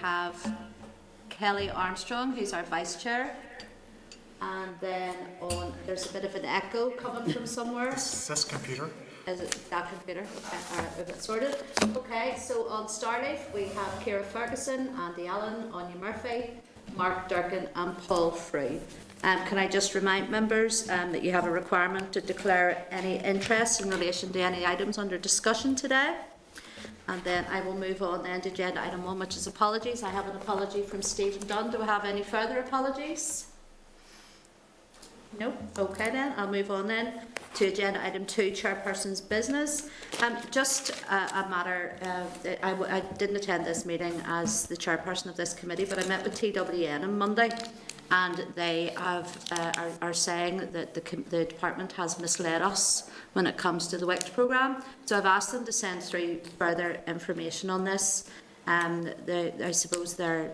have Kelly Armstrong, who's our Vice Chair. And then there's a bit of an echo coming from somewhere. This computer. Is it that computer? Okay, alright, we've got sorted. Okay, so on Starleaf we have Ciara Ferguson, Andy Allen, Anya Murphy, Mark Durkin and Paul Free. Can I just remind members that you have a requirement to declare any interest in relation to any items under discussion today. And then I will move on then to agenda item 1, which is apologies. I have an apology from Stephen Dunn. Do we have any further apologies? No? Okay then, I'll move on then to agenda item 2, Chairperson's business. Just a matter, I didn't attend this meeting as the chairperson of this committee, but I met with TWN on Monday, and they are saying that the department has misled us when it comes to the WICT programme. So I've asked them to send through further information on this. I suppose they're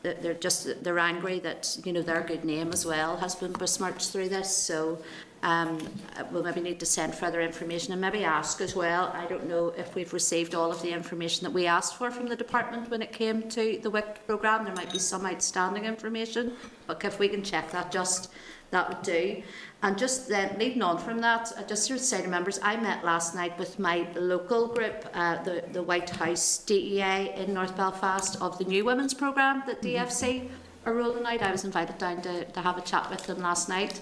angry that their good name as well has been besmirched through this. So we'll maybe need to send further information and maybe ask as well. I don't know if we've received all of the information that we asked for from the department when it came to the WIC programme. There might be some outstanding information, but if we can check that, that would do. And just then, leading on from that, I just to say to members, I met last night with my local group, the White House DEA in North Belfast, of the New Women's Programme that DFC are rolling out. I was invited down to have a chat with them last night.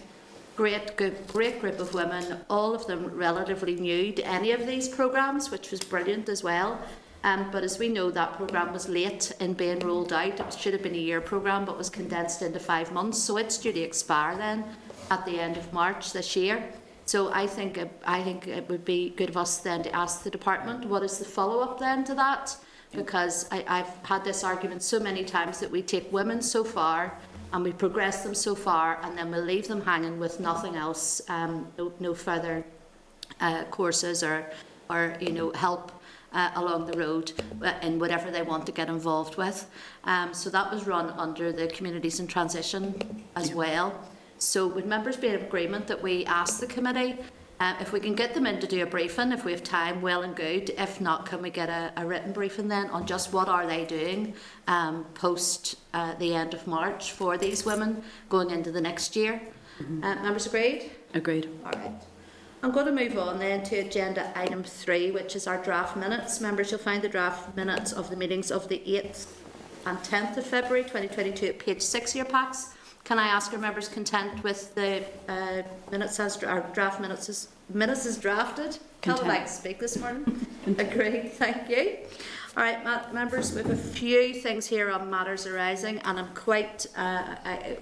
Great group of women, all of them relatively new to any of these programmes, which was brilliant as well. But as we know, that programme was late in being rolled out. It should have been a year programme, but was condensed into 5 months. So it's due to expire then at the end of March this year. So I think it would be good of us then to ask the department what is the follow-up then to that, because I've had this argument so many times that we take women so far and we progress them so far, and then we'll leave them hanging with nothing else, no further courses or help along the road in whatever they want to get involved with. So that was run under the Communities in Transition as well. So would members be in agreement that we ask the committee if we can get them in to do a briefing, if we have time, well and good. If not, can we get a written briefing then on just what are they doing post the end of March for these women going into the next year? Members agreed? Agreed. All right. I'm going to move on then to agenda item 3, which is our draft minutes. Members, you'll find the draft minutes of the meetings of the 8th and 10th of February 2022 at page 6 of your packs. Can I ask, are members content with the minutes as draft minutes as drafted? Can't like to speak this morning. Agreed, thank you. All right, members, we have a few things here on matters arising, and I'm quite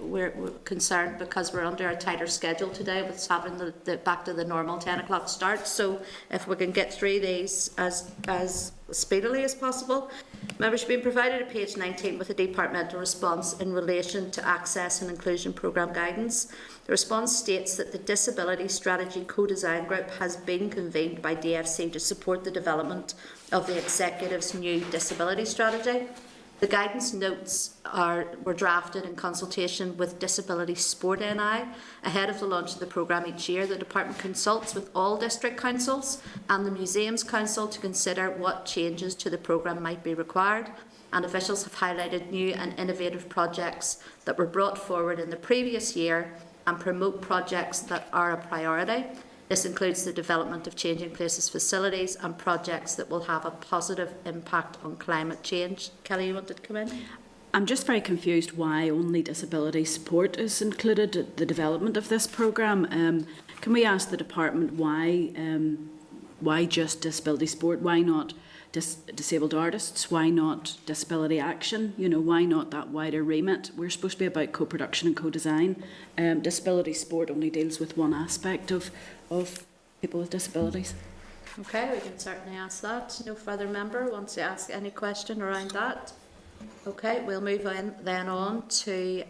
we're concerned because we're under a tighter schedule today with having the back to the normal 10 o'clock start. So if we can get through these as speedily as possible. Members have been provided at page 19 with a departmental response in relation to access and inclusion programme guidance. The response states that the Disability Strategy Co-Design Group has been convened by DFC to support the development of the Executive's new disability strategy. The guidance notes were drafted in consultation with Disability Sport NI. Ahead of the launch of the programme each year, the Department consults with all district councils and the Museums Council to consider what changes to the programme might be required, and officials have highlighted new and innovative projects that were brought forward in the previous year and promote projects that are a priority. This includes the development of changing places facilities and projects that will have a positive impact on climate change. Kelly, you wanted to come in? I'm just very confused why only disability support is included in the development of this programme. Can we ask the department why just disability support? Why not disabled artists? Why not disability action? Why not that wider remit? We're supposed to be about co-production and co-design. Disability support only deals with one aspect of people with disabilities. Okay, we can certainly ask that. No further member wants to ask any question around that. Okay, we'll move on to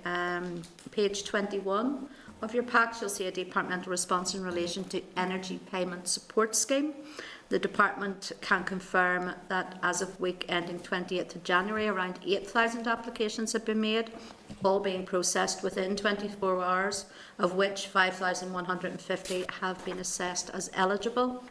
page 21 of your packs. You'll see a departmental response in relation to energy payment support scheme. The department can confirm that as of week ending 28th of January, around 8,000 applications have been made, all being processed within 24 hours, of which 5,150 have been assessed as eligible.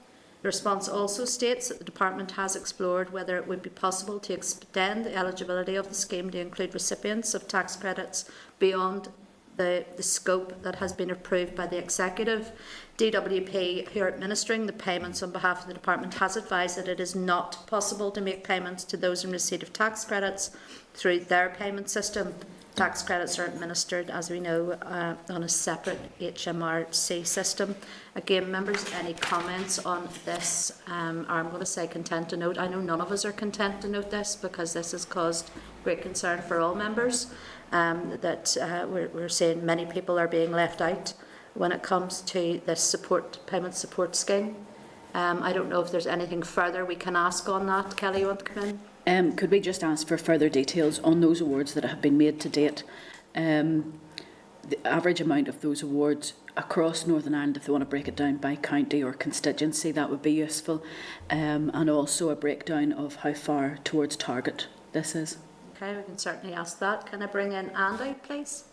The response also states that the Department has explored whether it would be possible to extend the eligibility of the scheme to include recipients of tax credits beyond the scope that has been approved by the Executive. DWP, who are administering the payments on behalf of the Department, has advised that it is not possible to make payments to those in receipt of tax credits through their payment system. Tax credits are administered, as we know, on a separate HMRC system. Again, members, any comments on this? I'm going to say content to note. I know none of us are content to note this because this has caused great concern for all members, that we're seeing many people are being left out when it comes to this payment support scheme. I don't know if there's anything further we can ask on that. Kelly, you want to come in? Could we just ask for further details on those awards that have been made to date? The average amount of those awards across Northern Ireland, if they want to break it down by county or constituency, that would be useful. And also a breakdown of how far towards target this is. Okay, we can certainly ask that. Can I bring in Andy, please?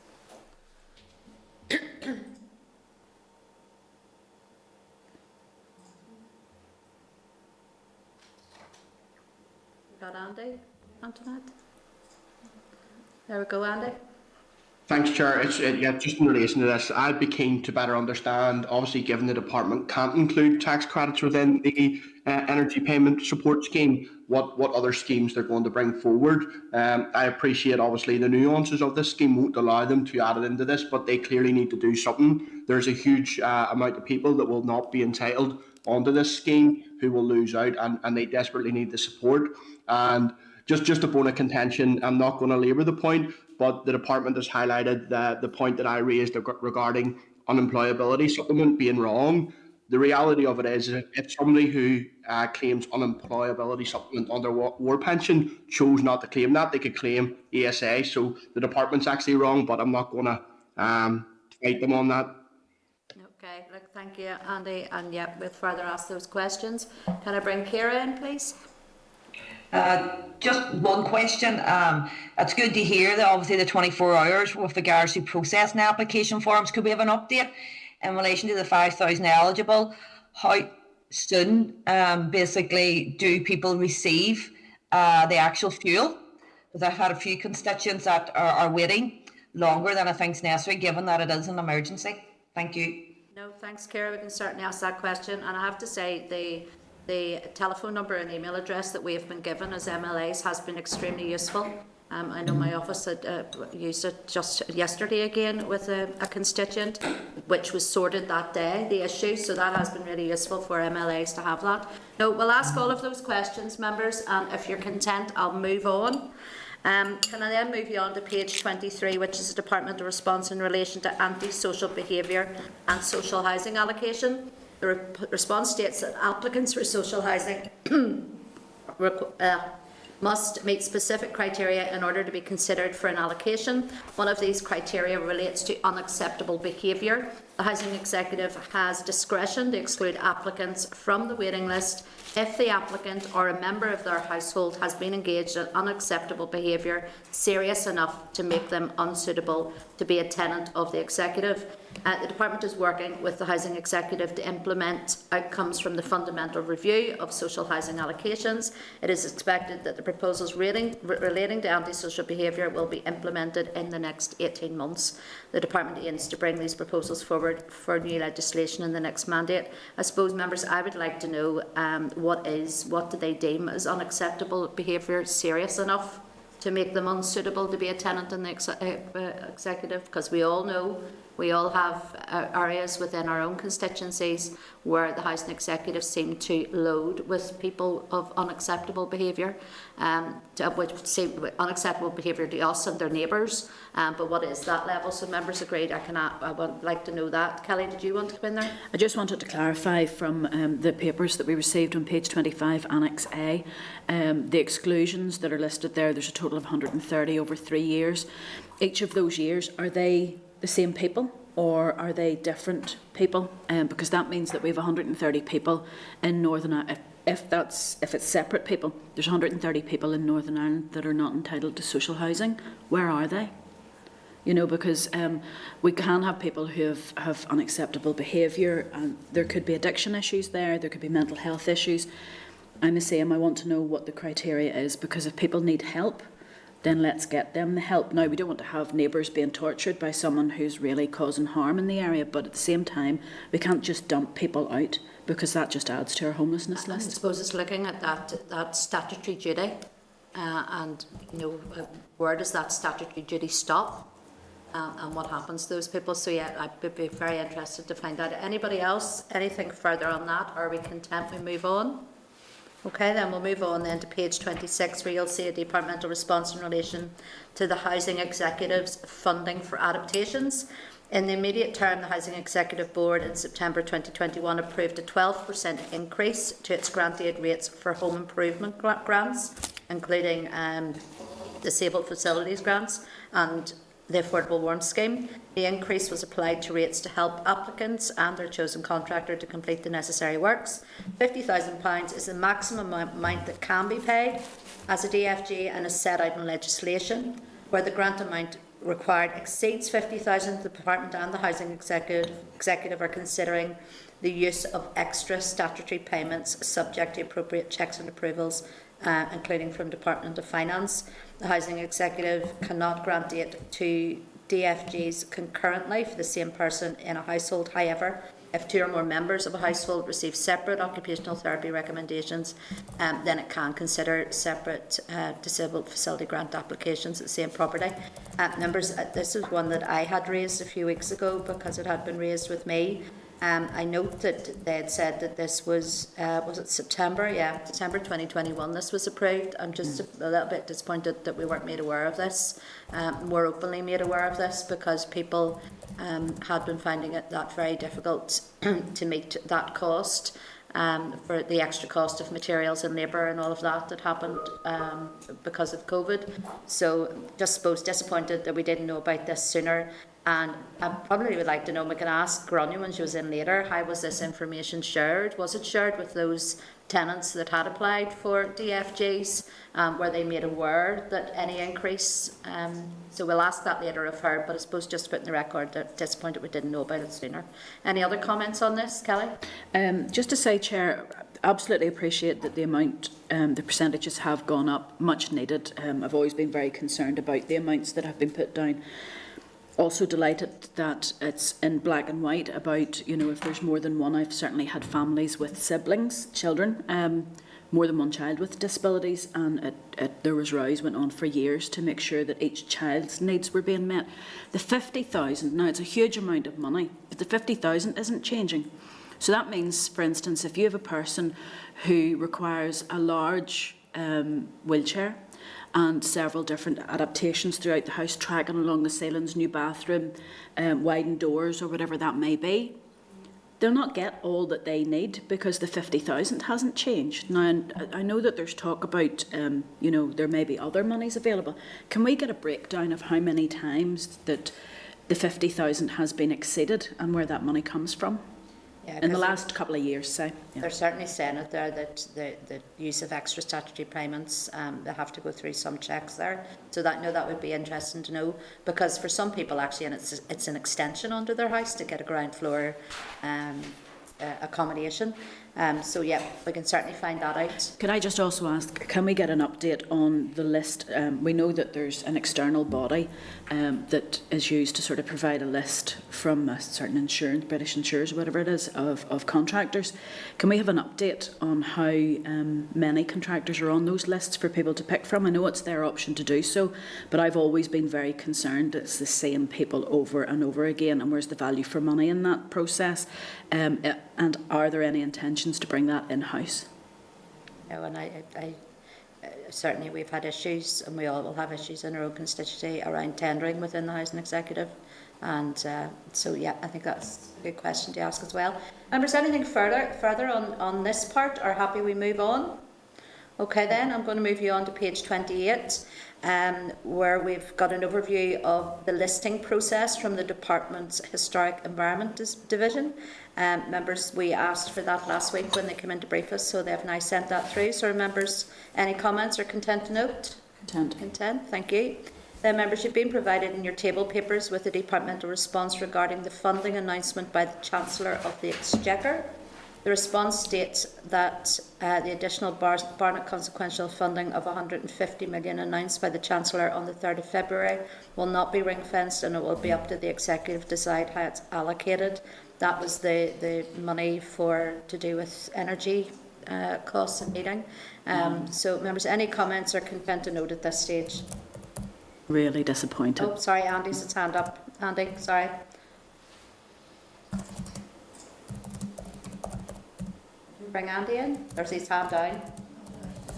Got Andy, Antoinette? There we go, Andy. Thanks, Chair. Yeah, just in relation to this, I'd be keen to better understand, obviously given the Department can't include tax credits within the energy payment support scheme, what other schemes they're going to bring forward. I appreciate, obviously, the nuances of this scheme won't allow them to add it into this, but they clearly need to do something. There's a huge amount of people that will not be entitled onto this scheme who will lose out, and they desperately need the support. And just a bone of contention, I'm not going to labour the point, but the Department has highlighted the point that I raised regarding unemployability supplement being wrong. The reality of it is, if somebody who claims unemployability supplement under war pension chose not to claim that, they could claim ESA. So the Department's actually wrong, but I'm not going to fight them on that. Okay, look, thank you, Andy. And yeah, we'll further ask those questions. Can I bring Ciara in, please? Just one question. It's good to hear that obviously the 24 hours with regards to processing application forms. Could we have an update in relation to the 5,000 eligible? How soon basically do people receive the actual fuel? Because I've had a few constituents that are waiting longer than I think is necessary, given that it is an emergency. Thank you. No, thanks, Ciara. We can certainly ask that question. And I have to say, the telephone number and email address that we have been given as MLAs has been extremely useful. I know my office had used it just yesterday again with a constituent, which was sorted that day, the issue, so that has been really useful for MLAs to have that. No, we'll ask all of those questions, members, and if you're content, I'll move on. Can I then move you on to page 23, which is a Departmental response in relation to antisocial behaviour and social housing allocation. The response states that applicants for social housing must meet specific criteria in order to be considered for an allocation. One of these criteria relates to unacceptable behaviour. The Housing Executive has discretion to exclude applicants from the waiting list if the applicant or a member of their household has been engaged in unacceptable behaviour serious enough to make them unsuitable to be a tenant of the Executive. The Department is working with the Housing Executive to implement outcomes from the fundamental review of social housing allocations. It is expected that the proposals relating to antisocial behaviour will be implemented in the next 18 months. The Department aims to bring these proposals forward for new legislation in the next mandate. I suppose, members, I would like to know what do they deem as unacceptable behaviour serious enough to make them unsuitable to be a tenant in the Executive, because we all know we all have areas within our own constituencies where the Housing Executive seem to load with people of unacceptable behaviour, which seem unacceptable behaviour to us and their neighbours. But what is that level? So members agreed. I would like to know that. Kelly, did you want to come in there? I just wanted to clarify from the papers that we received on page 25, Annex A, the exclusions that are listed there. There's a total of 130 over 3 years. Each of those years, are they the same people or are they different people? Because that means that we have 130 people in Northern Ireland. If it's separate people, there's 130 people in Northern Ireland that are not entitled to social housing. Where are they? You know, because we can have people who have unacceptable behaviour, and there could be addiction issues there could be mental health issues. I'm the same. I want to know what the criteria is, because if people need help, then let's get them the help. Now, we don't want to have neighbours being tortured by someone who's really causing harm in the area, but at the same time, we can't just dump people out, because that just adds to our homelessness I list. suppose it's looking at that statutory duty, and where does that statutory duty stop, and what happens to those people. So yeah, I would be very interested to find out. Anybody else, anything further on that? Are we content we move on? Okay, then we'll move on then to page 26, where you'll see a departmental response in relation to the Housing Executive's funding for adaptations. In the immediate term, the Housing Executive Board in September 2021 approved a 12% increase to its grant aid rates for home improvement grants, including disabled facilities grants and the Affordable Warmth Scheme. The increase was applied to rates to help applicants and their chosen contractor to complete the necessary works. £50,000 is the maximum amount that can be paid as a DFG and is set out in legislation. Where the grant amount required exceeds £50,000, the Department and the Housing Executive are considering the use of extra statutory payments subject to appropriate checks and approvals, including from Department of Finance. The Housing Executive cannot grant aid to DFGs concurrently for the same person in a household. However, if two or more members of a household receive separate occupational therapy recommendations, then it can consider separate disabled facility grant applications at the same property. Members, this is one that I had raised a few weeks ago because it had been raised with me. I note that they had said that this was it September? Yeah, September 2021 this was approved. I'm just a little bit disappointed that we weren't made aware of this, more openly made aware of this, because people had been finding it that very difficult to meet that cost, for the extra cost of materials and labour and all of that happened because of COVID. So just suppose disappointed that we didn't know about this sooner. And I probably would like to know, we can ask Grania when she was in later, how was this information shared? Was it shared with those tenants that had applied for DFGs? Were they made aware that any increase? So we'll ask that later of her, but I suppose just to put in the record that disappointed we didn't know about it sooner. Any other comments on this, Kelly? Just to say, Chair, absolutely appreciate that the amount, the percentages have gone up, much needed. I've always been very concerned about the amounts that have been put down. Also delighted that it's in black and white about, you know, if there's more than one. I've certainly had families with siblings, children, more than one child with disabilities, and there was rows went on for years to make sure that each child's needs were being met. The 50,000, now it's a huge amount of money, but the 50,000 isn't changing. So that means, for instance, if you have a person who requires a large wheelchair, and several different adaptations throughout the house, tracking along the ceilings, new bathroom, widened doors, or whatever that may be, they'll not get all that they need because the 50,000 hasn't changed. Now, I know that there's talk about, you know, there may be other monies available. Can we get a breakdown of how many times that the 50,000 has been exceeded and where that money comes from? Yeah, in the last couple of years, say. Yeah. They're certainly saying it there that the use of extra statutory payments, they have to go through some checks there. So that would be interesting to know, because for some people actually, and it's an extension under their house to get a ground floor accommodation. So yeah, we can certainly find that out. Could I just also ask, can we get an update on the list? We know that there's an external body that is used to sort of provide a list from a certain insurance, British insurers, whatever it is, of contractors. Can we have an update on how many contractors are on those lists for people to pick from? I know it's their option to do so, but I've always been very concerned that it's the same people over and over again, and where's the value for money in that process? And are there any intentions to bring that in-house? No, and I certainly we've had issues, and we all will have issues in our own constituency around tendering within the Housing Executive, and so yeah, I think that's a good question to ask as well. Members, anything further on this part, or happy we move on? Okay then, I'm going to move you on to page 28, where we've got an overview of the listing process from the Department's Historic Environment Division. Members, we asked for that last week when they came in to brief us, so they've now sent that through. So members, any comments or content to note? Content. Content, thank you. Then members, you've been provided in your table papers with the departmental response regarding the funding announcement by the Chancellor of the Exchequer. The response states that the additional Barnett consequential funding of 150 million announced by the Chancellor on the 3rd of February will not be ring-fenced, and it will be up to the Executive to decide how it's allocated. That was the money to do with energy costs and heating. So members, any comments or consent to note at this stage? Really disappointed. Oh, sorry, Andy's his hand up. Andy, sorry. Bring Andy in, or is his hand down?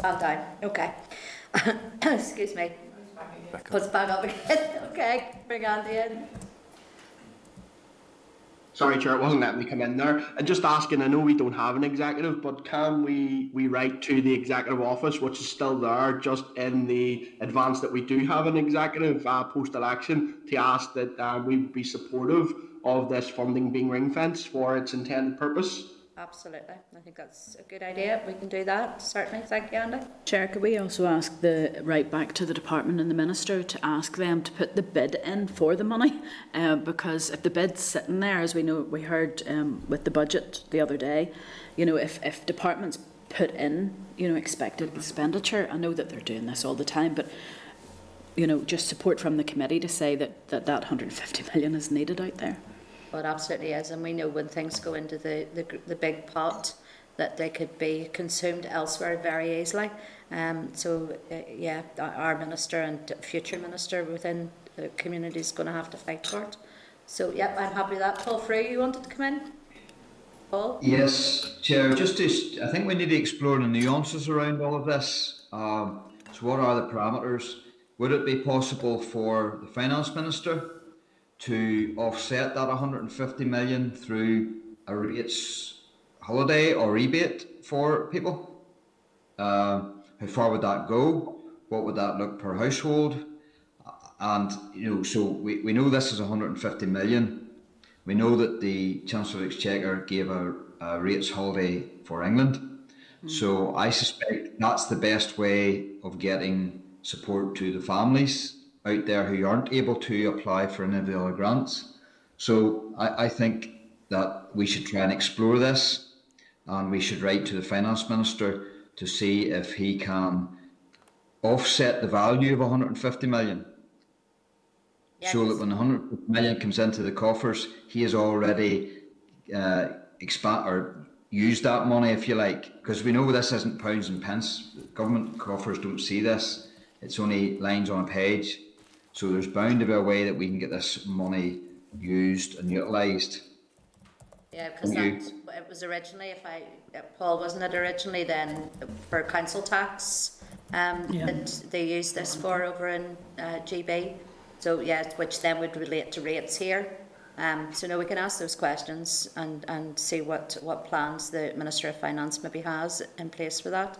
Hand down, okay. Excuse me. Puts back up again. Okay, bring Andy in. Sorry, Chair, it wasn't letting me come in there. And just asking, I know we don't have an executive, but can we write to the executive office, which is still there, just in the advance that we do have an executive post-election, to ask that we would be supportive of this funding being ring-fenced for its intended purpose? Absolutely, I think that's a good idea. We can do that, certainly. Thank you, Andy. Chair, could we also ask write back to the department and the minister to ask them to put the bid in for the money? Because if the bid's sitting there, as we know, we heard with the budget the other day, if departments put in, expected expenditure, I know that they're doing this all the time, but just support from the committee to say that 150 million is needed out there. Well, it absolutely is, and we know when things go into the big pot that they could be consumed elsewhere very easily. Yeah, our minister and future minister within the community is going to have to fight for it. So, yeah, I'm happy with that. Paul Frew, you wanted to come in? Paul? Yes, Chair. I think we need to explore the nuances around all of this. So, what are the parameters? Would it be possible for the Finance Minister to offset that 150 million through a rates holiday or rebate for people? How far would that go? What would that look per household? And so we know this is 150 million. We know that the Chancellor of the Exchequer gave a rates holiday for England. So I suspect that's the best way of getting support to the families out there who aren't able to apply for any of the other grants. So I think that we should try and explore this, and we should write to the Finance Minister to see if he can offset the value of 150 million. Yes. So that when 150 million comes into the coffers, he has already used that money, if you like, because we know this isn't pounds and pence. Government coffers don't see this. It's only lines on a page. So there's bound to be a way that we can get this money used and utilised. Yeah, because it was originally, Paul, wasn't it originally then for council tax that they used this for over in GB? So yeah, which then would relate to rates here. So no, we can ask those questions and see what plans the Minister of Finance maybe has in place for that.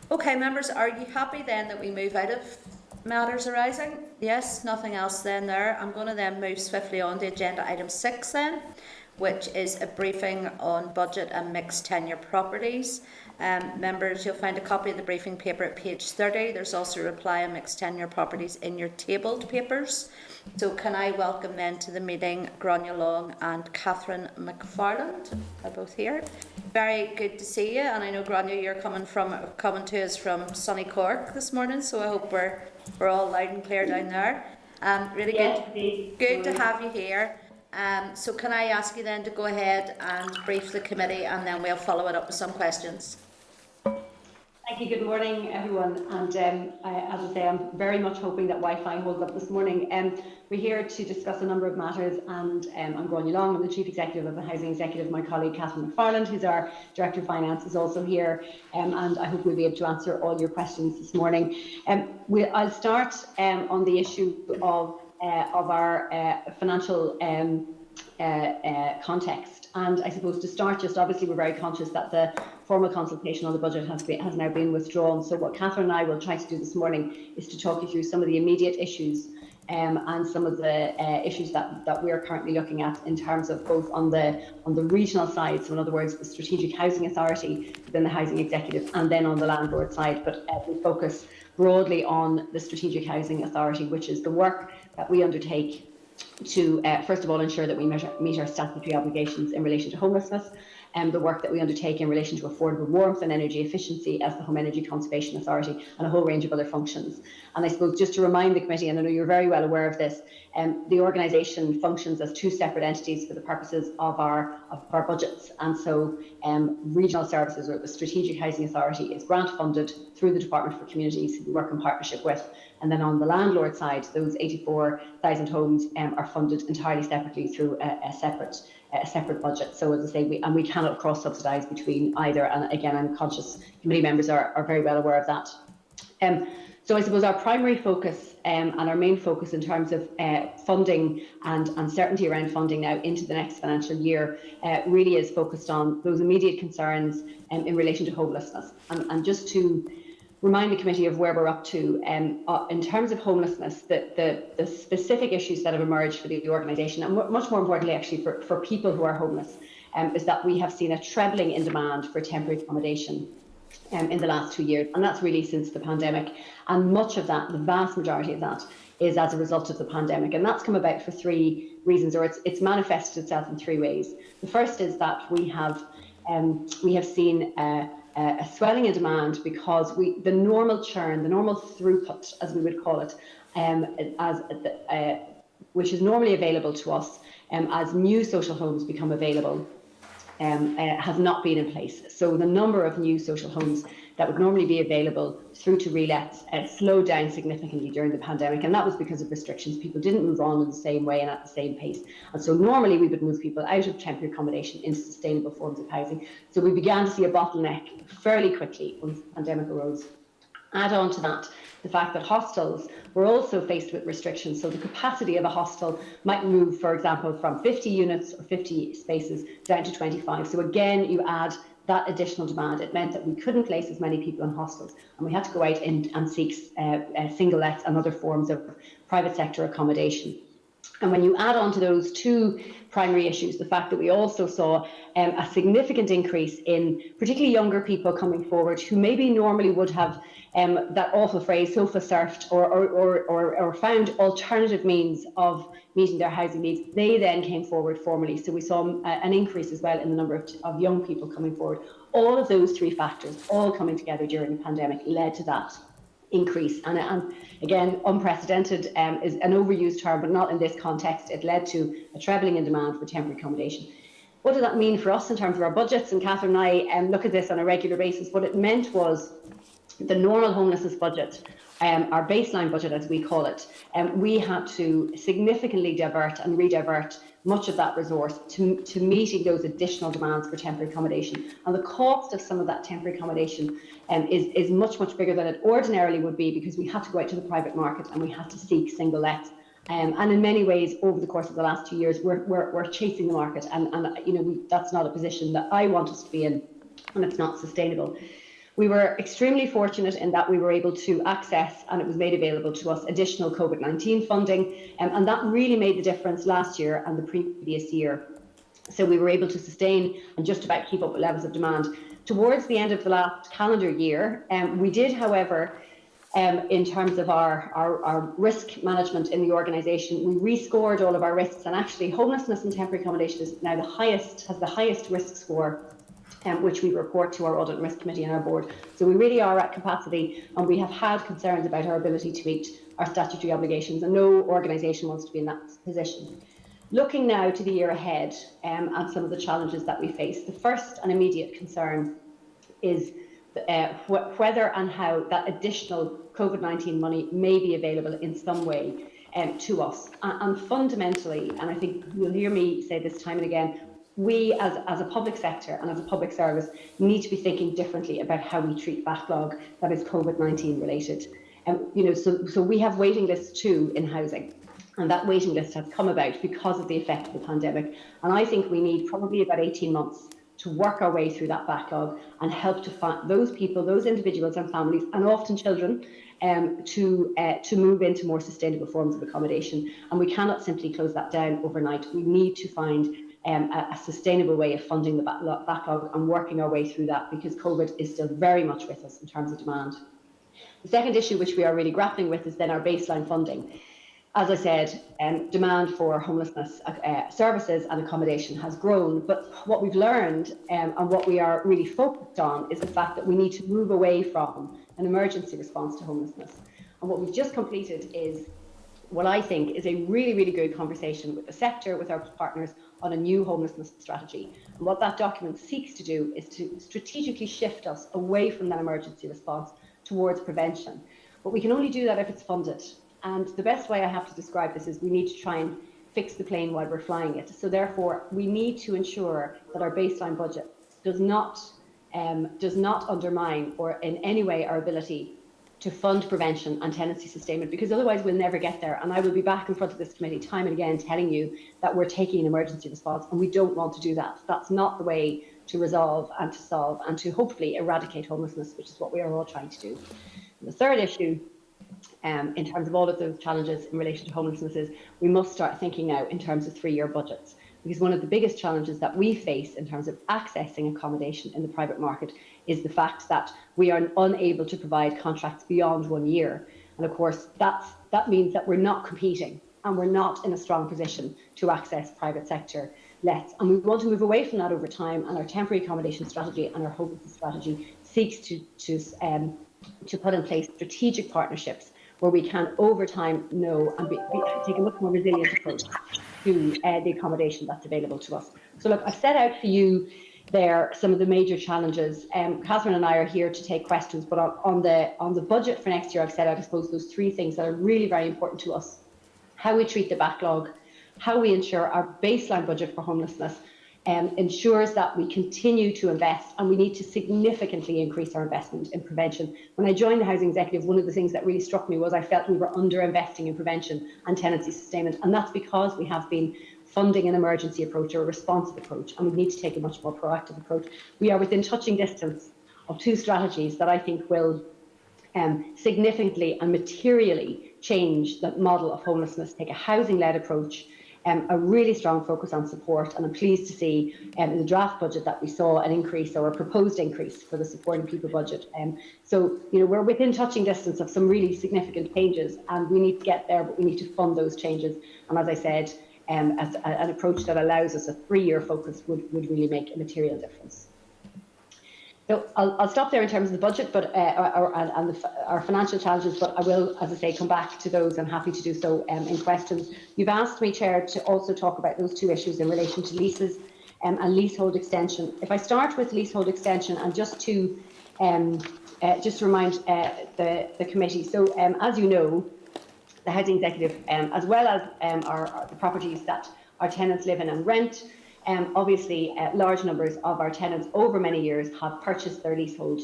Okay, members, are you happy then that we move out of matters arising? Yes, nothing else then there. I'm going to then move swiftly on to agenda item 6 then, which is a briefing on budget and mixed tenure properties. Members, you'll find a copy of the briefing paper at page 30. There's also a reply on mixed tenure properties in your tabled papers. So can I welcome then to the meeting Grania Long and Catherine McFarland. They're both here. Very good to see you, and I know Grania, you're coming to us from sunny Cork this morning, so I hope we're all loud and clear down there. Really good to have you here. So can I ask you then to go ahead and brief the committee, and then we'll follow it up with some questions. Thank you. Good morning, everyone. And as I say, I'm very much hoping that Wi-Fi holds up this morning. We're here to discuss a number of matters, and I'm Grania Long. I'm the Chief Executive of the Housing Executive. My colleague Catherine McFarland, who's our Director of Finance, is also here, and I hope we'll be able to answer all your questions this morning. I'll start on the issue of our financial context. And I suppose to start, just obviously we're very conscious that the formal consultation on the budget has now been withdrawn. So what Catherine and I will try to do this morning is to talk you through some of the immediate issues and some of the issues that we're currently looking at in terms of both on the regional side, so in other words, the Strategic Housing Authority within the Housing Executive, and then on the landlord side. But we focus broadly on the Strategic Housing Authority, which is the work that we undertake to, first of all, ensure that we meet our statutory obligations in relation to homelessness, and the work that we undertake in relation to affordable warmth and energy efficiency as the Home Energy Conservation Authority, and a whole range of other functions. And I suppose just to remind the committee, and I know you're very well aware of this, the organisation functions as two separate entities for the purposes of our budgets. And so regional services, or the Strategic Housing Authority, is grant funded through the Department for Communities, who we work in partnership with. And then on the landlord side, those 84,000 homes are funded entirely separately through a separate budget. So as I say, we cannot cross subsidise between either. And again, I'm conscious committee members are very well aware of that. So I suppose our primary focus and our main focus in terms of funding and uncertainty around funding now into the next financial year really is focused on those immediate concerns in relation to homelessness. And just to remind the committee of where we're up to in terms of homelessness, the specific issues that have emerged for the organisation, and much more importantly actually for people who are homeless, is that we have seen a trebling in demand for temporary accommodation in the last 2 years, and that's really since the pandemic. And much of that, the vast majority of that, is as a result of the pandemic, and that's come about for three reasons, or it's manifested itself in three ways. The first is that we have seen a swelling in demand because the normal churn, the normal throughput, as we would call it, which is normally available to us as new social homes become available, has not been in place. So the number of new social homes that would normally be available through to relets slowed down significantly during the pandemic, and that was because of restrictions. People didn't move on in the same way and at the same pace, and so normally we would move people out of temporary accommodation into sustainable forms of housing. So we began to see a bottleneck fairly quickly when the pandemic arose. Add on to that the fact that hostels were also faced with restrictions. So the capacity of a hostel might move, for example, from 50 units or 50 spaces down to 25. So again, you add that additional demand. It meant that we couldn't place as many people in hostels, and we had to go out and seek single lets and other forms of private sector accommodation. And when you add on to those two primary issues, the fact that we also saw a significant increase in particularly younger people coming forward who maybe normally would have that awful phrase, sofa surfed, or found alternative means of meeting their housing needs, they then came forward formally. So we saw an increase as well in the number of young people coming forward. All of those three factors, all coming together during the pandemic, led to that increase. And again, unprecedented is an overused term, but not in this context. It led to a trebling in demand for temporary accommodation. What did that mean for us in terms of our budgets? And Catherine and I look at this on a regular basis. What it meant was the normal homelessness budget, our baseline budget as we call it, we had to significantly divert and redivert much of that resource to meeting those additional demands for temporary accommodation. And the cost of some of that temporary accommodation is much, much bigger than it ordinarily would be, because we had to go out to the private market and we had to seek single lets. And in many ways, over the course of the last 2 years, we're chasing the market, and that's not a position that I want us to be in, and it's not sustainable. We were extremely fortunate in that we were able to access, and it was made available to us, additional COVID-19 funding, and that really made the difference last year and the previous year. So we were able to sustain and just about keep up with levels of demand. Towards the end of the last calendar year, we did, however, in terms of our risk management in the organisation, we rescored all of our risks, and actually homelessness and temporary accommodation is now has the highest risk score, which we report to our Audit and Risk Committee and our board. So we really are at capacity, and we have had concerns about our ability to meet our statutory obligations, and no organisation wants to be in that position. Looking now to the year ahead and some of the challenges that we face, the first and immediate concern is whether and how that additional COVID-19 money may be available in some way to us. And fundamentally, and I think you'll hear me say this time and again, we as a public sector and as a public service need to be thinking differently about how we treat backlog that is COVID-19 related. So we have waiting lists too in housing, and that waiting list has come about because of the effect of the pandemic. And I think we need probably about 18 months to work our way through that backlog and help to find those people, those individuals and families, and often children, to move into more sustainable forms of accommodation. And we cannot simply close that down overnight. We need to find a sustainable way of funding the backlog and working our way through that, because COVID is still very much with us in terms of demand. The second issue which we are really grappling with is then our baseline funding. As I said, demand for homelessness services and accommodation has grown, but what we've learned and what we are really focused on is the fact that we need to move away from an emergency response to homelessness. And what we've just completed is what I think is a really, really good conversation with the sector, with our partners, on a new homelessness strategy. And what that document seeks to do is to strategically shift us away from that emergency response towards prevention. But we can only do that if it's funded. And the best way I have to describe this is we need to try and fix the plane while we're flying it. So therefore, we need to ensure that our baseline budget does not undermine or in any way our ability to fund prevention and tenancy sustainment, because otherwise we'll never get there. And I will be back in front of this committee time and again telling you that we're taking an emergency response, and we don't want to do that. That's not the way to resolve and to solve and to hopefully eradicate homelessness, which is what we are all trying to do. And the third issue, in terms of all of those challenges in relation to homelessness, is we must start thinking now in terms of 3-year budgets, because one of the biggest challenges that we face in terms of accessing accommodation in the private market is the fact that we are unable to provide contracts beyond 1 year. And of course, that means that we're not competing and we're not in a strong position to access private sector lets. And we want to move away from that over time, and our temporary accommodation strategy and our homelessness strategy seeks to put in place strategic partnerships where we can over time know and take a much more resilient approach to the accommodation that's available to us. So look, I've set out for you there some of the major challenges. Catherine and I are here to take questions, but on the budget for next year, I've set out, I suppose, those 3 things that are really very important to us: how we treat the backlog, how we ensure our baseline budget for homelessness ensures that we continue to invest, and we need to significantly increase our investment in prevention. When I joined the Housing Executive, one of the things that really struck me was I felt we were under-investing in prevention and tenancy sustainment, and that's because we have been funding an emergency approach or a responsive approach, and we need to take a much more proactive approach. We are within touching distance of 2 strategies that I think will significantly and materially change the model of homelessness, take a housing-led approach, a really strong focus on support, and I'm pleased to see in the draft budget that we saw an increase or a proposed increase for the supporting people budget. So, you know, we're within touching distance of some really significant changes, and we need to get there, but we need to fund those changes. And as I said, as an approach that allows us a 3-year focus would really make a material difference. So I'll stop there in terms of the budget, but our financial challenges, but I will, as I say, come back to those. I'm happy to do so in questions. You've asked me, Chair, to also talk about those 2 issues in relation to leases and leasehold extension. If I start with leasehold extension, and just to remind the committee, so as you know, the Housing Executive, as well as the properties that our tenants live in and rent, obviously, large numbers of our tenants over many years have purchased their leasehold,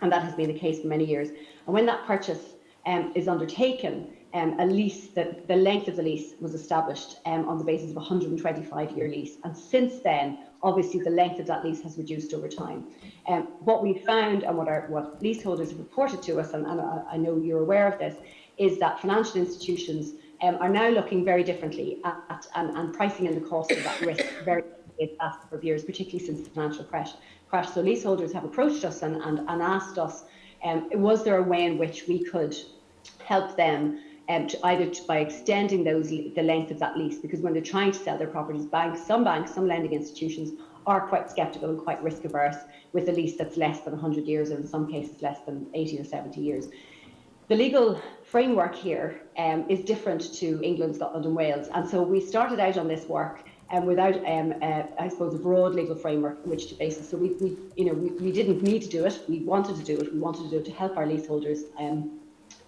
and that has been the case for many years. And when that purchase is undertaken, a lease, the length of the lease was established on the basis of a 125-year lease. And since then, obviously, the length of that lease has reduced over time. What we found, and what leaseholders have reported to us, and I know you're aware of this, is that financial institutions are now looking very differently at and pricing in the cost of that risk very differently the last couple of years, particularly since the financial crash. So leaseholders have approached us and asked us, was there a way in which we could help them by extending the length of that lease? Because when they're trying to sell their properties, some lending institutions are quite sceptical and quite risk averse with a lease that's less than 100 years, or in some cases less than 80 or 70 years. The legal framework here is different to England, Scotland and Wales, and so we started out on this work without, I suppose, a broad legal framework on which to base it. So we didn't need to do it. We wanted to do it. We wanted to do it to help our leaseholders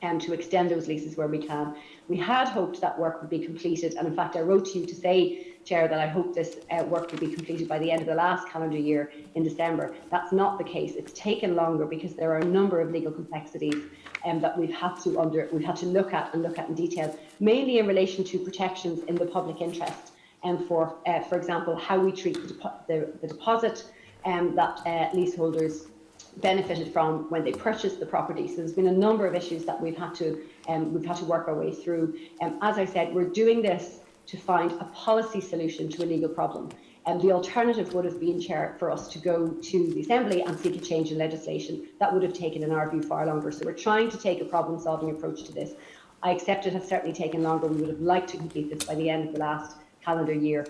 to extend those leases where we can. We had hoped that work would be completed, and in fact, I wrote to you to say, Chair, that I hope this work would be completed by the end of the last calendar year in December. That's not the case. It's taken longer because there are a number of legal complexities that we've had to look at in detail, mainly in relation to protections in the public interest, and for example, how we treat the deposit that leaseholders benefited from when they purchased the property. So there's been a number of issues that we've had to work our way through. As I said, we're doing this to find a policy solution to a legal problem. And the alternative would have been, Chair, for us to go to the Assembly and seek a change in legislation. That would have taken, in our view, far longer. So we're trying to take a problem-solving approach to this. I accept it has certainly taken longer. We would have liked to complete this by the end of the last calendar year.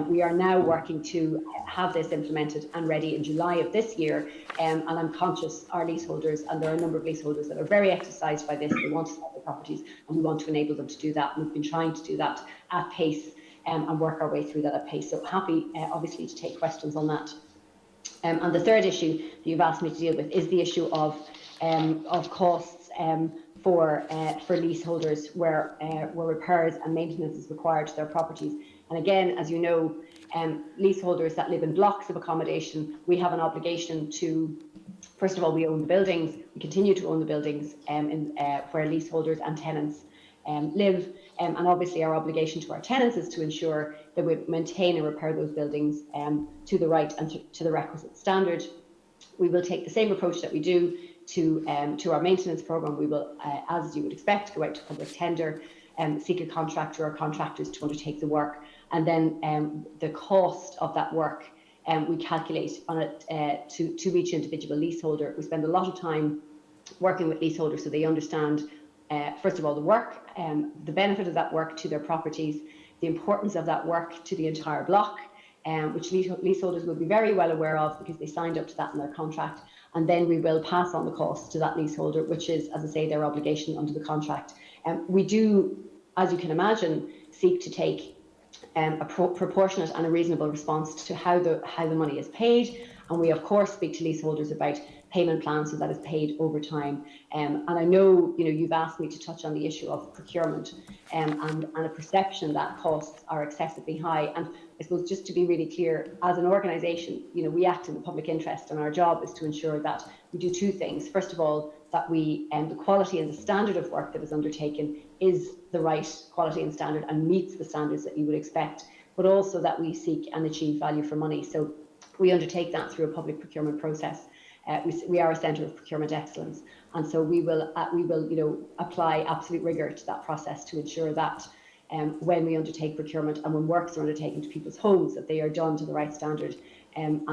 We are now working to have this implemented and ready in July of this year. And I'm conscious our leaseholders, and there are a number of leaseholders that are very exercised by this. They want to sell their properties, and we want to enable them to do that. And we've been trying to do that at pace and work our way through that at pace. So happy, obviously, to take questions on that. And the third issue that you've asked me to deal with is the issue of costs for leaseholders where repairs and maintenance is required to their properties. And again, as you know, leaseholders that live in blocks of accommodation, we have an obligation to, first of all, we own the buildings, we continue to own the buildings where leaseholders and tenants live, and obviously our obligation to our tenants is to ensure that we maintain and repair those buildings to the right and to the requisite standard. We will take the same approach that we do to our maintenance programme. We will, as you would expect, go out to public tender, seek a contractor or contractors to undertake the work, and then the cost of that work we calculate on it to each individual leaseholder. We spend a lot of time working with leaseholders so they understand, first of all, the work, the benefit of that work to their properties, the importance of that work to the entire block, which leaseholders will be very well aware of because they signed up to that in their contract. And then we will pass on the cost to that leaseholder, which is, as I say, their obligation under the contract. We do, as you can imagine, seek to take a proportionate and a reasonable response to how the money is paid. And we, of course, speak to leaseholders about payment plans so that is paid over time. And I know, you've asked me to touch on the issue of procurement and a perception that costs are excessively high. And I suppose, just to be really clear, as an organisation, we act in the public interest, and our job is to ensure that we do two things. First of all, that the quality and the standard of work that is undertaken is the right quality and standard and meets the standards that you would expect, but also that we seek and achieve value for money. So we undertake that through a public procurement process. We are a centre of procurement excellence, and so we will apply absolute rigour to that process to ensure that when we undertake procurement and when works are undertaken to people's homes, that they are done to the right standard, and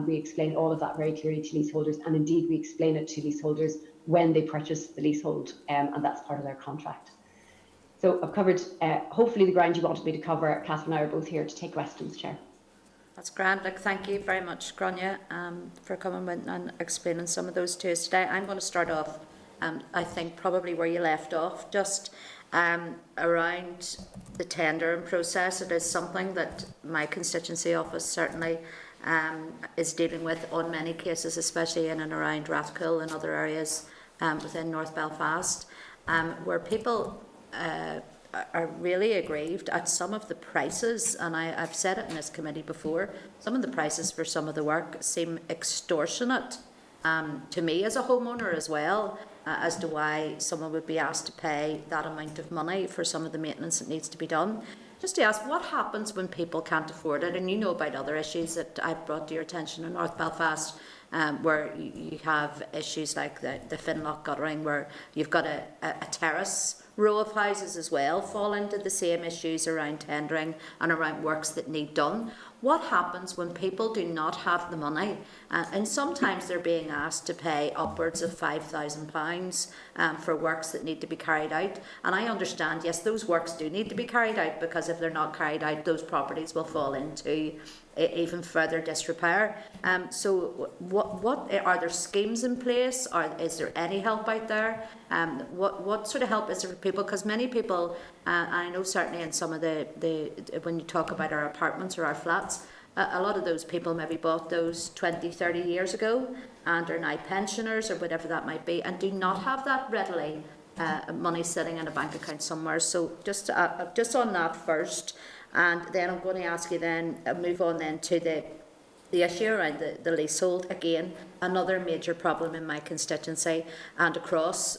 we explain all of that very clearly to leaseholders, and indeed we explain it to leaseholders when they purchase the leasehold, and that's part of their contract. So I've covered hopefully the ground you wanted me to cover. Catherine and I are both here to take questions, Chair. That's grand. Thank you very much, Grania, for coming in and explaining some of those to us today. I'm going to start off, I think, probably where you left off, just around the tendering process. It is something that my constituency office certainly is dealing with on many cases, especially in and around Rathcoole and other areas within North Belfast, where people are really aggrieved at some of the prices, and I've said it in this committee before, some of the prices for some of the work seem extortionate to me as a homeowner as well, as to why someone would be asked to pay that amount of money for some of the maintenance that needs to be done. Just to ask, what happens when people can't afford it? And you know about other issues that I've brought to your attention in North Belfast, where you have issues like the Finlock guttering, where you've got a terrace row of houses as well fall into the same issues around tendering and around works that need done. What happens when people do not have the money, and sometimes they're being asked to pay upwards of £5,000 for works that need to be carried out? And I understand, yes, those works do need to be carried out, because if they're not carried out, those properties will fall into even further disrepair. So what are there schemes in place? Is there any help out there? What sort of help is there for people? Because many people, I know certainly in some of the when you talk about our apartments or our flats, a lot of those people maybe bought those 20, 30 years ago and are now pensioners or whatever that might be, and do not have that readily money sitting in a bank account somewhere. So just on that first. And then I'm going to ask you then, move on then to The issue around the leasehold, again, another major problem in my constituency and across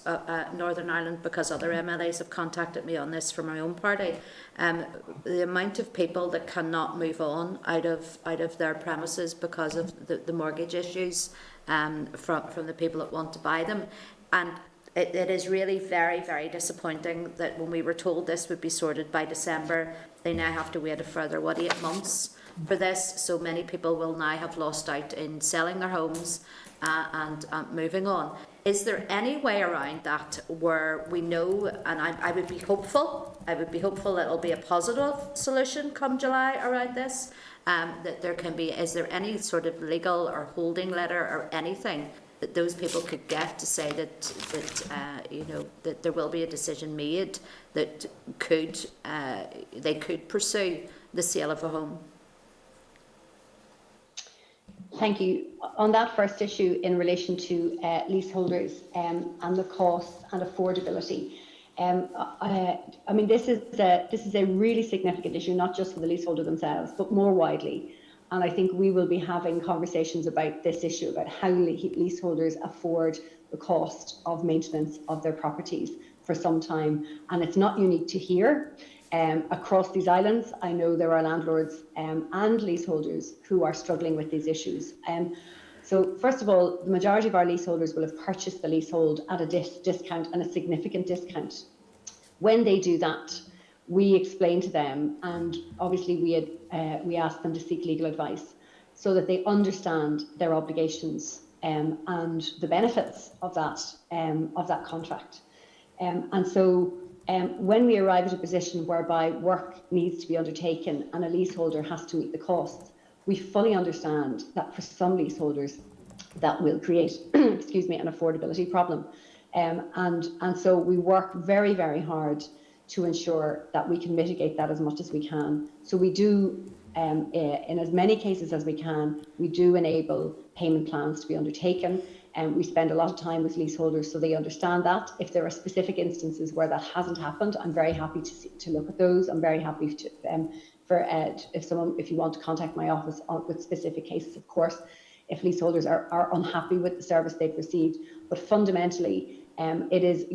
Northern Ireland, because other MLAs have contacted me on this from my own party. The amount of people that cannot move on out of their premises because of the mortgage issues from the people that want to buy them. And it is really very, very disappointing that when we were told this would be sorted by December, they now have to wait a further, 8 months for this. So many people will now have lost out in selling their homes and moving on. Is there any way around that where we know, and I would be hopeful that it'll be a positive solution come July around this, that there can be, is there any sort of legal or holding letter or anything that those people could get to say that that there will be a decision made that they could pursue the sale of a home? Thank you. On that first issue in relation to leaseholders and the costs and affordability, I mean, this is a really significant issue, not just for the leaseholder themselves, but more widely. And I think we will be having conversations about this issue, about how leaseholders afford the cost of maintenance of their properties for some time. And it's not unique to here. Across these islands, I know there are landlords and leaseholders who are struggling with these issues. So first of all, the majority of our leaseholders will have purchased the leasehold at a discount, and a significant discount. When they do that, we explain to them, and obviously we ask them to seek legal advice so that they understand their obligations and the benefits of that contract. And so when we arrive at a position whereby work needs to be undertaken and a leaseholder has to meet the costs, we fully understand that for some leaseholders that will create an affordability problem. And so we work very, very hard to ensure that we can mitigate that as much as we can. So we do, in as many cases as we can, we do enable payment plans to be undertaken. And we spend a lot of time with leaseholders so they understand that. If there are specific instances where that hasn't happened, I'm very happy to look at those. I'm very happy to, if you want to contact my office with specific cases, of course, if leaseholders are unhappy with the service they've received. But fundamentally, it is,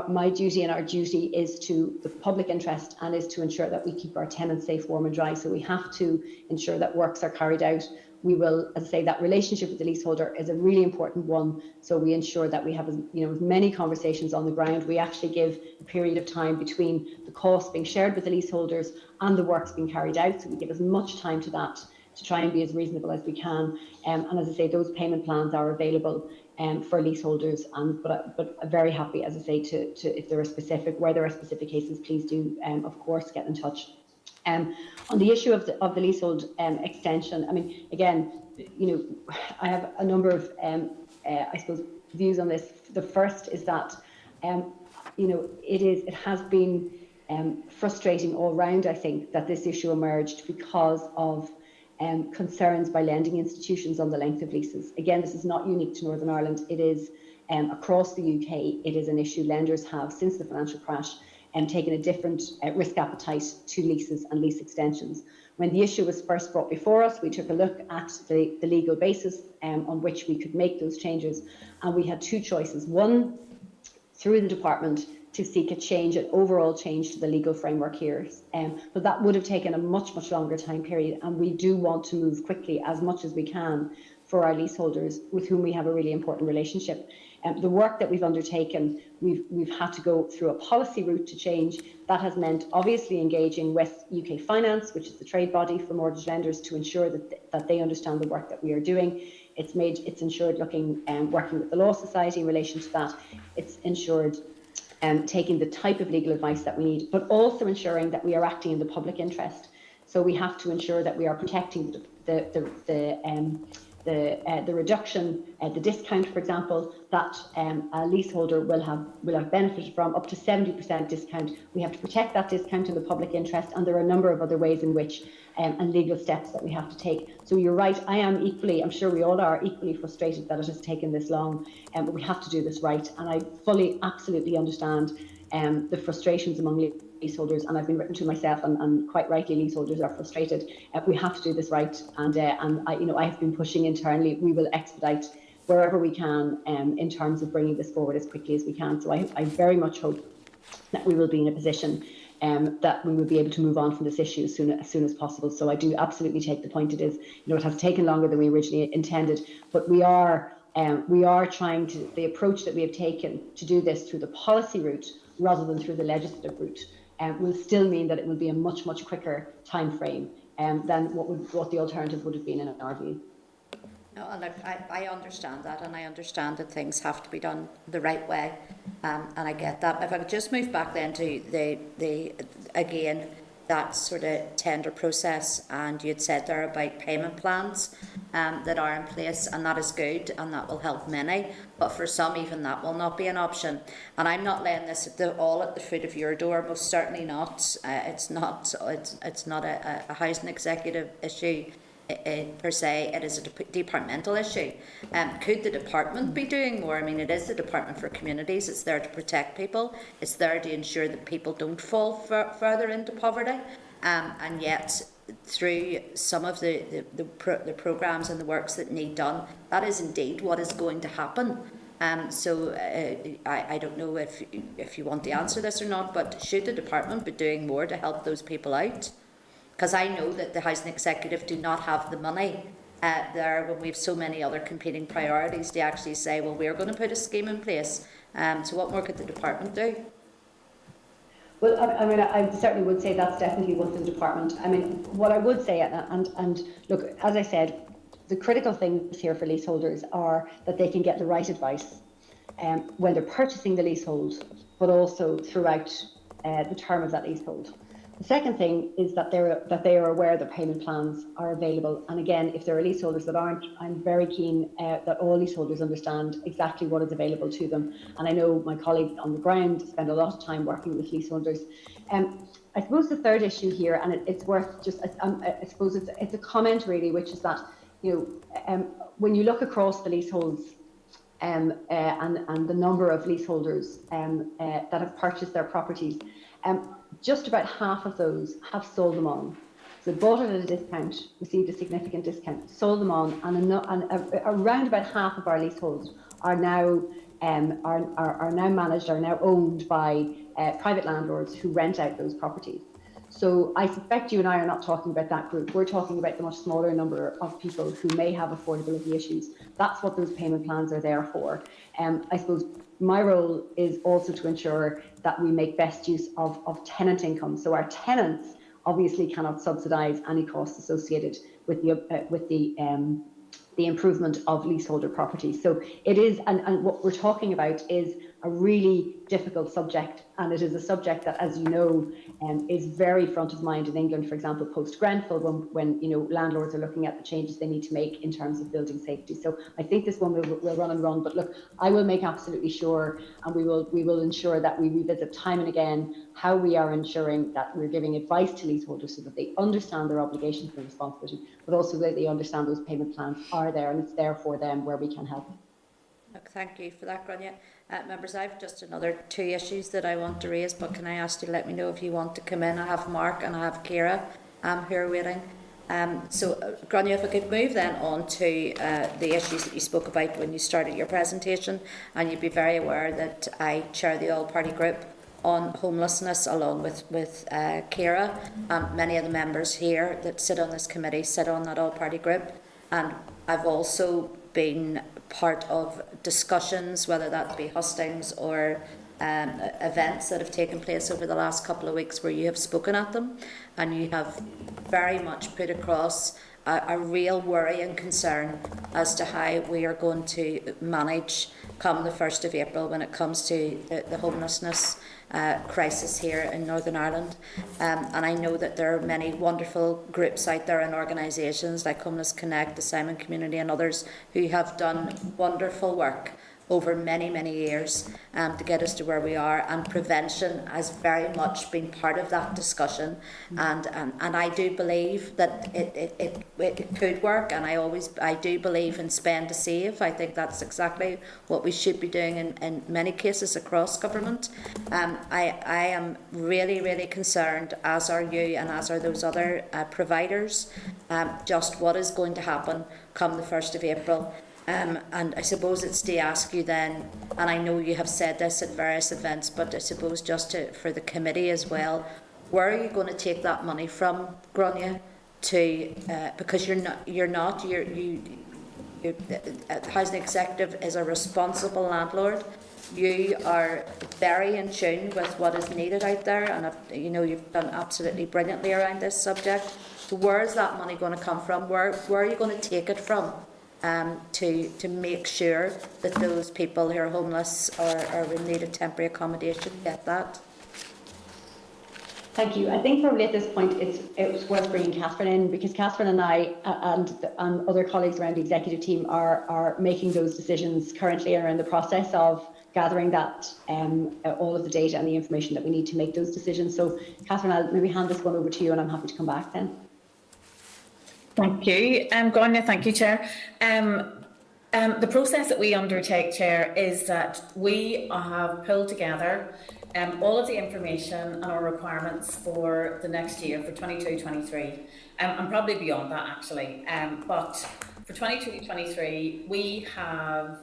my duty and our duty is to the public interest and is to ensure that we keep our tenants safe, warm and dry. So we have to ensure that works are carried out. We will, as I say, that relationship with the leaseholder is a really important one. So we ensure that we have as many conversations on the ground. We actually give a period of time between the costs being shared with the leaseholders and the works being carried out. So we give as much time to that to try and be as reasonable as we can. And as I say, those payment plans are available for leaseholders. But I'm very happy, as I say, to if there are specific cases, please do, of course, get in touch. On the issue of the leasehold extension, I mean, again, I have a number of, I suppose, views on this. The first is that, it has been frustrating all round, I think, that this issue emerged because of concerns by lending institutions on the length of leases. Again, this is not unique to Northern Ireland. It is across the UK. It is an issue lenders have since the financial crash taken a different risk appetite to leases and lease extensions. When the issue was first brought before us, we took a look at the legal basis on which we could make those changes, and we had two choices. One, through the department, to seek a change, an overall change to the legal framework here. But that would have taken a much, much longer time period, and we do want to move quickly as much as we can for our leaseholders with whom we have a really important relationship. The work that we've undertaken, we've had to go through a policy route to change. That has meant obviously engaging with UK Finance, which is the trade body for mortgage lenders, to ensure that they understand the work that we are doing. It's ensured working with the Law Society in relation to that. It's ensured taking the type of legal advice that we need, but also ensuring that we are acting in the public interest. So we have to ensure that we are protecting the reduction, the discount, for example, that a leaseholder will have benefited from, up to 70% discount. We have to protect that discount in the public interest, and there are a number of other ways in which and legal steps that we have to take. So you're right, I am equally, I'm sure we all are equally frustrated that it has taken this long, but we have to do this right. And I fully, absolutely understand the frustrations among leaseholders, and I've been written to myself, and quite rightly, leaseholders are frustrated. We have to do this right, and I have been pushing internally. We will expedite wherever we can in terms of bringing this forward as quickly as we can. So I very much hope that we will be in a position that we will be able to move on from this issue as soon as possible. So I do absolutely take the point. It is, it has taken longer than we originally intended, but we are trying to, the approach that we have taken to do this through the policy route rather than through the legislative route will still mean that it will be a much quicker time frame than what the alternative would have been in our view. No, and look, I understand that, and I understand that things have to be done the right way, and I get that. If I could just move back then to the again, that sort of tender process, and you'd said there about payment plans that are in place, and that is good, and that will help many, but for some even that will not be an option. And I'm not laying this all at the foot of your door, most certainly not. It's not a housing executive issue per se. It is a departmental issue. Could the department be doing more? I mean, it is the Department for Communities. It's there to protect people. It's there to ensure that people don't fall further into poverty. And yet, through some of the programmes and the works that need done, that is indeed what is going to happen. So I don't know if you want to answer this or not, but should the department be doing more to help those people out? Because I know that the Housing Executive do not have the money there when we have so many other competing priorities to actually say, well, we're going to put a scheme in place. So what more could the department do? Well, I mean, I certainly would say that's definitely what the department. I mean, what I would say, and look, as I said, the critical things here for leaseholders are that they can get the right advice when they're purchasing the leasehold, but also throughout the term of that leasehold. The second thing is that they are aware that payment plans are available. And again, if there are leaseholders that aren't, I'm very keen that all leaseholders understand exactly what is available to them. And I know my colleagues on the ground spend a lot of time working with leaseholders. I suppose the third issue here, and it's worth just, I suppose it's a comment really, which is that, when you look across the leaseholds and the number of leaseholders that have purchased their properties, just about half of those have sold them on. So they bought it at a discount, received a significant discount, sold them on, and around about half of our leaseholds are now managed, are now owned by private landlords who rent out those properties. So I suspect you and I are not talking about that group. We're talking about the much smaller number of people who may have affordability issues. That's what those payment plans are there for. I suppose my role is also to ensure that we make best use of tenant income. So our tenants obviously cannot subsidise any costs associated with the improvement of leaseholder property. So it is, and what we're talking about is a really difficult subject, and it is a subject that, as you know, is very front of mind in England, for example, post-Grenfell, when landlords are looking at the changes they need to make in terms of building safety. So I think this one will run and run, but look, I will make absolutely sure, and we will ensure that we revisit time and again how we are ensuring that we're giving advice to leaseholders so that they understand their obligations and responsibility, but also that they understand those payment plans are there and it's there for them where we can help. Look, thank you for that, Grania. Members, I have just another two issues that I want to raise, but can I ask you to let me know if you want to come in? I have Mark and I have Ciara who are waiting. So, Grania, if I could move then on to the issues that you spoke about when you started your presentation, and you'd be very aware that I chair the all-party group on homelessness along with Ciara, and many of the members here that sit on this committee sit on that all-party group, and I've also been part of discussions, whether that be hustings or events that have taken place over the last couple of weeks where you have spoken at them, and you have very much put across a real worry and concern as to how we are going to manage come the 1st of April when it comes to the homelessness crisis here in Northern Ireland. And I know that there are many wonderful groups out there and organisations like Homeless Connect, the Simon Community and others who have done wonderful work over many, many years to get us to where we are, and prevention has very much been part of that discussion, and I do believe that it could work, and I do believe in spend to save. I think that's exactly what we should be doing in many cases across government. I am really, really concerned, as are you and as are those other providers, just what is going to happen come the 1st of April. And I suppose it's to ask you then, and I know you have said this at various events, but I suppose just for the committee as well, where are you going to take that money from, Grania, to because the housing executive is a responsible landlord. You are very in tune with what is needed out there, and you've done absolutely brilliantly around this subject. So where is that money going to come from? Where are you going to take it from? To make sure that those people who are homeless or in need of temporary accommodation get that. Thank you. I think probably at this point it's worth bringing Catherine in, because Catherine and I and other colleagues around the executive team are making those decisions currently and are in the process of gathering that all of the data and the information that we need to make those decisions. So Catherine, I'll maybe hand this one over to you, and I'm happy to come back then. Thank you, Grania. Thank you, Chair. The process that we undertake, Chair, is that we have pulled together all of the information and our requirements for the next year, for 22-23, and probably beyond that actually. But for 22-23, we have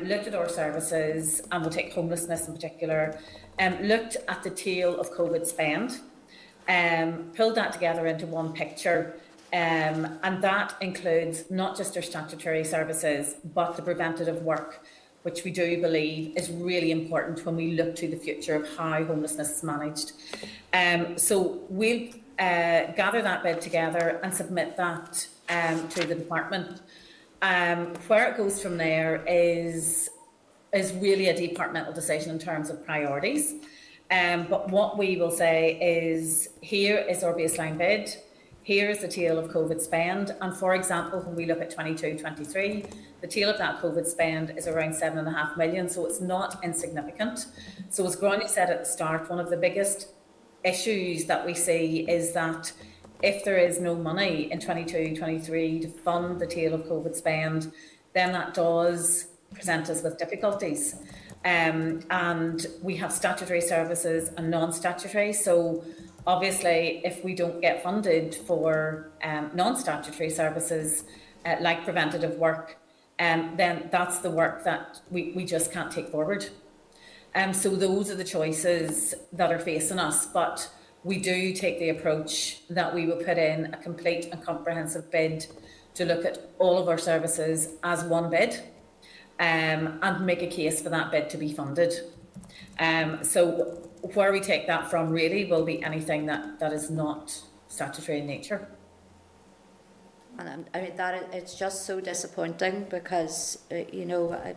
looked at our services, and we'll take homelessness in particular, looked at the tail of COVID spend, pulled that together into one picture. And that includes not just our statutory services, but the preventative work, which we do believe is really important when we look to the future of how homelessness is managed. So we'll gather that bit together and submit that to the department. Where it goes from there is really a departmental decision in terms of priorities. But what we will say is, here is our baseline bid. Here is the tail of COVID spend, and for example, when we look at 22-23, the tail of that COVID spend is around 7.5 million, so it's not insignificant. So as Grania said at the start, one of the biggest issues that we see is that if there is no money in 22-23 to fund the tail of COVID spend, then that does present us with difficulties. And we have statutory services and non-statutory, so obviously, if we don't get funded for non-statutory services like preventative work, then that's the work that we just can't take forward. So those are the choices that are facing us. But we do take the approach that we will put in a complete and comprehensive bid to look at all of our services as one bid and make a case for that bid to be funded. So where we take that from really will be anything that is not statutory in nature. And I mean, it's just so disappointing, because I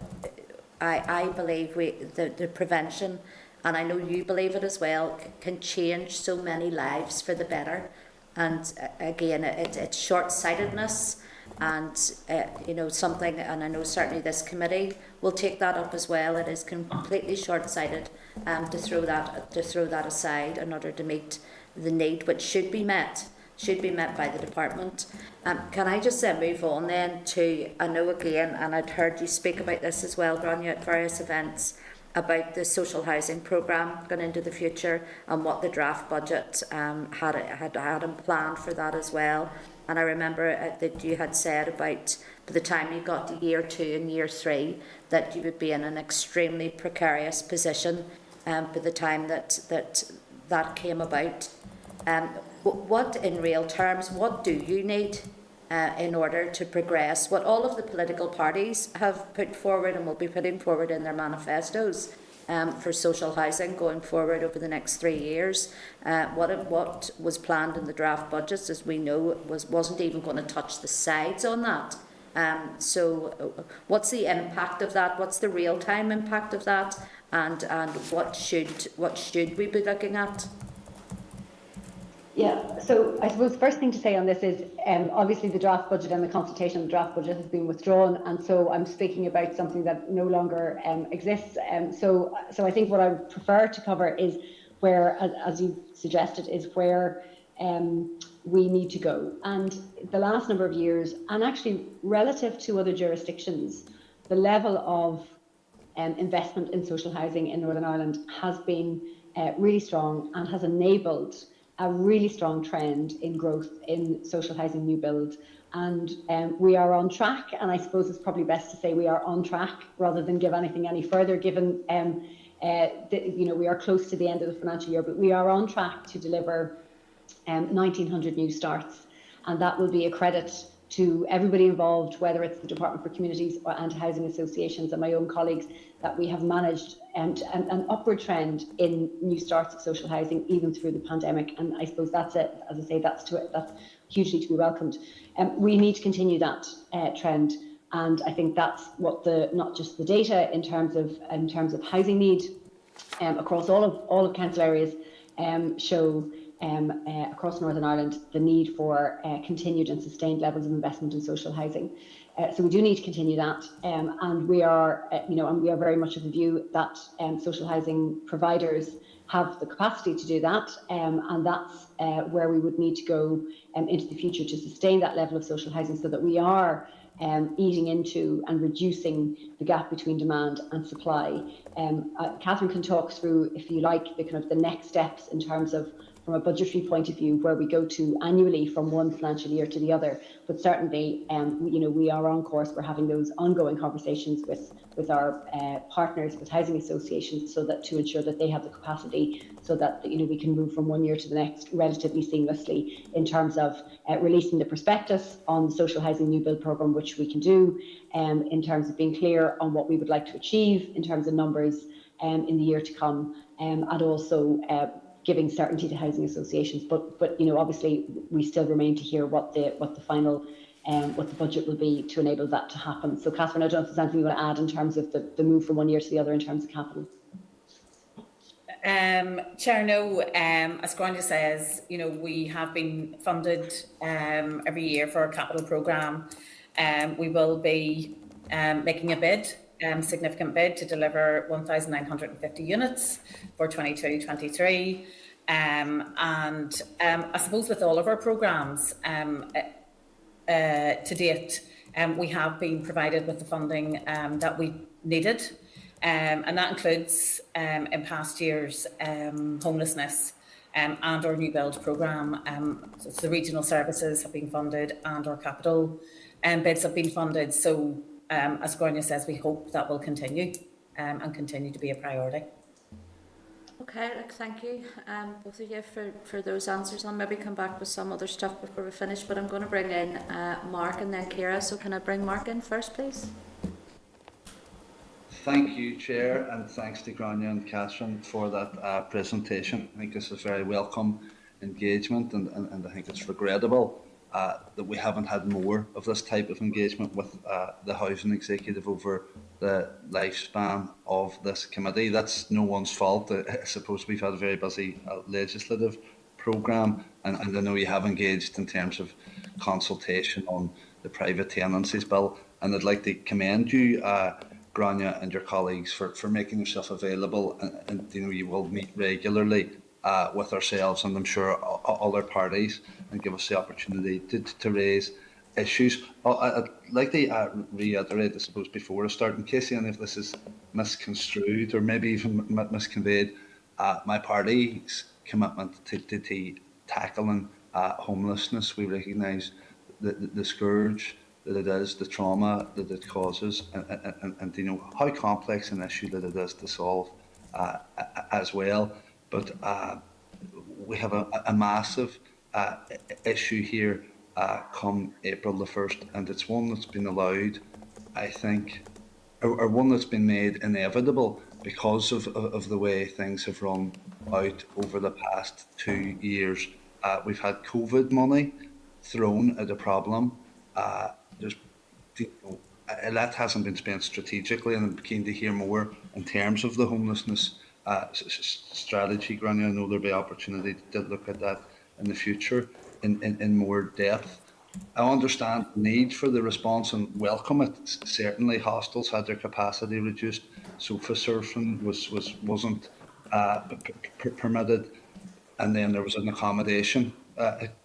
believe the prevention, and I know you believe it as well, can change so many lives for the better. And again, it's short-sightedness, and something, and I know certainly this committee will take that up as well. It is completely short-sighted to throw that aside in order to meet the need, which should be met by the department. Can I just move on then to, I know again, and I'd heard you speak about this as well, Grania, at various events, about the social housing programme going into the future, and what the draft budget had in plan for that as well. And I remember that you had said about, by the time you got to year 2 and year 3, that you would be in an extremely precarious position by the time that came about. What, in real terms, what do you need in order to progress what all of the political parties have put forward and will be putting forward in their manifestos for social housing going forward over the next 3 years? What was planned in the draft budgets, as we know, wasn't even going to touch the sides on that. So what's the impact of that? What's the real-time impact of that? And what should we be looking at? Yeah, so I suppose the first thing to say on this is obviously the draft budget and the consultation of the draft budget has been withdrawn, and so I'm speaking about something that no longer exists. So I think what I would prefer to cover is where, as you suggested, is where we need to go. And the last number of years, and actually relative to other jurisdictions, the level of investment in social housing in Northern Ireland has been really strong and has enabled a really strong trend in growth in social housing new build. And we are on track, and I suppose it's probably best to say we are on track rather than give anything any further, given we are close to the end of the financial year, but we are on track to deliver 1,900 new starts, and that will be a credit to everybody involved, whether it's the Department for Communities and Housing Associations and my own colleagues, that we have managed an upward trend in new starts of social housing even through the pandemic. And I suppose that's it. As I say, that's hugely to be welcomed. We need to continue that trend, and I think that's what not just the data in terms of housing need across all of council areas show. Across Northern Ireland, the need for continued and sustained levels of investment in social housing. So we do need to continue that, and we are, and we are very much of the view that social housing providers have the capacity to do that, and that's where we would need to go into the future to sustain that level of social housing, so that we are eating into and reducing the gap between demand and supply. Catherine can talk through, if you like, the next steps in terms of, from a budgetary point of view, where we go to annually from one financial year to the other. But certainly, we are on course. We're having those ongoing conversations with our partners, with housing associations, so that to ensure that they have the capacity, so that we can move from one year to the next relatively seamlessly in terms of releasing the prospectus on the social housing new build programme, which we can do, in terms of being clear on what we would like to achieve in terms of numbers in the year to come, and also giving certainty to housing associations, but obviously we still remain to hear what the final what the budget will be to enable that to happen. So Catherine, I don't know if there's anything you want to add in terms of the move from one year to the other in terms of capital. Chair, no, as Grania says, we have been funded every year for our capital programme. We will be making a bid, significant bid, to deliver 1,950 units for 22-23. And I suppose with all of our programmes to date, we have been provided with the funding that we needed. And that includes, in past years, homelessness and our new build programme. So the regional services have been funded and our capital bids have been funded. So as Grania says, we hope that will continue and continue to be a priority. Okay, thank you, both of you, for those answers. I'll maybe come back with some other stuff before we finish, but I'm going to bring in Mark and then Ciara. So can I bring Mark in first, please? Thank you, Chair, and thanks to Grania and Catherine for that presentation. I think this is very welcome engagement, and I think it's regrettable that we haven't had more of this type of engagement with the Housing Executive over the lifespan of this committee. That's no one's fault. I suppose we've had a very busy legislative programme, and I know you have engaged in terms of consultation on the private tenancies bill, and I'd like to commend you, Grania, and your colleagues for making yourself available, and you will meet regularly with ourselves and I'm sure other parties, and give us the opportunity to raise issues. I'd like to reiterate, I suppose, before I start, in case any of this is misconstrued or maybe even misconveyed, my party's commitment to tackling homelessness. We recognise the scourge that it is, the trauma that it causes, and how complex an issue that it is to solve as well. But we have a massive issue here come April the 1st, and it's one that's been allowed, I think, or one that's been made inevitable because of the way things have run out over the past 2 years. We've had COVID money thrown at a problem. That hasn't been spent strategically, and I'm keen to hear more in terms of the homelessness strategy. Grania, I know there'll be opportunity to look at that in the future in more depth. I understand the need for the response and welcome it. Certainly, hostels had their capacity reduced. Sofa surfing wasn't permitted, and then there was an accommodation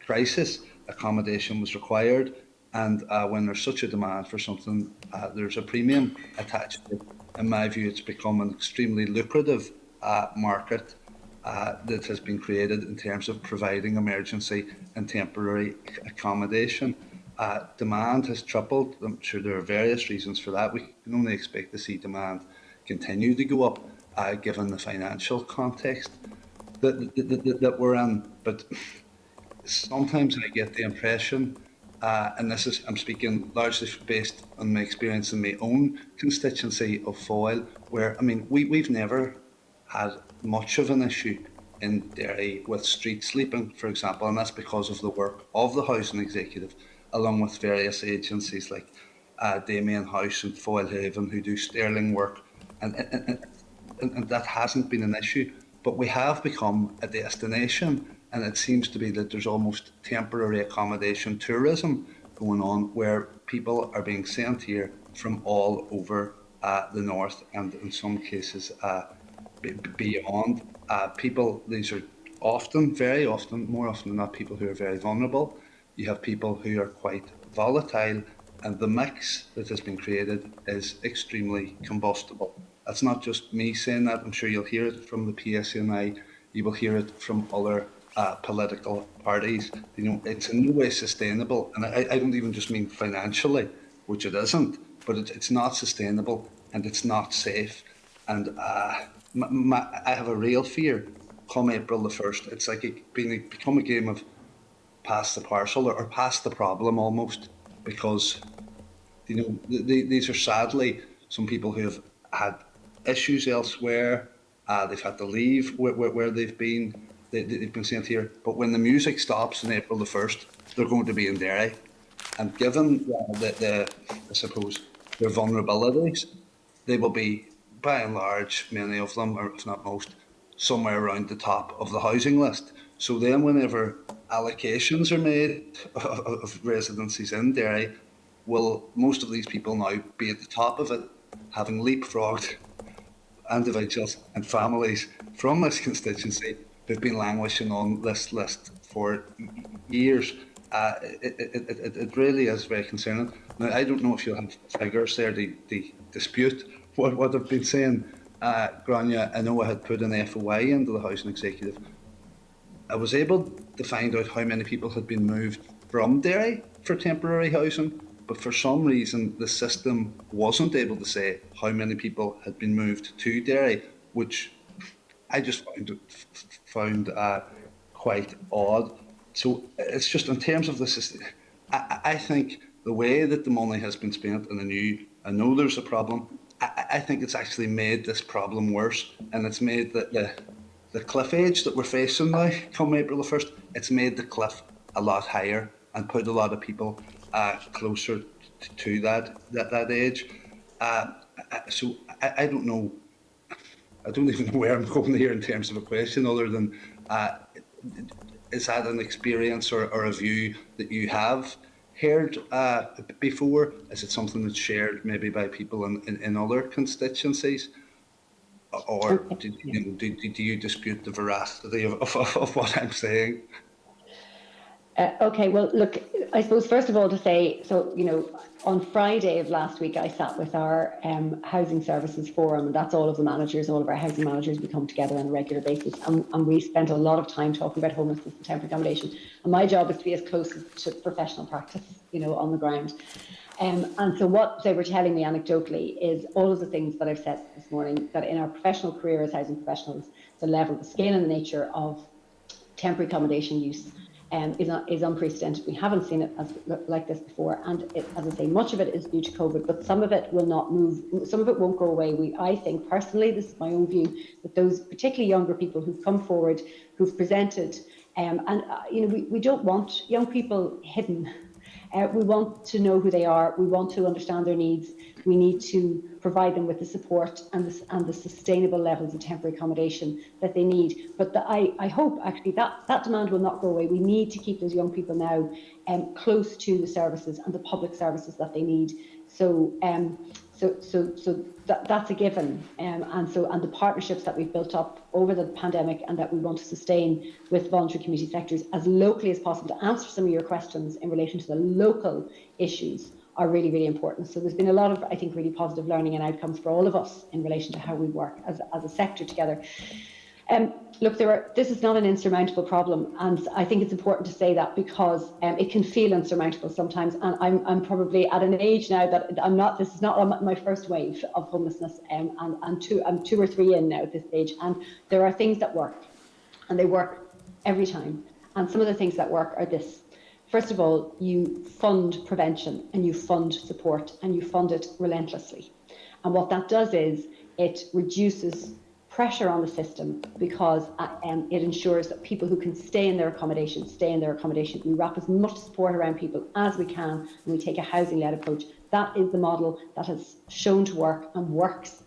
crisis. Accommodation was required, and when there's such a demand for something, there's a premium attached to it. In my view, it's become an extremely lucrative market that has been created in terms of providing emergency and temporary accommodation. Demand has tripled. I'm sure there are various reasons for that. We can only expect to see demand continue to go up given the financial context that we're in. But sometimes I get the impression, and this is, I'm speaking largely based on my experience in my own constituency of Foyle, where, I mean, we've never had much of an issue in Derry with street sleeping, for example, and that's because of the work of the Housing Executive, along with various agencies like Damien House and Foyle Haven, who do sterling work, and that hasn't been an issue. But we have become a destination, and it seems to be that there's almost temporary accommodation tourism going on, where people are being sent here from all over the north, and in some cases beyond. People, these are often, very often, more often than not, people who are very vulnerable. You have people who are quite volatile, and the mix that has been created is extremely combustible. That's not just me saying that. I'm sure you'll hear it from the PSNI. You will hear it from other political parties. You know, it's in no way sustainable, and I don't even just mean financially, which it isn't, but it's not sustainable and it's not safe. And I have a real fear come April the 1st. It's like it become a game of pass the parcel or pass the problem almost, because you know these are sadly some people who have had issues elsewhere. They've had to leave where they've been. They've been sent here. But when the music stops on April the 1st, they're going to be in Derry. And given the I suppose, their vulnerabilities, they will be, by and large, many of them, or if not most, somewhere around the top of the housing list. So then whenever allocations are made of residencies in Derry, will most of these people now be at the top of it, having leapfrogged individuals and families from this constituency who've been languishing on this list for years. It really is very concerning. Now, I don't know if you'll have figures there to dispute what I've been saying. Grania, I know I had put an FOI into the Housing Executive. I was able to find out how many people had been moved from Derry for temporary housing, but for some reason the system wasn't able to say how many people had been moved to Derry, which I just found quite odd. So it's just in terms of the system, I think the way that the money has been spent in the new, I know there's a problem. I think it's actually made this problem worse, and it's made the cliff edge that we're facing now, come April the 1st, it's made the cliff a lot higher and put a lot of people closer to that edge. So I don't know. I don't even know where I'm going here in terms of a question, other than is that an experience or a view that you have heard before? Is it something that's shared maybe by people in other constituencies? Or do you dispute the veracity of what I'm saying? Okay, well, look, I suppose first of all to say, so, you know, on Friday of last week, I sat with our Housing Services Forum, and that's all of the managers, all of our housing managers, we come together on a regular basis, and we spent a lot of time talking about homelessness and temporary accommodation. And my job is to be as close to professional practice, you know, on the ground. And so what they were telling me anecdotally is all of the things that I've said this morning, that in our professional career as housing professionals, the level, the scale and the nature of temporary accommodation use is unprecedented. We haven't seen it like this before, and as I say, much of it is due to COVID, but some of it will not move. Some of it won't go away. I think personally, this is my own view, that those particularly younger people who've come forward, who've presented, you know, we don't want young people hidden We want to know who they are. We want to understand their needs. We need to provide them with the support and the sustainable levels of temporary accommodation that they need. But I hope actually that demand will not go away. We need to keep those young people now close to the services and the public services that they need. So that's a given, and the partnerships that we've built up over the pandemic and that we want to sustain with voluntary community sectors as locally as possible to answer some of your questions in relation to the local issues are really, really important. So there's been a lot of, I think, really positive learning and outcomes for all of us in relation to how we work as a sector together. Look, this is not an insurmountable problem, and I think it's important to say that because it can feel insurmountable sometimes. And I'm probably at an age now that I'm not. This is not my first wave of homelessness, and I'm 2 or 3 in now at this stage. And there are things that work, and they work every time. And some of the things that work are this. First of all, you fund prevention and you fund support and you fund it relentlessly. And what that does is it reduces pressure on the system because it ensures that people who can stay in their accommodation, stay in their accommodation. We wrap as much support around people as we can, and we take a housing-led approach. That is the model that has shown to work and works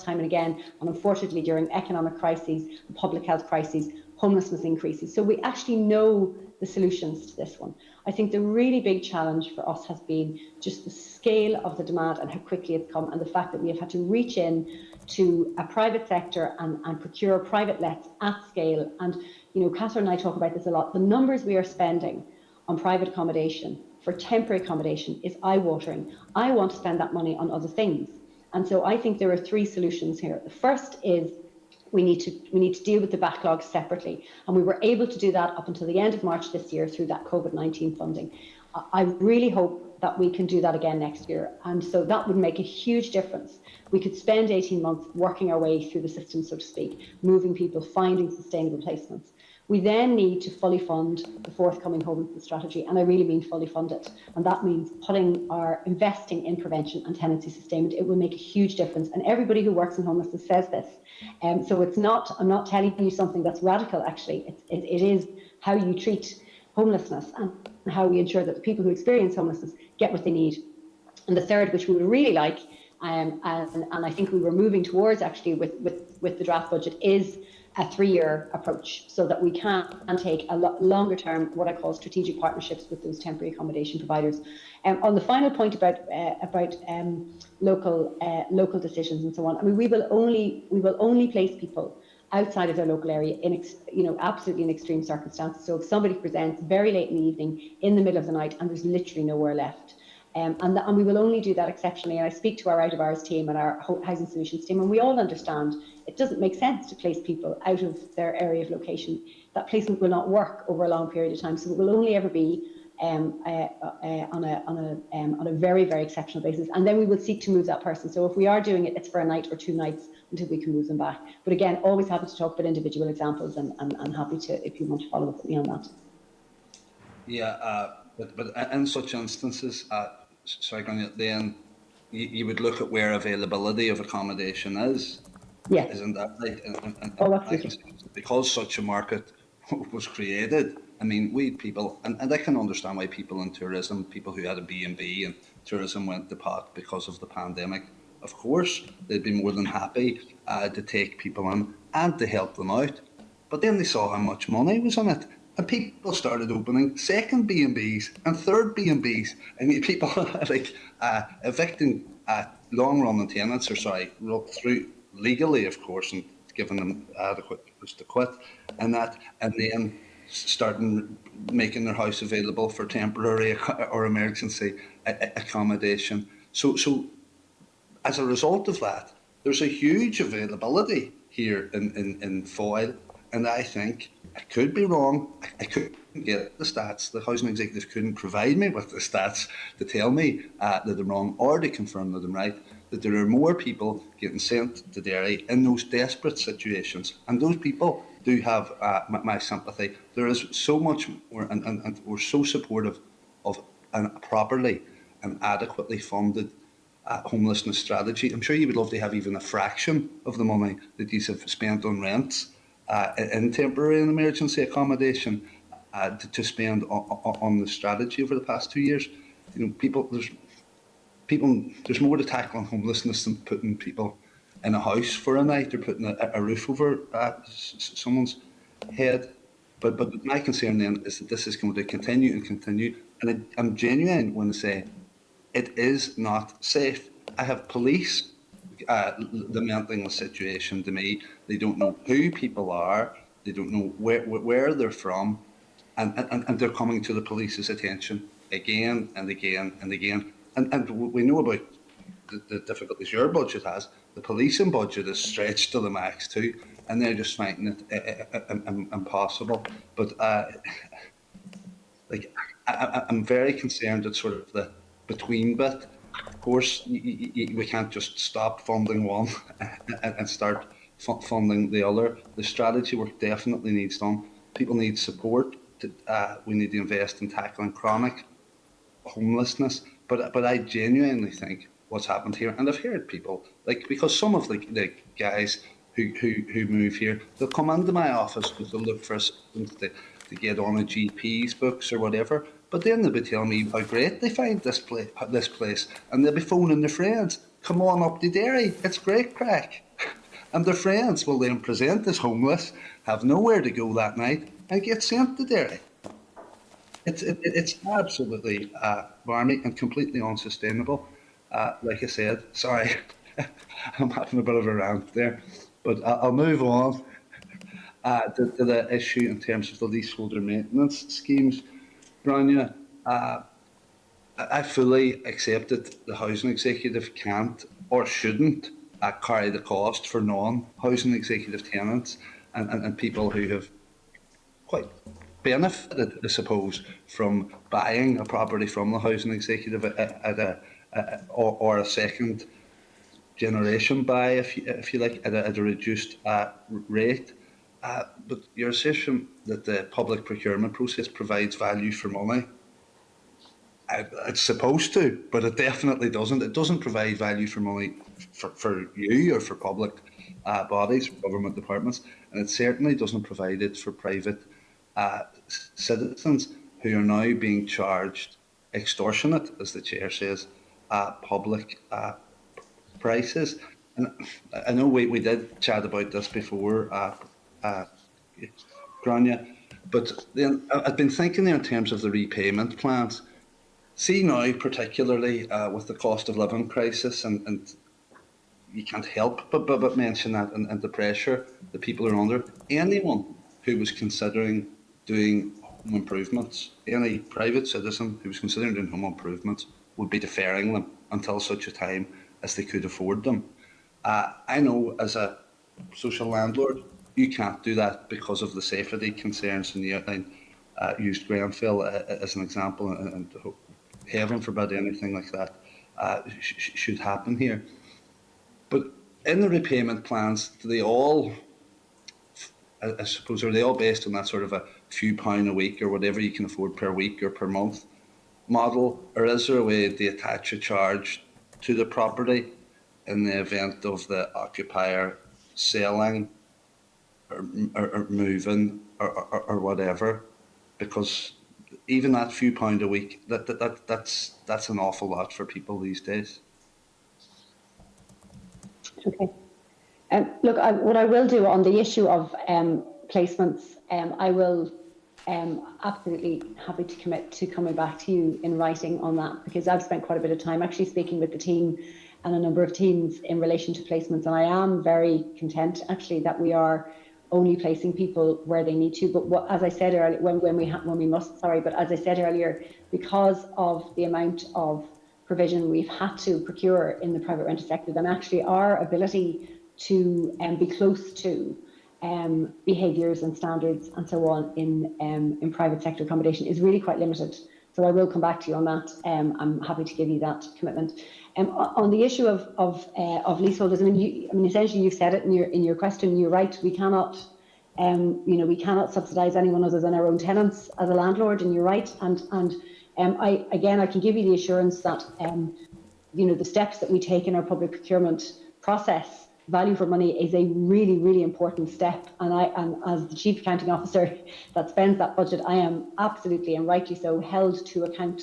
time and again. And unfortunately, during economic crises, public health crises, homelessness increases. So we actually know the solutions to this one. I think the really big challenge for us has been just the scale of the demand and how quickly it's come, and the fact that we have had to reach in to a private sector and procure private lets at scale. And, you know, Catherine and I talk about this a lot. The numbers we are spending on private accommodation for temporary accommodation is eye-watering. I want to spend that money on other things. And so I think there are 3 solutions here. The first is we need to deal with the backlog separately. And we were able to do that up until the end of March this year through that COVID-19 funding. I really hope that we can do that again next year. And so that would make a huge difference. We could spend 18 months working our way through the system, so to speak, moving people, finding sustainable placements. We then need to fully fund the forthcoming homelessness strategy, and I really mean fully fund it. And that means investing in prevention and tenancy sustainment. It will make a huge difference. And everybody who works in homelessness says this. So I'm not telling you something that's radical, actually. It is how you treat homelessness and how we ensure that the people who experience homelessness get what they need. And the third, which we would really like, and I think we were moving towards actually with the draft budget, is a 3-year approach, so that we can take a longer term, what I call strategic partnerships with those temporary accommodation providers. On the final point about local decisions and so on, I mean, we will only place people outside of their local area in absolutely in extreme circumstances. So if somebody presents very late in the evening, in the middle of the night, and there's literally nowhere left. And we will only do that exceptionally. And I speak to our out of hours team and our housing solutions team, and we all understand it doesn't make sense to place people out of their area of location. That placement will not work over a long period of time. So it will only ever be on a very, very exceptional basis. And then we will seek to move that person. So if we are doing it, it's for a night or 2 nights until we can move them back. But again, always happy to talk about individual examples, and happy to, if you want to follow up with me on that. Yeah, but in such instances, sorry, Grania, then you would look at where availability of accommodation is. Yes. Isn't that right? And absolutely. because such a market was created, I mean, we people, and I can understand why people in tourism, people who had a B&B and tourism went to pot because of the pandemic. Of course, they'd be more than happy to take people in and to help them out. But then they saw how much money was in it. And people started opening second B&Bs and third B&Bs, and people like evicting long-running tenants, through legally, of course, and giving them adequate notice to quit, and then starting making their house available for temporary or emergency accommodation. So as a result of that, there's a huge availability here in Foyle, and I think, I could be wrong, I couldn't get the stats, the housing executive couldn't provide me with the stats to tell me that I'm wrong or to confirm that I'm right, that there are more people getting sent to Derry in those desperate situations. And those people do have my sympathy. There is so much more, and we're so supportive of a properly and adequately funded homelessness strategy. I'm sure you would love to have even a fraction of the money that you have spent on rents in temporary and emergency accommodation to spend on the strategy over the past 2 years. There's more to tackling homelessness than putting people in a house for a night or putting a roof over someone's head. But my concern then is that this is going to continue and continue. And I'm genuine when I say it is not safe. I have police lamenting the situation to me. They don't know who people are. They don't know where they're from. And they're coming to the police's attention again and again and again. And we know about the difficulties your budget has. The policing budget is stretched to the max too, and they're just finding it impossible. But I'm very concerned at sort of the between bit. Of course, we can't just stop funding one and start funding the other. The strategy work definitely needs done. People need support. We need to invest in tackling chronic homelessness. But I genuinely think what's happened here, and I've heard people because some of the guys who move here, they'll come into my office because they'll look for assistance to get on a GP's books or whatever. But then they'll be telling me how great they find this place, and they'll be phoning their friends, come on up to Derry, it's great crack. And their friends will then present as homeless, have nowhere to go that night, and get sent to Derry. It's absolutely barmy and completely unsustainable. Like I said, sorry, I'm having a bit of a rant there, but I'll move on to the issue in terms of the leaseholder maintenance schemes. Grania, I fully accept that the housing executive can't or shouldn't carry the cost for non-housing executive tenants and people who have quite benefited, I suppose, from buying a property from the housing executive or a second generation buy, if you like, at a reduced rate. But your assertion that the public procurement process provides value for money, it's supposed to, but it definitely doesn't. It doesn't provide value for money for you or for public bodies, government departments, and it certainly doesn't provide it for private citizens who are now being charged extortionate, as the chair says, public prices. And I know we did chat about this before, Grania, but then I've been thinking there in terms of the repayment plans. See now, particularly with the cost of living crisis, and you can't help but mention that and the pressure that people are under. Anyone who was considering doing home improvements, any private citizen who was considering doing home improvements would be deferring them until such a time as they could afford them. I know as a social landlord, you can't do that because of the safety concerns, and the outline used Grenfell as an example, and heaven forbid anything like that should happen here. But in the repayment plans, do they all, I suppose, are they all based on that sort of a few pound a week or whatever you can afford per week or per month model, or is there a way to attach a charge to the property in the event of the occupier selling or moving or whatever? Because even that few pound a week, that's an awful lot for people these days. Okay. Look, what I will do on the issue of placements, I will absolutely happy to commit to coming back to you in writing on that, because I've spent quite a bit of time actually speaking with the team and a number of teams in relation to placements, and I am very content actually that we are only placing people where they need to. But as I said earlier, as I said earlier, because of the amount of provision we've had to procure in the private rented sector, then actually our ability to be close to behaviours and standards and so on in private sector accommodation is really quite limited. So I will come back to you on that. I'm happy to give you that commitment. On the issue of leaseholders, I mean, essentially you've said it in your question. You're right. We cannot, we cannot subsidise anyone other than our own tenants as a landlord. And you're right. And I can give you the assurance that the steps that we take in our public procurement process, value for money is a really, really important step. And as the Chief Accounting Officer that spends that budget, I am absolutely and rightly so held to account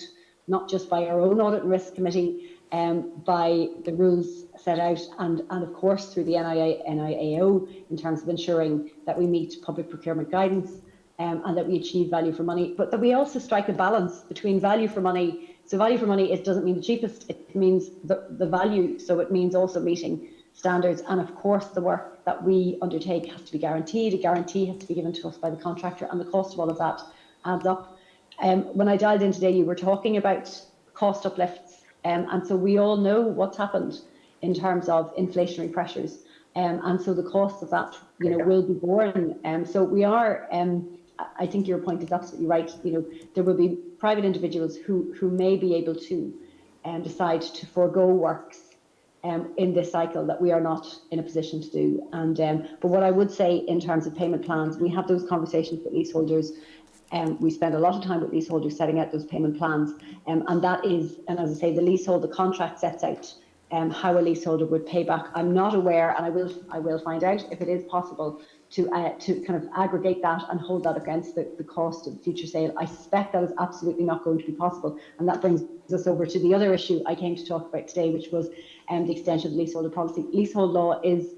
not just by our own Audit and Risk Committee, by the rules set out and of course through the NIAO in terms of ensuring that we meet public procurement guidance and that we achieve value for money, but that we also strike a balance between value for money. So value for money, it doesn't mean the cheapest, it means the value. So it means also meeting standards, and of course the work that we undertake has to be guaranteed. A guarantee has to be given to us by the contractor, and the cost of all of that adds up. When I dialed in today, you were talking about cost uplifts, and so we all know what's happened in terms of inflationary pressures, and so the cost of that, will be borne. So we are. I think your point is absolutely right. There will be private individuals who may be able to decide to forego works in this cycle that we are not in a position to do. And but what I would say in terms of payment plans, we have those conversations with leaseholders. We spend a lot of time with leaseholders setting out those payment plans, and that is, and as I say, the contract sets out how a leaseholder would pay back. I'm not aware, and I will find out if it is possible to kind of aggregate that and hold that against the cost of the future sale. I suspect that is absolutely not going to be possible, and that brings us over to the other issue I came to talk about today, which was the extension of the leaseholder policy. Leasehold law is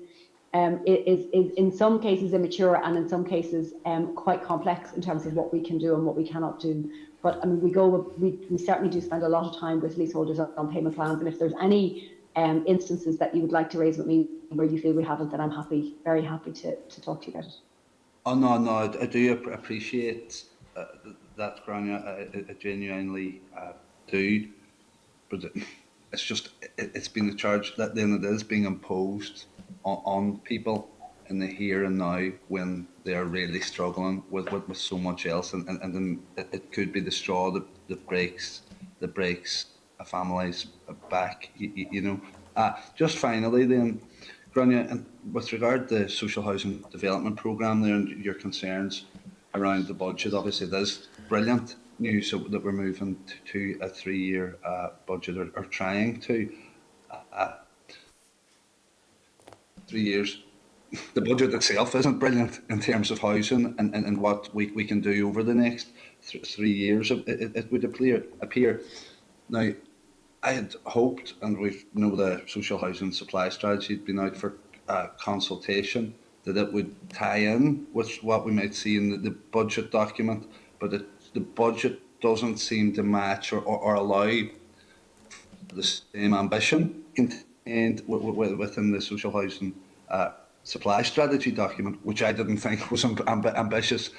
in some cases immature and in some cases quite complex in terms of what we can do and what we cannot do. But I mean, we certainly do spend a lot of time with leaseholders on payment plans, and if there's any instances that you would like to raise with me where you feel we haven't, then I'm very happy to talk to you about it. Oh no, I do appreciate that, Grania. I genuinely do, but it's just it's been a charge that then it is being imposed on people in the here and now when they are really struggling with so much else, and then it could be the straw that breaks a family's back, Just finally then, Grania, and with regard to the social housing development programme there and your concerns around the budget, obviously it is brilliant news that we're moving to a 3-year budget, or trying to. 3 years. The budget itself isn't brilliant in terms of housing and what we can do over the next 3 years, it would appear. Now, I had hoped, and we know the social housing supply strategy had been out for consultation, that it would tie in with what we might see in the budget document, but the budget doesn't seem to match or allow the same ambition contained within the social housing supply strategy document, which I didn't think was ambitious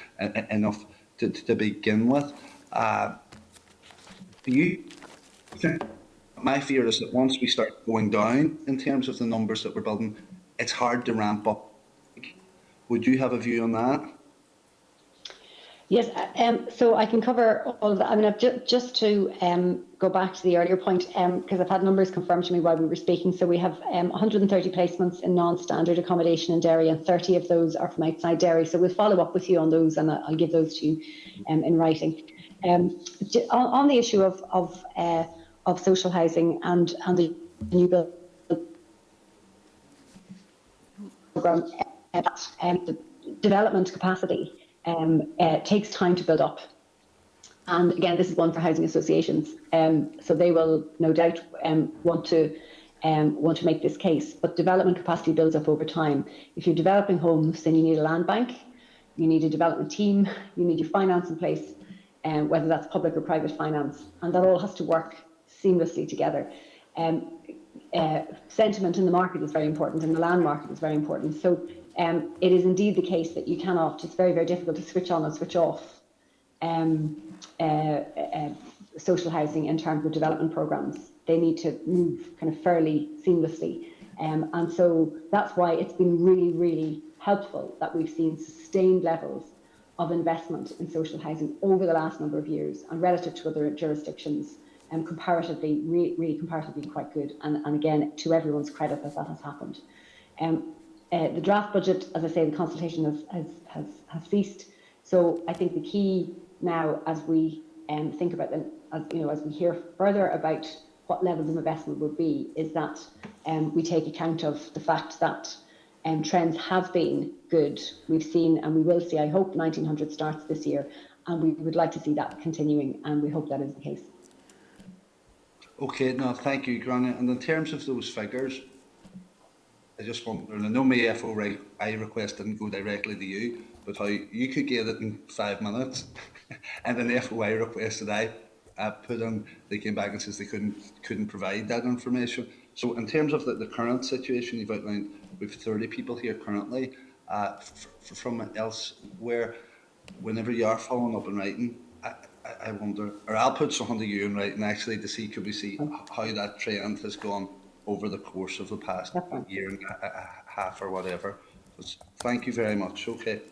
enough to begin with. Do you think? My fear is that once we start going down in terms of the numbers that we're building, it's hard to ramp up. Would you have a view on that? Yes, so I can cover all of that. I mean, just to go back to the earlier point, because I've had numbers confirmed to me while we were speaking. So we have 130 placements in non-standard accommodation in Derry, and 30 of those are from outside Derry. So we'll follow up with you on those, and I'll give those to you in writing. On the issue of social housing and the new build programme, the development capacity takes time to build up. And again, this is one for housing associations, so they will no doubt want to make this case. But development capacity builds up over time. If you're developing homes, then you need a land bank, you need a development team, you need your finance in place, whether that's public or private finance, and that all has to work seamlessly together. Sentiment in the market is very important, and the land market is very important. So it is indeed the case that you cannot, it's very, very difficult to switch on and switch off social housing in terms of development programmes. They need to move kind of fairly seamlessly. And so that's why it's been really, really helpful that we've seen sustained levels of investment in social housing over the last number of years, and relative to other jurisdictions, comparatively, really comparatively quite good. And again, to everyone's credit that has happened. The draft budget, as I say, the consultation has ceased. So I think the key now, as we think about them, as we hear further about what levels of investment would be, is that we take account of the fact that trends have been good. We've seen, and we will see, I hope, 1,900 starts this year, and we would like to see that continuing, and we hope that is the case. Okay, no, thank you, Grania. And in terms of those figures, I just want, and I know my FOI request didn't go directly to you, but how you could get it in 5 minutes, and an FOI request that I put in, they came back and says they couldn't provide that information. So in terms of the current situation you've outlined, we've 30 people here currently. From elsewhere, whenever you are following up in writing, I wonder, or I'll put something to you in writing actually to see, could we see how that trend has gone over the course of the past year and a half or whatever. But thank you very much. Okay.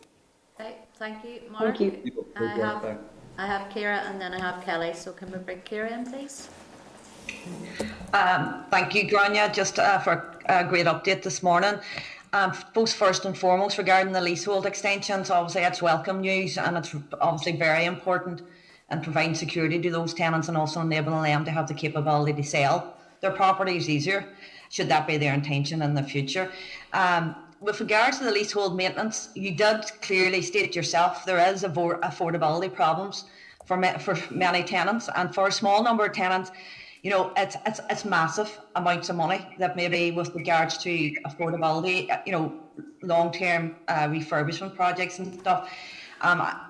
Okay, thank you, Mark. Thank you. I have Ciara and then I have Kelly, so can we bring Ciara in, please? Thank you, Grania, just for a great update this morning. Both first and foremost regarding the leasehold extensions, obviously it's welcome news and it's obviously very important in providing security to those tenants and also enabling them to have the capability to sell their properties easier, should that be their intention in the future. With regards to the leasehold maintenance, you did clearly state yourself there is affordability problems for many tenants, and for a small number of tenants, you know, it's massive amounts of money that maybe with regards to affordability, you know, long-term refurbishment projects and stuff.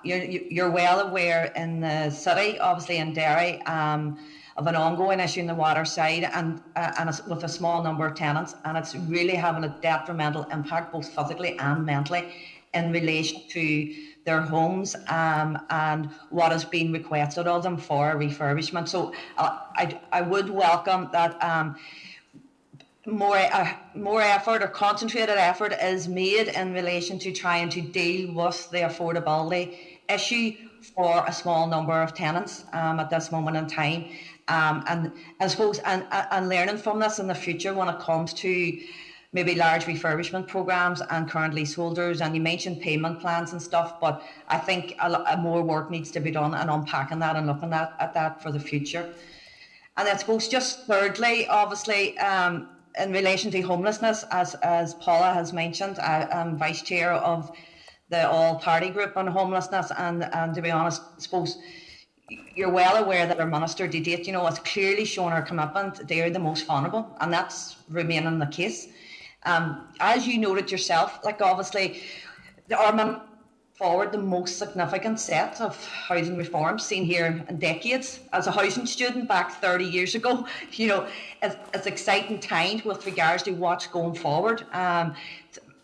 You're well aware in the city, obviously in Derry, of an ongoing issue in the water side and with a small number of tenants, and it's really having a detrimental impact both physically and mentally in relation to their homes and what is being requested of them for refurbishment. So I would welcome that more effort or concentrated effort is made in relation to trying to deal with the affordability issue for a small number of tenants at this moment in time. And I suppose and learning from this in the future when it comes to maybe large refurbishment programs and current leaseholders, and you mentioned payment plans and stuff, but I think more work needs to be done in unpacking that and looking at that for the future. And I suppose just thirdly, obviously, in relation to homelessness, as Paula has mentioned, I'm vice chair of the all-party group on homelessness, and to be honest, I suppose you're well aware that our minister to date, you know, has clearly shown her commitment. They are the most vulnerable, and that's remaining the case. As you noted yourself, like obviously, our forward the most significant set of housing reforms seen here in decades. As a housing student back 30 years ago, you know, it's exciting times with regards to what's going forward. And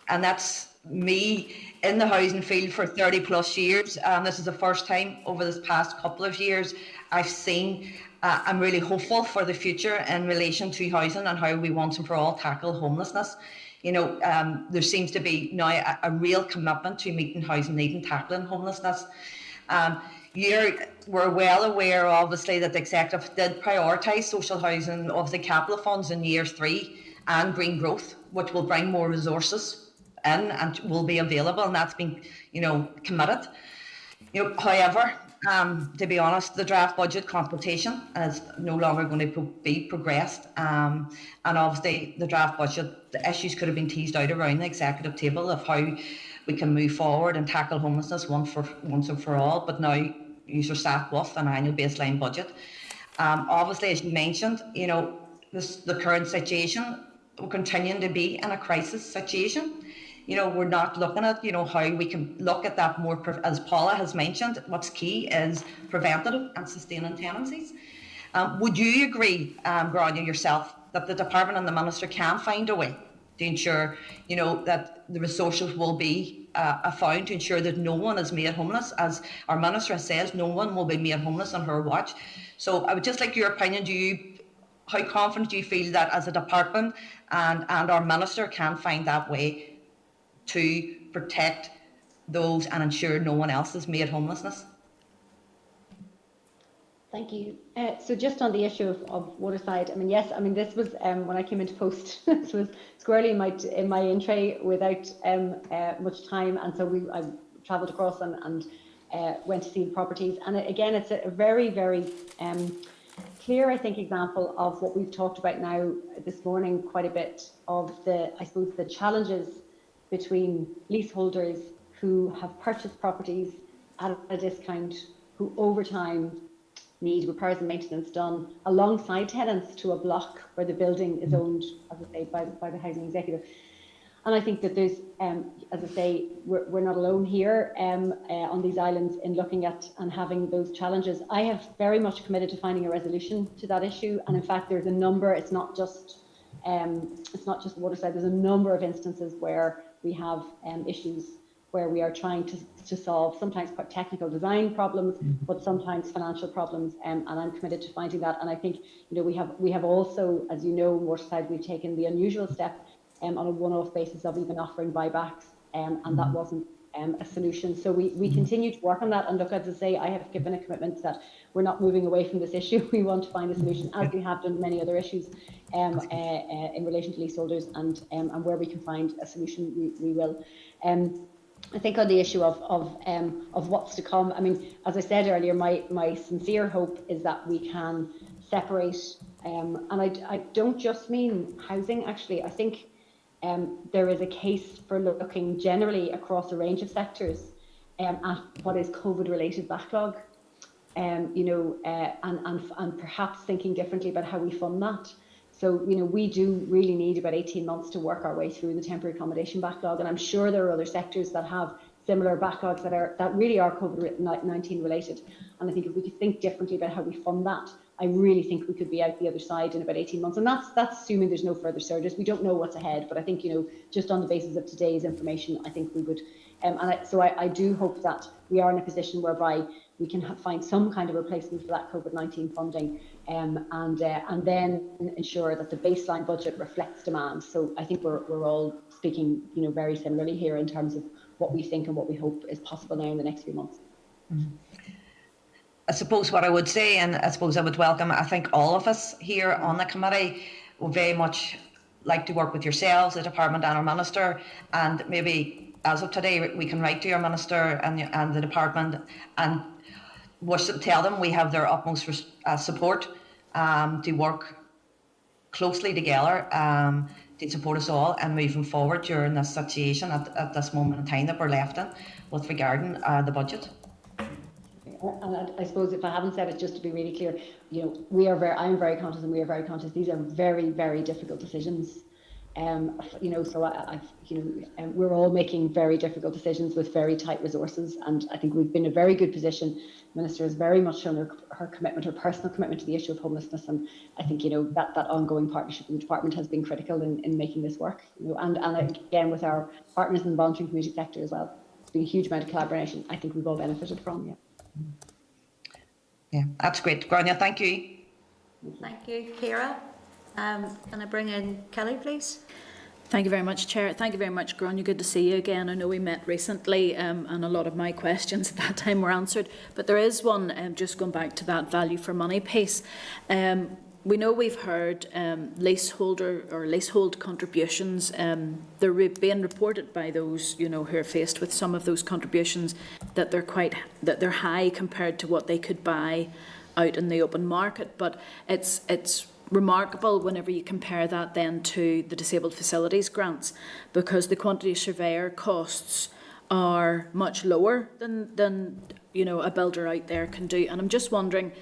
that's me in the housing field for 30 plus years. This is the first time over this past couple of years I've seen, I'm really hopeful for the future in relation to housing and how we once and for all tackle homelessness. You know, there seems to be now a real commitment to meeting housing need and tackling homelessness. We're well aware, obviously, that the executive did prioritise social housing of the capital funds in year 3 and green growth, which will bring more resources in and will be available, and that's been, you know, committed. You know, however, to be honest, the draft budget consultation is no longer going to be progressed, and obviously the draft budget, the issues could have been teased out around the executive table of how we can move forward and tackle homelessness once and for all. But now you are sat with an annual baseline budget. Obviously, as you mentioned, you know, the current situation, we're continuing to be in a crisis situation. You know, we're not looking at, you know, how we can look at that more, as Paula has mentioned, what's key is preventative and sustaining tenancies. Would you agree, Grania, yourself, that the department and the minister can find a way to ensure, you know, that the resources will be found to ensure that no one is made homeless? As our minister says, no one will be made homeless on her watch. So I would just like your opinion. How confident do you feel that as a department and our minister can find that way to protect those and ensure no one else is made homelessness? Thank you. So just on the issue of Waterside, I mean, yes, I mean, this was when I came into post, this was squarely in my in tray without much time, and so I travelled across and went to see the properties, and again, it's a very, very clear, I think, example of what we've talked about now this morning quite a bit, of I suppose, the challenges between leaseholders who have purchased properties at a discount, who over time need repairs and maintenance done alongside tenants to a block where the building is owned, as I say, by the housing executive. And I think that there's, as I say, we're not alone here on these islands in looking at and having those challenges. I have very much committed to finding a resolution to that issue. And in fact, there's a number, it's not just Waterside, there's a number of instances where we have issues where we are trying to solve sometimes quite technical design problems, but sometimes financial problems, and I'm committed to finding that. And I think, you know, we have also, as you know, in Waterside, we've taken the unusual step on a one-off basis of even offering buybacks, and that wasn't a solution. So we continue to work on that. And look, as I say, I have given a commitment that we're not moving away from this issue. We want to find a solution, as we have done many other issues in relation to leaseholders, and where we can find a solution, we will. I think on the issue of what's to come, I mean, as I said earlier, my sincere hope is that we can separate, and I don't just mean housing, actually. I think there is a case for looking generally across a range of sectors at what is COVID-related backlog, you know, and perhaps thinking differently about how we fund that. So, you know, we do really need about 18 months to work our way through the temporary accommodation backlog, and I'm sure there are other sectors that have similar backlogs that really are COVID-19 related. And I think if we could think differently about how we fund that, I really think we could be out the other side in about 18 months. And that's assuming there's no further surges. We don't know what's ahead, but I think, you know, just on the basis of today's information, I think we would. So I do hope that we are in a position whereby we can find some kind of replacement for that COVID-19 funding, and then ensure that the baseline budget reflects demand. So I think we're all speaking, you know, very similarly here in terms of what we think and what we hope is possible now in the next few months. I suppose what I would say, and I suppose I would welcome, I think all of us here on the committee would very much like to work with yourselves, the department and our minister, and maybe as of today we can write to your minister and the department and tell them we have their utmost support to work closely together to support us all and moving forward during this situation at this moment in time that we're left in with regarding the budget. And I suppose if I haven't said it, just to be really clear, you know, I'm very conscious, and we are very conscious. These are very, very difficult decisions. You know, so we're all making very difficult decisions with very tight resources, and I think we've been in a very good position. The Minister has very much shown her commitment, her personal commitment to the issue of homelessness, and I think, you know, that ongoing partnership with the department has been critical in making this work. You know, and again with our partners in the voluntary community sector as well. It's been a huge amount of collaboration. I think we've all benefited from. Yeah, that's great, Grania. Thank you. Thank you, Ciara. Can I bring in Kelly, please? Thank you very much, Chair. Thank you very much, Grania. Good to see you again. I know we met recently, and a lot of my questions at that time were answered, but there is one, just going back to that value for money piece. We know we've heard leasehold contributions. They're being reported by those, you know, who are faced with some of those contributions that they're high compared to what they could buy out in the open market. But it's remarkable whenever you compare that then to the disabled facilities grants, because the quantity surveyor costs are much lower than you know a builder out there can do. And I'm just wondering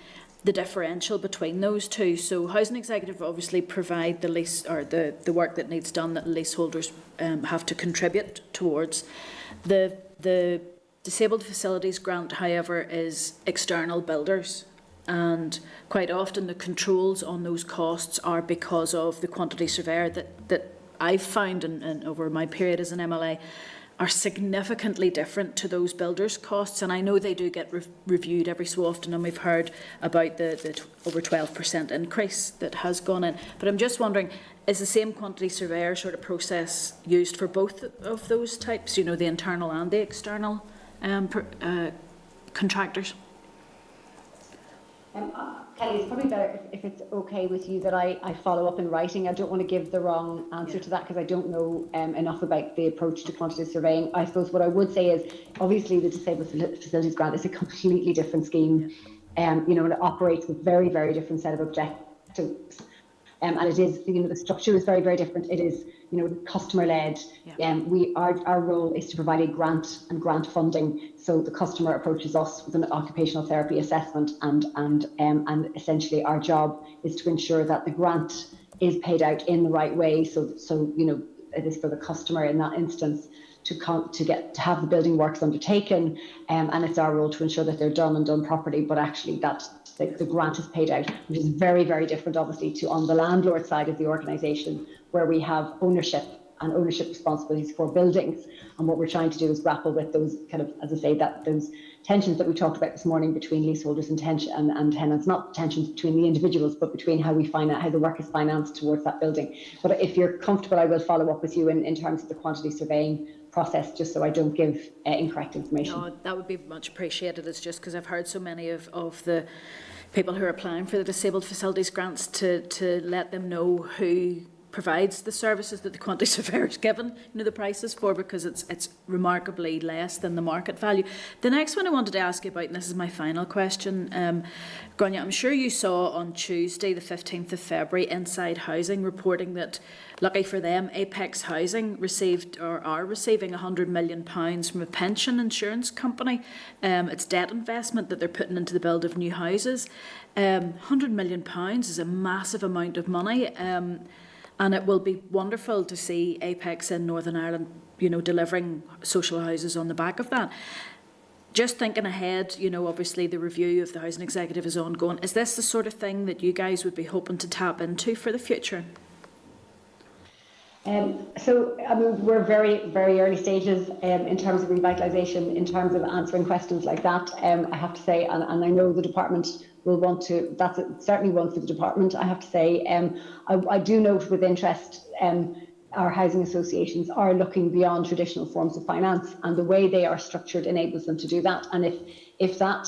the differential between those two. So housing executive obviously provide the lease or the work that needs done that leaseholders have to contribute towards. The disabled facilities grant, however, is external builders, and quite often the controls on those costs are because of the quantity surveyor that I've found and over my period as an MLA are significantly different to those builders' costs. And I know they do get reviewed every so often, and we've heard about the over 12% increase that has gone in. But I'm just wondering, is the same quantity surveyor sort of process used for both of those types, you know, the internal and the external contractors? Kelly, it's probably better if it's okay with you that I follow up in writing. I don't want to give the wrong answer to that because I don't know enough about the approach to quantitative surveying. I suppose what I would say is, obviously the disabled facilities grant is a completely different scheme. You know, and it operates with very, very different set of objectives. and it is, the structure is very, very different. It is, customer led. Our role is to provide a grant and grant funding. So the customer approaches us with an occupational therapy assessment, and essentially our job is to ensure that the grant is paid out in the right way. So it is for the customer in that instance to have the building works undertaken, and it's our role to ensure that they're done and done properly, but actually that the grant is paid out, which is very, very different obviously to on the landlord side of the organisation, where we have ownership and ownership responsibilities for buildings. And what we're trying to do is grapple with those kind of, as I say, those tensions that we talked about this morning between leaseholders and tenants, not tensions between the individuals, but between how the work is financed towards that building. But if you're comfortable, I will follow up with you in terms of the quantity surveying process, just so I don't give incorrect information. No, that would be much appreciated. It's just because I've heard so many of the people who are applying for the disabled facilities grants to let them know who provides the services that the quantity surveyor is given, the prices for, because it's remarkably less than the market value. The next one I wanted to ask you about, and this is my final question, Grania, I'm sure you saw on Tuesday, the 15th of February, Inside Housing reporting that, lucky for them, Apex Housing received or are receiving £100 million from a pension insurance company. It's debt investment that they're putting into the build of new houses. £100 million is a massive amount of money. And it will be wonderful to see Apex in Northern Ireland, delivering social houses on the back of that. Just thinking ahead, obviously the review of the housing executive is ongoing. Is this the sort of thing that you guys would be hoping to tap into for the future? We're very, very early stages in terms of revitalisation, in terms of answering questions like that. I have to say, and I know the department will want to, that's certainly one for the department, I have to say. I do note with interest our housing associations are looking beyond traditional forms of finance, and the way they are structured enables them to do that. And if that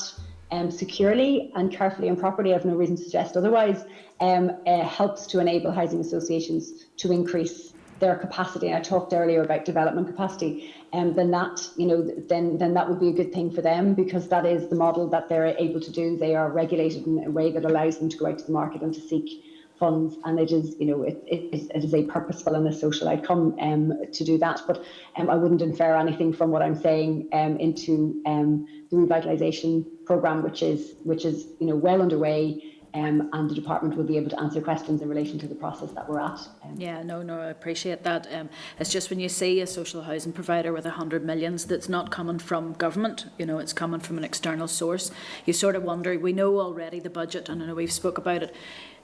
securely and carefully and properly, I have no reason to suggest otherwise, helps to enable housing associations to increase their capacity. I talked earlier about development capacity, then that would be a good thing for them, because that is the model that they're able to do. They are regulated in a way that allows them to go out to the market and to seek funds, and it is, it is a purposeful and a social outcome to do that. But I wouldn't infer anything from what I'm saying into the revitalisation programme, which is well underway. And the department will be able to answer questions in relation to the process that we're at. I appreciate that. It's just when you see a social housing provider with 100 million that's not coming from government, it's coming from an external source, you sort of wonder. We know already the budget, and I know we've spoke about it,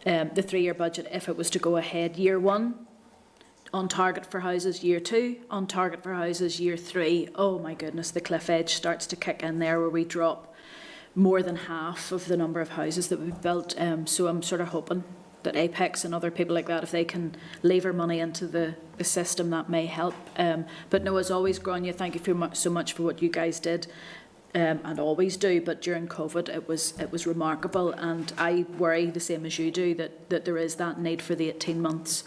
the 3-year budget, if it was to go ahead, year 1, on target for houses, year 2, on target for houses, year 3. Oh my goodness, the cliff edge starts to kick in there, where we drop more than half of the number of houses that we've built. So I'm sort of hoping that Apex and other people like that, if they can lever money into the system, that may help. But no, as always, Grania, thank you so much for what you guys did, and always do. But during COVID, it was remarkable, and I worry the same as you do that there is that need for the 18 months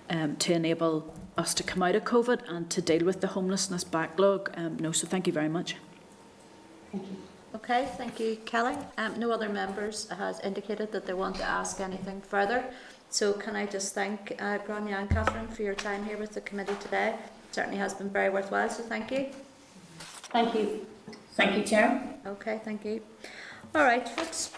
to enable us to come out of COVID and to deal with the homelessness backlog. So thank you very much. Thank you. Okay, thank you, Kelly. No other members has indicated that they want to ask anything further. So can I just thank Grania and Catherine for your time here with the committee today. It certainly has been very worthwhile, so thank you. Thank you. Thank you, Chair. Okay, thank you. All right, folks.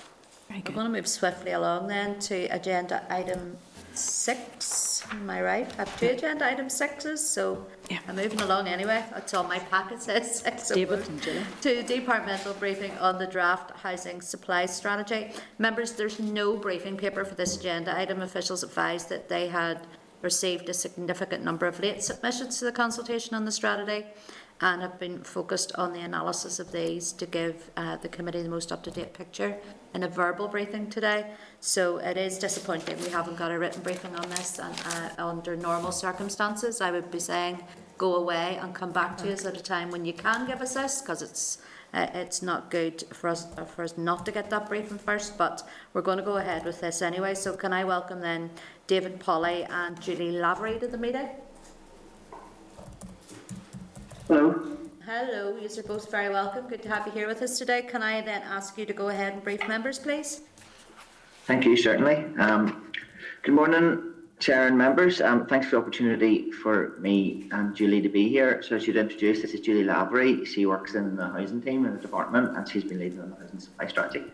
We're going to move swiftly along then to agenda item 6. Am I right? I have 2 agenda item 6s, so yeah. I'm moving along anyway. That's all my packet says. 6. David and Julie. To departmental briefing on the draft housing supply strategy. Members, there's no briefing paper for this agenda item. Officials advised that they had received a significant number of late submissions to the consultation on the strategy, and have been focused on the analysis of these to give the committee the most up-to-date picture in a verbal briefing today. So it is disappointing we haven't got a written briefing on this, and under normal circumstances I would be saying go away and come back to us at a time when you can give us this, because it's not good for us not to get that briefing first, but we're going to go ahead with this anyway. So can I welcome then David Polly and Julie Lavery to the meeting? Hello. Hello, you are both very welcome. Good to have you here with us today. Can I then ask you to go ahead and brief members, please? Thank you, certainly. Good morning, Chair and members, thanks for the opportunity for me and Julie to be here. So as you'd introduced, this is Julie Lavery. She works in the housing team in the department and she's been leading on the housing supply strategy.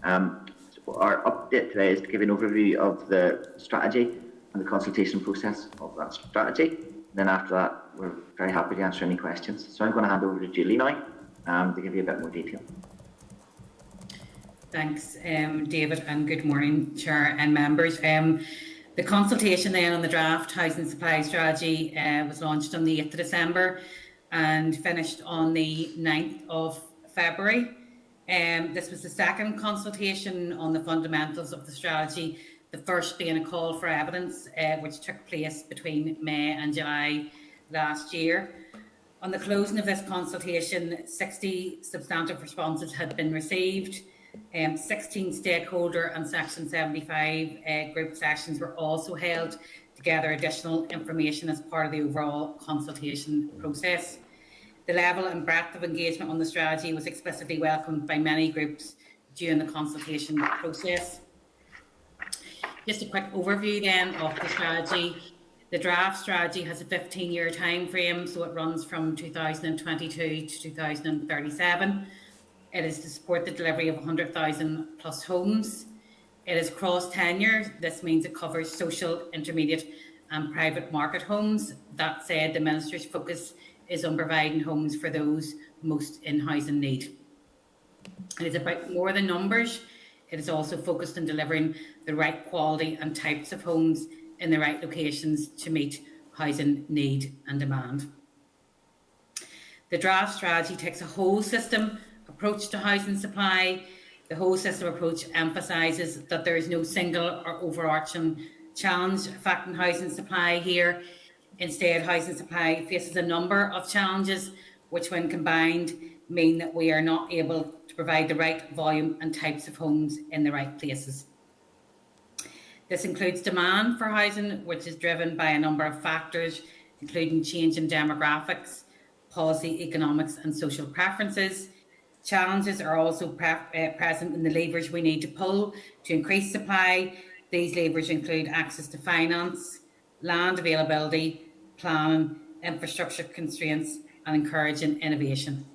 So our update today is to give an overview of the strategy and the consultation process of that strategy. Then after that, we're very happy to answer any questions. So I'm going to hand over to Julie now to give you a bit more detail. Thanks, David, and good morning, Chair and members. The consultation then on the draft housing supply strategy was launched on the 8th of December and finished on the 9th of February. This was the second consultation on the fundamentals of the strategy, the first being a call for evidence, which took place between May and July last year. On the closing of this consultation, 60 substantive responses had been received. 16 stakeholder and Section 75 group sessions were also held to gather additional information as part of the overall consultation process. The level and breadth of engagement on the strategy was explicitly welcomed by many groups during the consultation process. Just a quick overview then of the strategy. The draft strategy has a 15-year time frame, so it runs from 2022 to 2037. It is to support the delivery of 100,000 plus homes. It is cross-tenure. This means it covers social, intermediate and private market homes. That said, the Minister's focus is on providing homes for those most in housing need. It is about more than numbers. It is also focused on delivering the right quality and types of homes in the right locations to meet housing need and demand. The draft strategy takes a whole system approach to housing supply. The whole system approach emphasises that there is no single or overarching challenge affecting housing supply here. Instead, housing supply faces a number of challenges which, when combined, mean that we are not able to provide the right volume and types of homes in the right places. This includes demand for housing, which is driven by a number of factors, including change in demographics, policy, economics and social preferences. Challenges are also present in the levers we need to pull to increase supply. These levers include access to finance, land availability, planning, infrastructure constraints and encouraging innovation.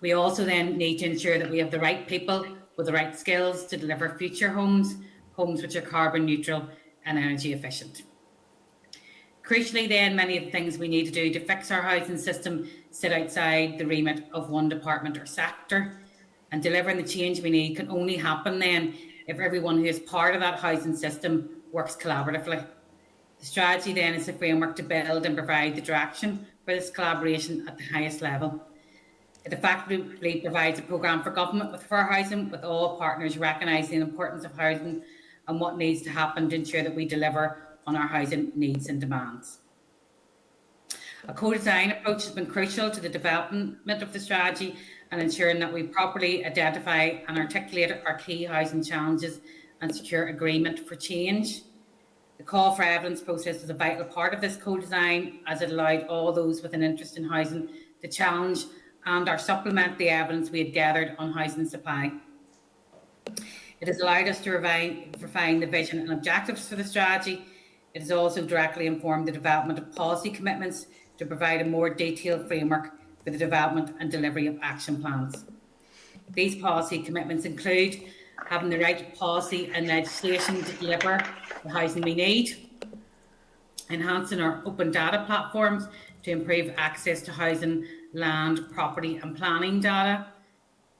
We also then need to ensure that we have the right people with the right skills to deliver future homes, homes which are carbon neutral and energy efficient. Crucially then, many of the things we need to do to fix our housing system sit outside the remit of one department or sector, and delivering the change we need can only happen then if everyone who is part of that housing system works collaboratively. The strategy then is a framework to build and provide the direction for this collaboration at the highest level. It effectively provides a programme for government for housing, with all partners recognising the importance of housing and what needs to happen to ensure that we deliver on our housing needs and demands. A co-design approach has been crucial to the development of the strategy and ensuring that we properly identify and articulate our key housing challenges and secure agreement for change. The call for evidence process is a vital part of this co-design, as it allowed all those with an interest in housing to challenge and or supplement the evidence we had gathered on housing supply. It has allowed us to refine the vision and objectives for the strategy. It has also directly informed the development of policy commitments to provide a more detailed framework for the development and delivery of action plans. These policy commitments include having the right policy and legislation to deliver the housing we need, enhancing our open data platforms to improve access to housing, land, property and planning data,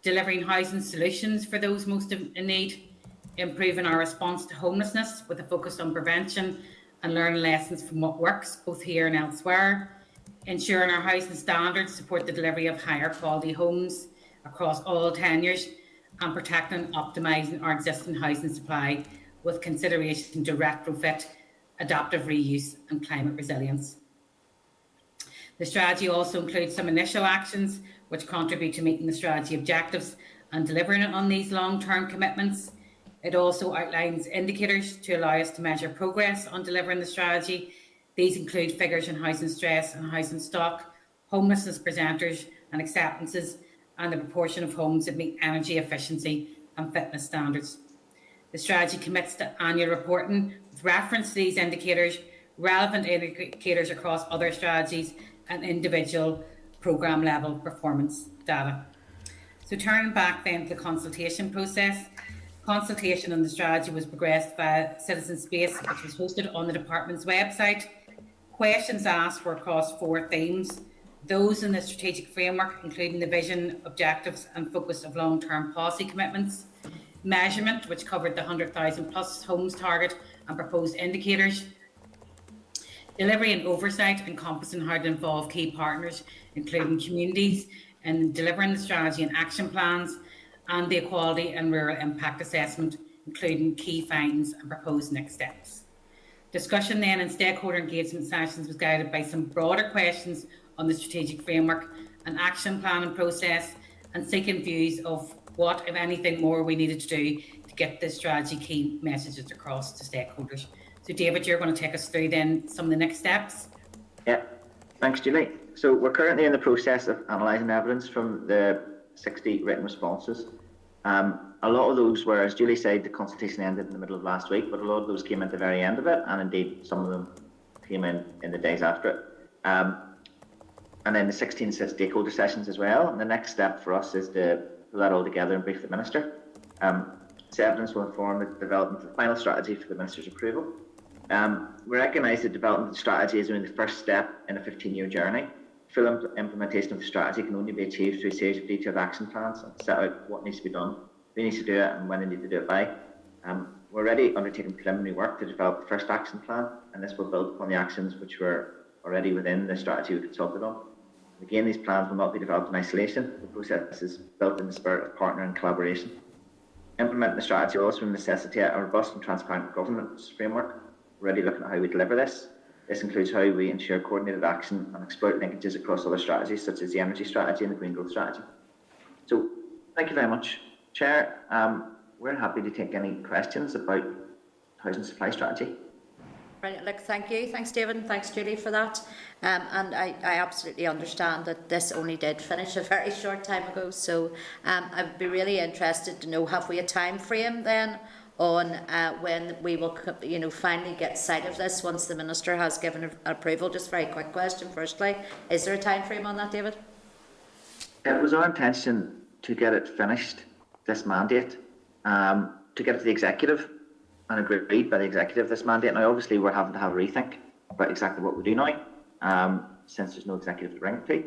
delivering housing solutions for those most in need, improving our response to homelessness with a focus on prevention and learning lessons from what works both here and elsewhere, ensuring our housing standards support the delivery of higher quality homes across all tenures, and protecting and optimising our existing housing supply with consideration to retrofit, adaptive reuse and climate resilience. The strategy also includes some initial actions which contribute to meeting the strategy objectives and delivering on these long-term commitments. It also outlines indicators to allow us to measure progress on delivering the strategy. These include figures on housing stress and housing stock, homelessness presenters and acceptances, and the proportion of homes that meet energy efficiency and fitness standards. The strategy commits to annual reporting with reference to these indicators, relevant indicators across other strategies and individual programme level performance data. So turning back then to the consultation process, consultation on the strategy was progressed via Citizen Space, which was hosted on the department's website. Questions asked were across 4 themes. Those in the strategic framework, including the vision, objectives and focus of long-term policy commitments. Measurement, which covered the 100,000 plus homes target and proposed indicators. Delivery and oversight, encompassing how to involve key partners, including communities, in delivering the strategy and action plans, and the equality and rural impact assessment, including key findings and proposed next steps. Discussion then in stakeholder engagement sessions was guided by some broader questions on the strategic framework and action plan and process, and seeking views of what, if anything, more we needed to do to get the strategy key messages across to stakeholders. So David, you're going to take us through then some of the next steps. Yeah, thanks Julie. So we're currently in the process of analysing evidence from the 60 written responses. A lot of those were, as Julie said, the consultation ended in the middle of last week, but a lot of those came at the very end of it, and indeed some of them came in the days after it. And then the 16 stakeholder sessions as well. And the next step for us is to pull that all together and brief the Minister. This evidence will inform the development of the final strategy for the Minister's approval. We recognise the development of the strategy is only the first step in a 15-year journey. Full implementation of the strategy can only be achieved through a series of detailed action plans and set out what needs to be done, who needs to do it and when they need to do it by. We're already undertaking preliminary work to develop the first action plan, and this will build upon the actions which were already within the strategy we consulted on. Again, these plans will not be developed in isolation. The process is built in the spirit of partner and collaboration. Implementing the strategy will also necessitate a robust and transparent governance framework. We're already looking at how we deliver this. This includes how we ensure coordinated action and exploit linkages across other strategies, such as the energy strategy and the green growth strategy. So, thank you very much, Chair. We're happy to take any questions about housing supply strategy. Brilliant. Look, thank you. Thanks, David, and thanks, Julie, for that. And I absolutely understand that this only did finish a very short time ago. So I'd be really interested to know, have we a time frame then on when we will, finally get sight of this once the Minister has given approval? Just very quick question. Firstly, is there a time frame on that, David? It was our intention to get it finished this mandate, to get it to the executive and agreed by the executive this mandate. Now, obviously, we're having to have a rethink about exactly what we do now, since there's no executive to bring it to.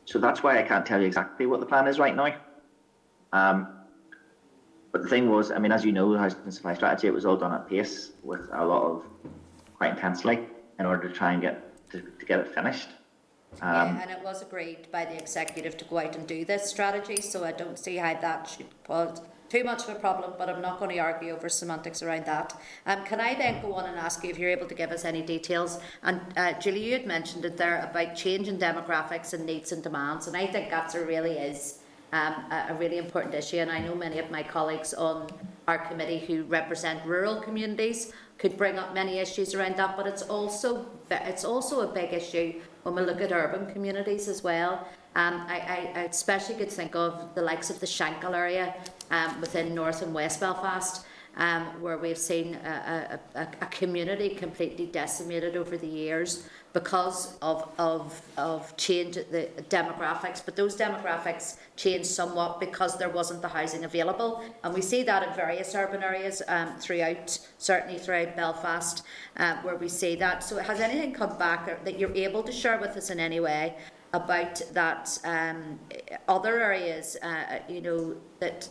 So that's why I can't tell you exactly what the plan is right now. But the thing was, I mean, as you know, the housing supply strategy, it was all done at pace with a lot of, quite intensely, in order to try and get it finished. Yeah, and it was agreed by the executive to go out and do this strategy, so I don't see how that should cause too much of a problem, but I'm not going to argue over semantics around that. Can I then go on and ask you if you're able to give us any details? And Julie, you had mentioned it there about changing demographics and needs and demands, and I think that really is a really important issue, and I know many of my colleagues on our committee who represent rural communities could bring up many issues around that, but it's also a big issue when we look at urban communities as well. I especially could think of the likes of the Shankill area within North and West Belfast, where we've seen a community completely decimated over the years because of change the demographics. But those demographics changed somewhat because there wasn't the housing available, and we see that in various urban areas certainly throughout Belfast, where we see that. So has anything come back that you're able to share with us in any way about that other areas, that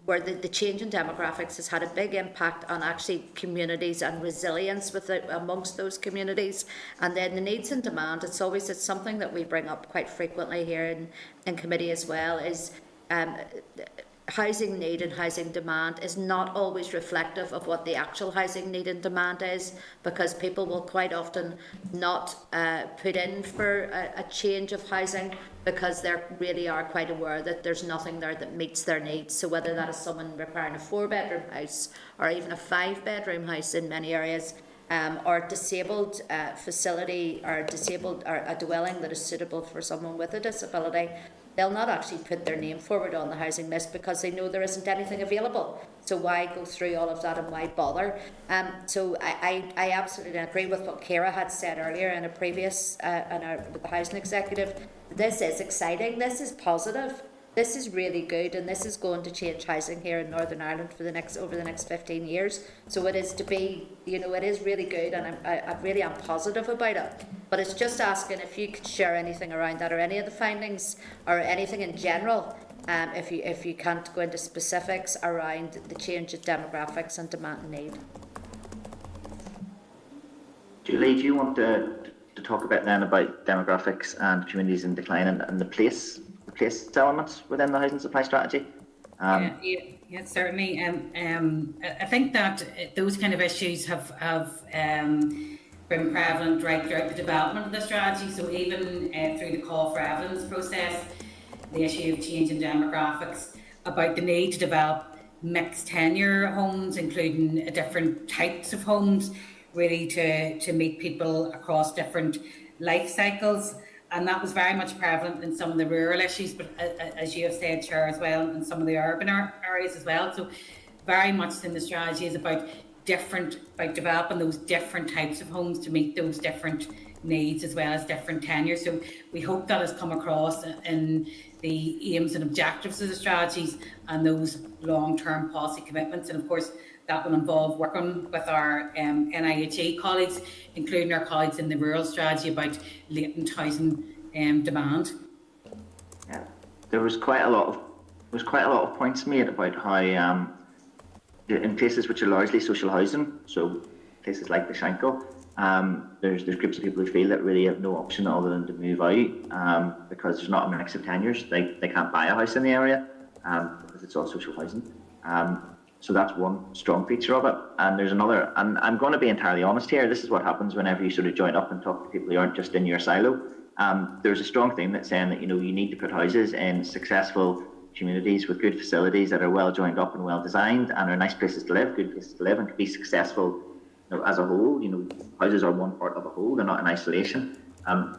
where the change in demographics has had a big impact on actually communities and resilience amongst those communities? And then the needs and demand, it's something that we bring up quite frequently here in committee as well, is housing need and housing demand is not always reflective of what the actual housing need and demand is, because people will quite often not put in for a change of housing because they really are quite aware that there's nothing there that meets their needs. So whether that is someone requiring a 4-bedroom house or even a 5-bedroom house in many areas, or a disabled facility or a dwelling that is suitable for someone with a disability, they'll not actually put their name forward on the housing list because they know there isn't anything available. So why go through all of that and why bother? So I absolutely agree with what Ciara had said earlier in a previous, with the housing executive. This is exciting, this is positive. This is really good, and this is going to change housing here in Northern Ireland for over the next 15 years. So it is to be, it is really good, and I really am positive about it. But it's just asking if you could share anything around that, or any of the findings, or anything in general. If you can't go into specifics around the change of demographics and demand and need. Julie, do you want to talk a bit then about demographics and communities in decline and the place elements within the housing supply strategy? Yeah, certainly. I think that those kind of issues have been prevalent right throughout the development of the strategy. So even through the call for evidence process, the issue of changing demographics, about the need to develop mixed tenure homes, including different types of homes, really to meet people across different life cycles. And that was very much prevalent in some of the rural issues, but as you have said, Chair, as well, in some of the urban areas as well. So very much in the strategy is about developing those different types of homes to meet those different needs as well as different tenures. So we hope that has come across in the aims and objectives of the strategies and those long-term policy commitments. And of course, that will involve working with our NIHE colleagues, including our colleagues in the rural strategy, about latent housing demand. Yeah, there was quite a lot of points made about how in places which are largely social housing, so places like the Shankill, there's groups of people who feel that really have no option other than to move out because there's not a mix of tenures. They can't buy a house in the area because it's all social housing. So that's one strong feature of it. And there's another, and I'm going to be entirely honest here, this is what happens whenever you sort of join up and talk to people who aren't just in your silo. There's a strong theme that's saying that, you need to put houses in successful communities with good facilities that are well joined up and well designed and are nice places to live, good places to live, and can be successful as a whole. Houses are one part of a whole, they're not in isolation. I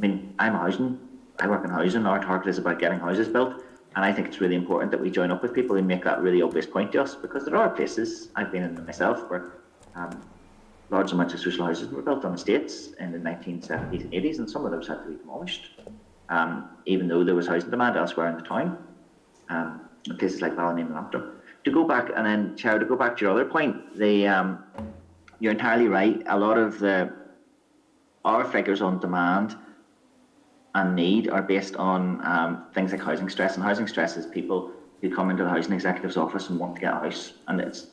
work in housing, our target is about getting houses built. And I think it's really important that we join up with people who make that really obvious point to us, because there are places, I've been in them myself, where large amounts of social houses were built on estates in the 1970s and 80s, and some of those had to be demolished, even though there was housing demand elsewhere in the town, in places like Ballineen and Antrim. To go back, and then, Chair, to go back to your other point, you're entirely right. A lot of our figures on demand and need are based on things like housing stress, and housing stress is people who come into the housing executive's office and want to get a house, and it's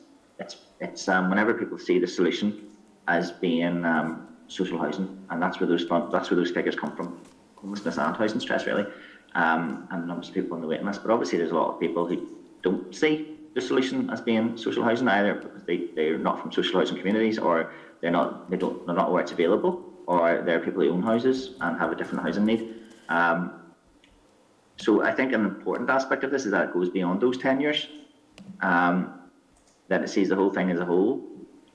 whenever people see the solution as being social housing, and that's where those figures come from, homelessness and housing stress really, and numbers of people on the waiting list. But obviously there's a lot of people who don't see the solution as being social housing either, because they're not from social housing communities, or they're not where it's available, or there are people who own houses and have a different housing need. So I think an important aspect of this is that it goes beyond those tenures, that it sees the whole thing as a whole,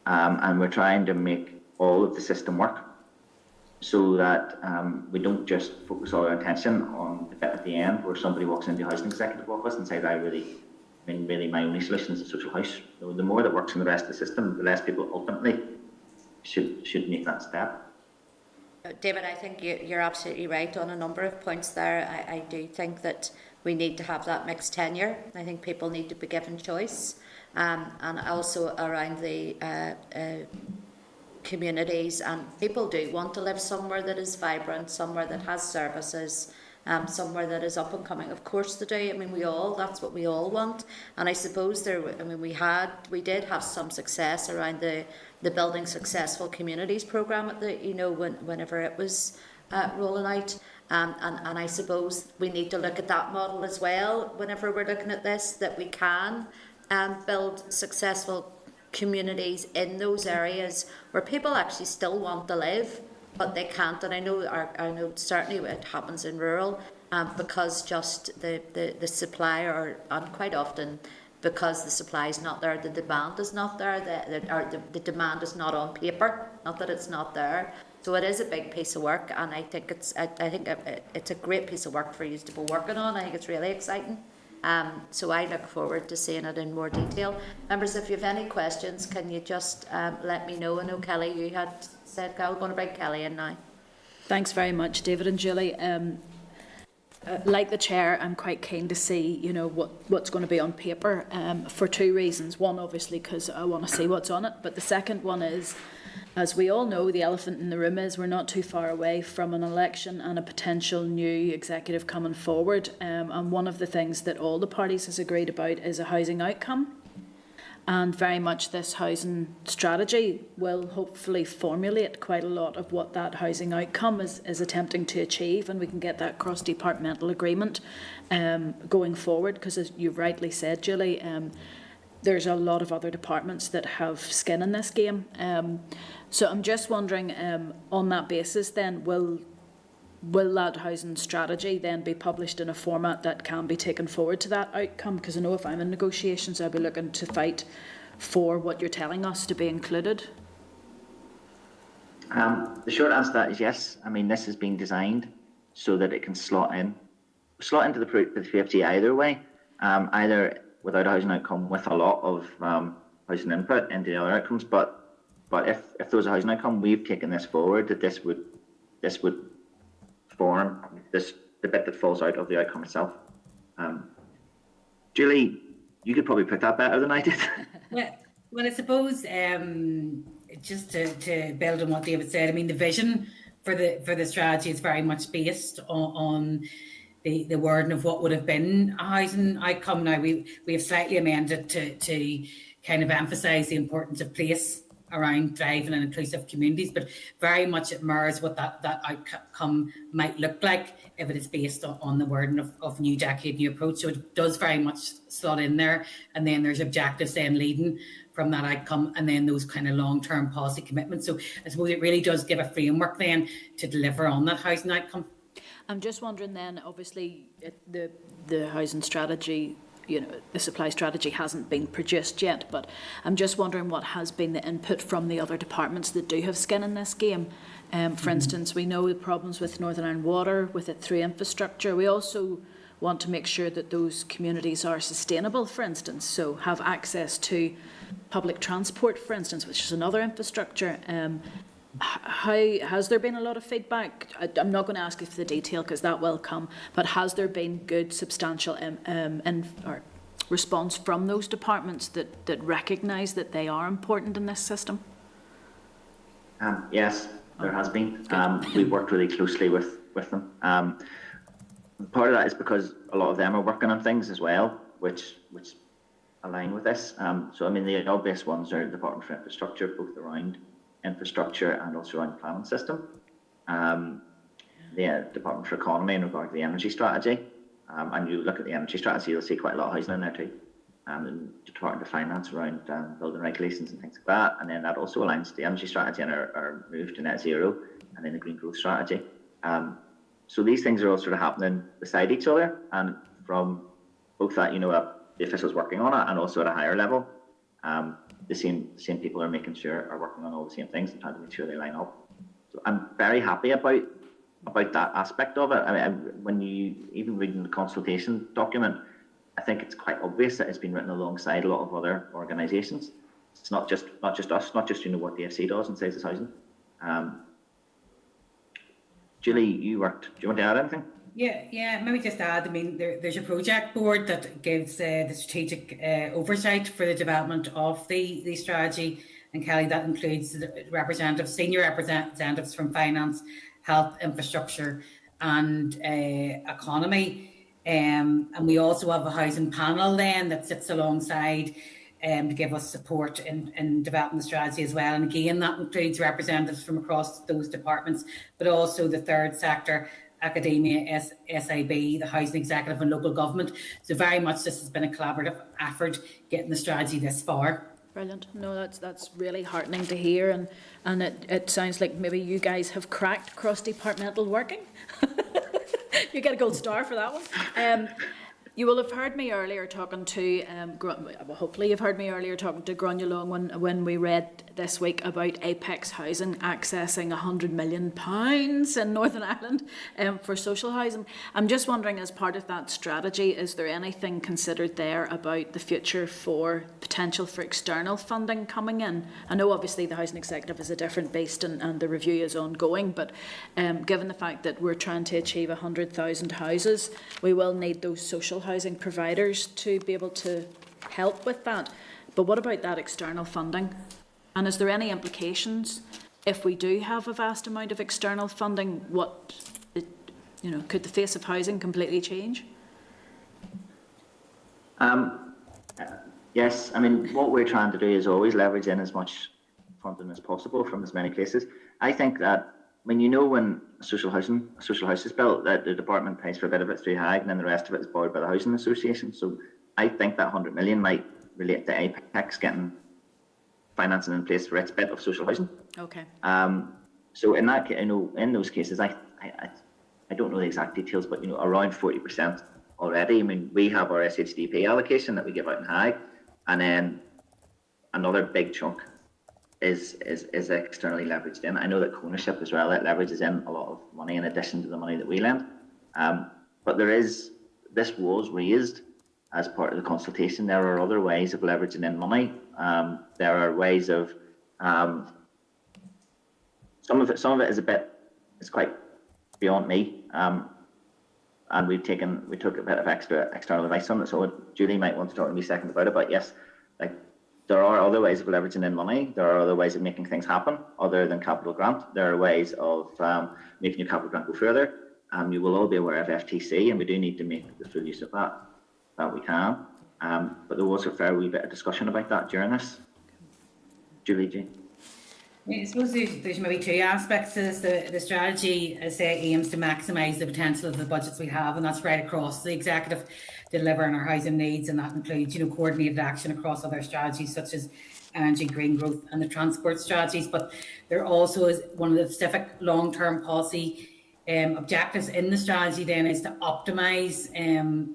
and we're trying to make all of the system work so that we don't just focus all our attention on the bit at the end where somebody walks into the housing executive office and says, really my only solution is a social house. So the more that works in the rest of the system, the less people ultimately should make that step. David, I think you're absolutely right on a number of points there. I do think that we need to have that mixed tenure. I think people need to be given choice, and also around the communities, and people do want to live somewhere that is vibrant, somewhere that has services, somewhere that is up and coming. Of course they do. I mean, that's what we all want. And I suppose we did have some success around the Building Successful Communities programme at whenever it was rolling out. And I suppose we need to look at that model as well whenever we're looking at this, that we can build successful communities in those areas where people actually still want to live, but they can't. And I know certainly it happens in rural, because just the supply, and quite often because the supply is not there, the demand is not there, the demand is not on paper, not that it's not there. So it is a big piece of work, and I think it's a great piece of work for you to be working on. I think it's really exciting. So I look forward to seeing it in more detail. Members, if you have any questions, can you just let me know? I know Kelly, you had said, I'm going to bring Kelly in now. Thanks very much, David and Julie. Like the chair, I'm quite keen to see, what's going to be on paper for two reasons. One, obviously, because I want to see what's on it. But the second one is, as we all know, the elephant in the room is we're not too far away from an election and a potential new executive coming forward. And one of the things that all the parties has agreed about is a housing outcome. And very much this housing strategy will hopefully formulate quite a lot of what that housing outcome is attempting to achieve, and we can get that cross-departmental agreement going forward, because as you rightly said, Julie, there's a lot of other departments that have skin in this game. So I'm just wondering, on that basis then, will that housing strategy then be published in a format that can be taken forward to that outcome? Because I know if I'm in negotiations, I'll be looking to fight for what you're telling us to be included. The short answer to that is yes. I mean, this is being designed so that it can slot into the PFT either way, either without a housing outcome, with a lot of housing input into the other outcomes. But if there was a housing outcome, we've taken this forward, that this would form the bit that falls out of the outcome itself. Julie, you could probably put that better than I did. Well, I suppose just to build on what David said, I mean, the vision for the strategy is very much based on the wording of what would have been a housing outcome. Now we have slightly amended to kind of emphasise the importance of place around thriving and inclusive communities, but very much it mirrors what that outcome might look like if it is based on the wording of New Decade, New Approach. So it does very much slot in there, and then there's objectives then leading from that outcome, and then those kind of long-term policy commitments. So I suppose it really does give a framework then to deliver on that housing outcome. I'm just wondering then, obviously, the housing strategy, the supply strategy hasn't been produced yet, but I'm just wondering what has been the input from the other departments that do have skin in this game. For instance, we know the problems with Northern Ireland Water, with it through infrastructure. We also want to make sure that those communities are sustainable, for instance, so have access to public transport, for instance, which is another infrastructure. How has there been a lot of feedback? I'm not going to ask you for the detail because that will come, but has there been good, substantial response from those departments that recognise that they are important in this system? Yes, there has been. We've worked really closely with them. Part of that is because a lot of them are working on things as well, which align with this. So I mean, the obvious ones are the Department for Infrastructure, both around infrastructure and also around the planning system. The Department for Economy in regard to the energy strategy. And you look at the energy strategy, you'll see quite a lot of housing in there too. And the Department of Finance around building regulations and things like that. And then that also aligns to the energy strategy and our move to net zero, and then the green growth strategy. So these things are all sort of happening beside each other, and from both that, the officials working on it, and also at a higher level, the same people are making sure are working on all the same things and trying to make sure they line up. So I'm very happy about that aspect of it. I mean, when you even reading the consultation document, I think it's quite obvious that it's been written alongside a lot of other organisations. It's not just us, not just what the FC does and says it's housing. Julie, do you want to add anything? Yeah, maybe just add, I mean, there's a project board that gives the strategic oversight for the development of the strategy, and Kelly, that includes senior representatives from finance, health, infrastructure and economy. And we also have a housing panel then that sits alongside to give us support in developing the strategy as well. And again, that includes representatives from across those departments, but also the third sector, academia, SIB, the housing executive and local government. So very much this has been a collaborative effort getting the strategy this far. Brilliant. No, that's really heartening to hear, and it sounds like maybe you guys have cracked cross-departmental working. You get a gold star for that one. You will have heard me earlier talking to, well, hopefully you've heard me earlier talking to Grania when we read this week about Apex Housing accessing £100 million in Northern Ireland for social housing. I'm just wondering, as part of that strategy, is there anything considered there about the future for potential for external funding coming in? I know obviously the Housing Executive is a different beast and the review is ongoing, but given the fact that we're trying to achieve 100,000 houses, we will need those social housing providers to be able to help with that. But what about that external funding? And is there any implications if we do have a vast amount of external funding? Could the face of housing completely change? Yes, I mean, what we're trying to do is always leverage in as much funding as possible from as many places. I think that when a social house is built, that the department pays for a bit of it through HAG, and then the rest of it is borrowed by the housing association. So I think that 100 million might relate to Apex getting financing in place for its bit of social housing. Okay. So in that case, in those cases, I don't know the exact details, but around 40% already. I mean, we have our SHDP allocation that we give out in HAG, and then another big chunk is externally leveraged in. I know that ownership as well, it leverages in a lot of money in addition to the money that we lend. But this was raised as part of the consultation. There are other ways of leveraging in money. There are ways of some of it is quite beyond me. And we took a bit of external advice on it. So Julie might want to talk to me a second about it. But yes, there are other ways of leveraging in money. There are other ways of making things happen other than capital grant. There are ways of making your capital grant go further. You will all be aware of FTC, and we do need to make the full use of that we can. But there was a fair wee bit of discussion about that during this. Julie G. I suppose there's maybe two aspects to this. The strategy, as I say, aims to maximise the potential of the budgets we have, and that's right across the executive to deliver on our housing needs, and that includes, coordinated action across other strategies such as energy, green growth, and the transport strategies. But there also is one of the specific long-term policy objectives in the strategy then is to optimise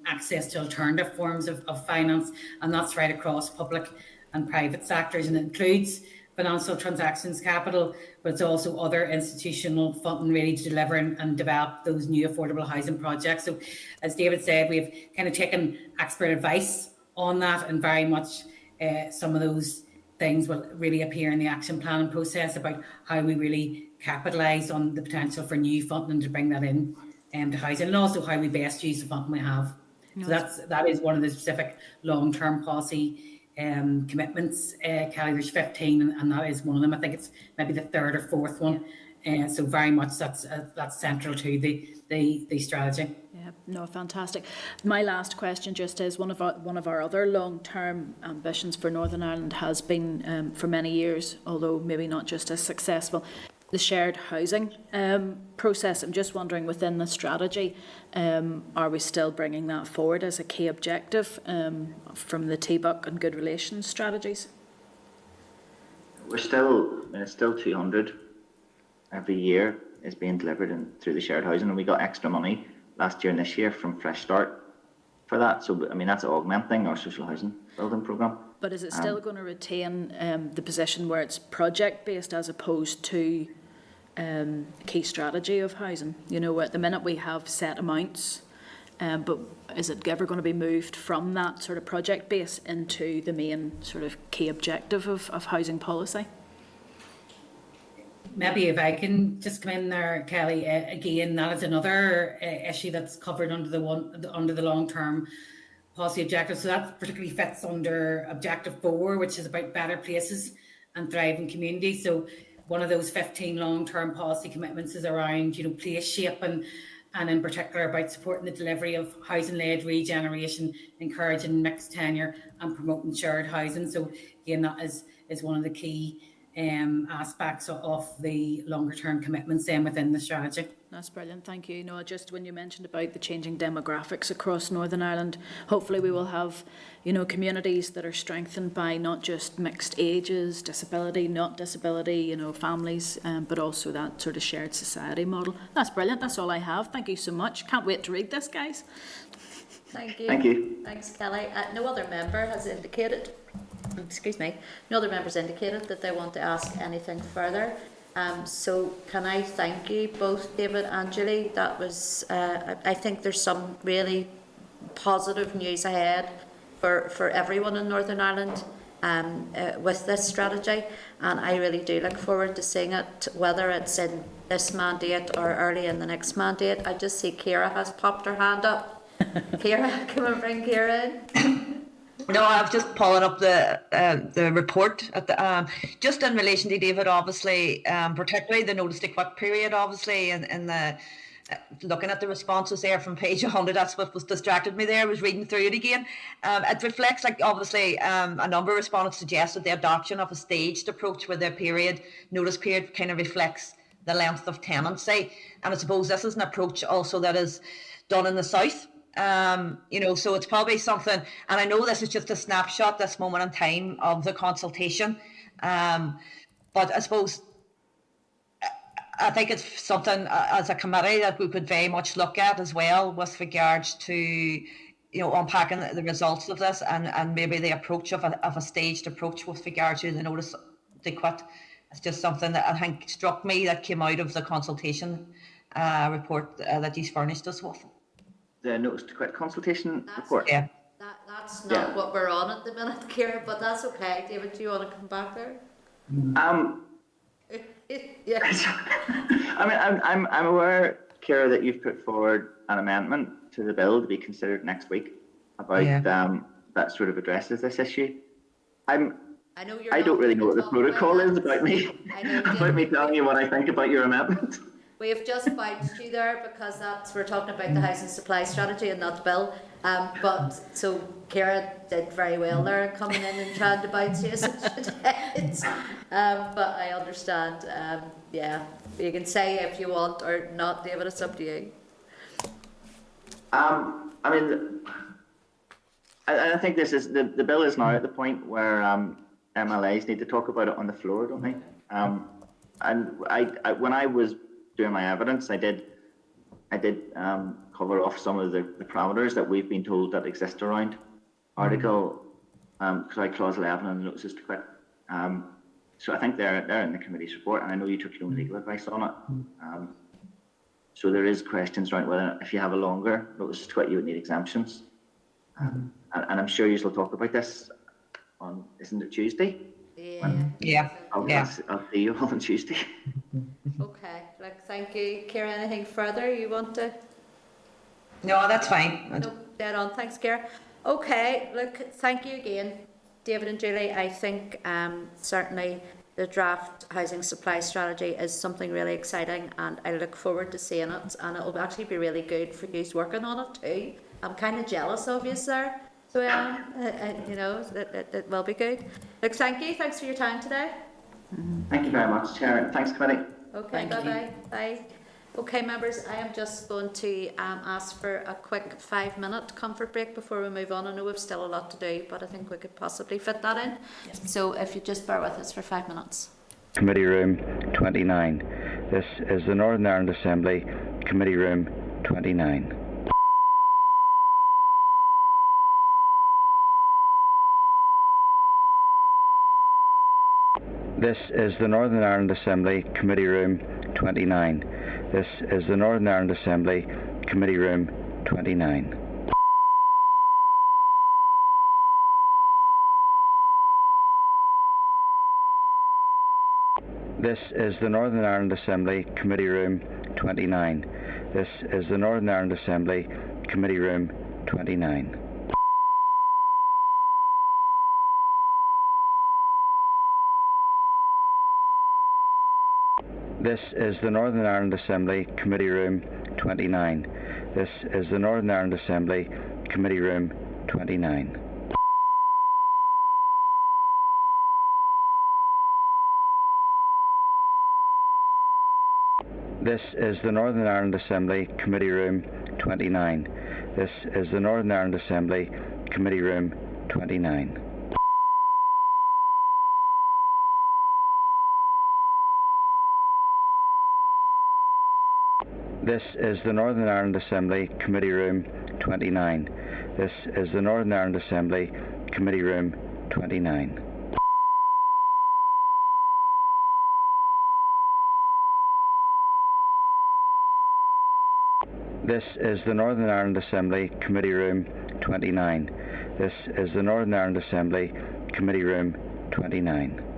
access to alternative forms of finance, and that's right across public and private sectors, and it includes financial transactions capital, but it's also other institutional funding really to deliver and develop those new affordable housing projects. So as David said, we've kind of taken expert advice on that, and very much some of those things will really appear in the action planning process about how we really capitalise on the potential for new funding to bring that in to housing, and also how we best use the funding we have. So that is one of the specific long-term policy commitments. Kelly, there's 15, and that is one of them. I think it's maybe the third or fourth one. So very much that's central to the strategy. Yeah, no, fantastic. My last question just is one of our other long-term ambitions for Northern Ireland has been for many years, although maybe not just as successful, the shared housing process. I'm just wondering, within the strategy, are we still bringing that forward as a key objective from the TBUC and Good Relations strategies? It's still 200 every year is being delivered through the shared housing, and we got extra money last year and this year from Fresh Start for that. So I mean, that's augmenting our social housing building programme. But is it still going to retain the position where it's project based as opposed to key strategy of housing? At the minute we have set amounts, but is it ever going to be moved from that sort of project base into the main sort of key objective of housing policy? Maybe if I can just come in there, Kelly, again, that is another issue that's covered under the long-term policy objective. So that particularly fits under objective 4, which is about better places and thriving communities. So one of those 15 long-term policy commitments is around, place shape and in particular about supporting the delivery of housing-led regeneration, encouraging mixed tenure and promoting shared housing. So again, that is one of the key aspects of the longer term commitments then within the strategy. That's brilliant, thank you. Just when you mentioned about the changing demographics across Northern Ireland, hopefully we will have, communities that are strengthened by not just mixed ages, disability, not disability, families, but also that sort of shared society model. That's brilliant, that's all I have. Thank you so much. Can't wait to read this, guys. Thank you. Thank you. Thanks, Kelly. No other member has indicated, excuse me, no other members indicated that they want to ask anything further. So can I thank you both, David and Julie? That was, I think there's some really positive news ahead for everyone in Northern Ireland with this strategy, and I really do look forward to seeing it, whether it's in this mandate or early in the next mandate. I just see Ciara has popped her hand up. Ciara, come and bring Ciara in. No, I was just pulling up the report at the just in relation to David, obviously, particularly the notice to quit period, obviously, and the looking at the responses there from page 100. That's what was distracted me there. I was reading through it again. It reflects, like, obviously, a number of respondents suggested the adoption of a staged approach where the notice period kind of reflects the length of tenancy, and I suppose this is an approach also that is done in the south. So it's probably something, and I know this is just a snapshot, this moment in time of the consultation, but I suppose I think it's something as a committee that we could very much look at as well with regards to unpacking the results of this, and maybe the approach of a staged approach with regard to the notice to quit. It's just something that I think struck me that came out of the consultation report that he's furnished us with. The notice to quit consultation report. Yeah. That's not what we're on at the minute, Ciara, but that's okay. David, do you want to come back there? Yeah. I mean, I'm aware, Ciara, that you've put forward an amendment to the bill to be considered next week about that sort of addresses this issue. I don't really know what the protocol is about me telling you what I think about your amendment. We have just bounced you there because we're talking about the housing supply strategy and not the bill. But so Ciara did very well there coming in and trying to bounce you. But I understand. You can say if you want or not, David. It's up to you. I mean, I think this is the bill is now at the point where MLAs need to talk about it on the floor, don't they? And I when I was doing my evidence, I did cover off some of the parameters that we've been told that exist around Article Clause 11 and the notices to quit. So I think they're in the committee's report, and I know you took your own legal advice on it. So there is questions around whether if you have a longer notice to quit, you would need exemptions. And I'm sure you will talk about this on, isn't it Tuesday? I'll see you all on Tuesday. Okay, thank you. Ciara, anything further you want to? No, that's fine. No, dead on. Thanks, Ciara. Okay, thank you again, David and Julie. I think certainly the draft housing supply strategy is something really exciting, and I look forward to seeing it, and it will actually be really good for you working on it too. I'm kind of jealous of you, sir. So it will be good. Thank you. Thanks for your time today. Thank you very much, Chair. Thanks, committee. Okay, bye-bye. Bye. Okay, members, I am just going to ask for a quick 5-minute comfort break before we move on. I know we've still a lot to do, but I think we could possibly fit that in. Yes. So if you just bear with us for 5 minutes. Committee Room 29. This is the Northern Ireland Assembly, Committee Room 29. This is the Northern Ireland Assembly, Committee Room 29. This is the Northern Ireland Assembly, Committee Room 29. This is the Northern Ireland Assembly, Committee Room 29. This is the Northern Ireland Assembly, Committee Room 29. This is the Northern Ireland Assembly, Committee Room 29. This is the Northern Ireland Assembly, Committee Room 29. This is the Northern Ireland Assembly, Committee Room 29. This is the Northern Ireland Assembly, Committee Room 29. This is the Northern Ireland Assembly Committee Room 29. This is the Northern Ireland Assembly Committee Room 29. This is the Northern Ireland Assembly Committee Room 29. This is the Northern Ireland Assembly Committee Room 29.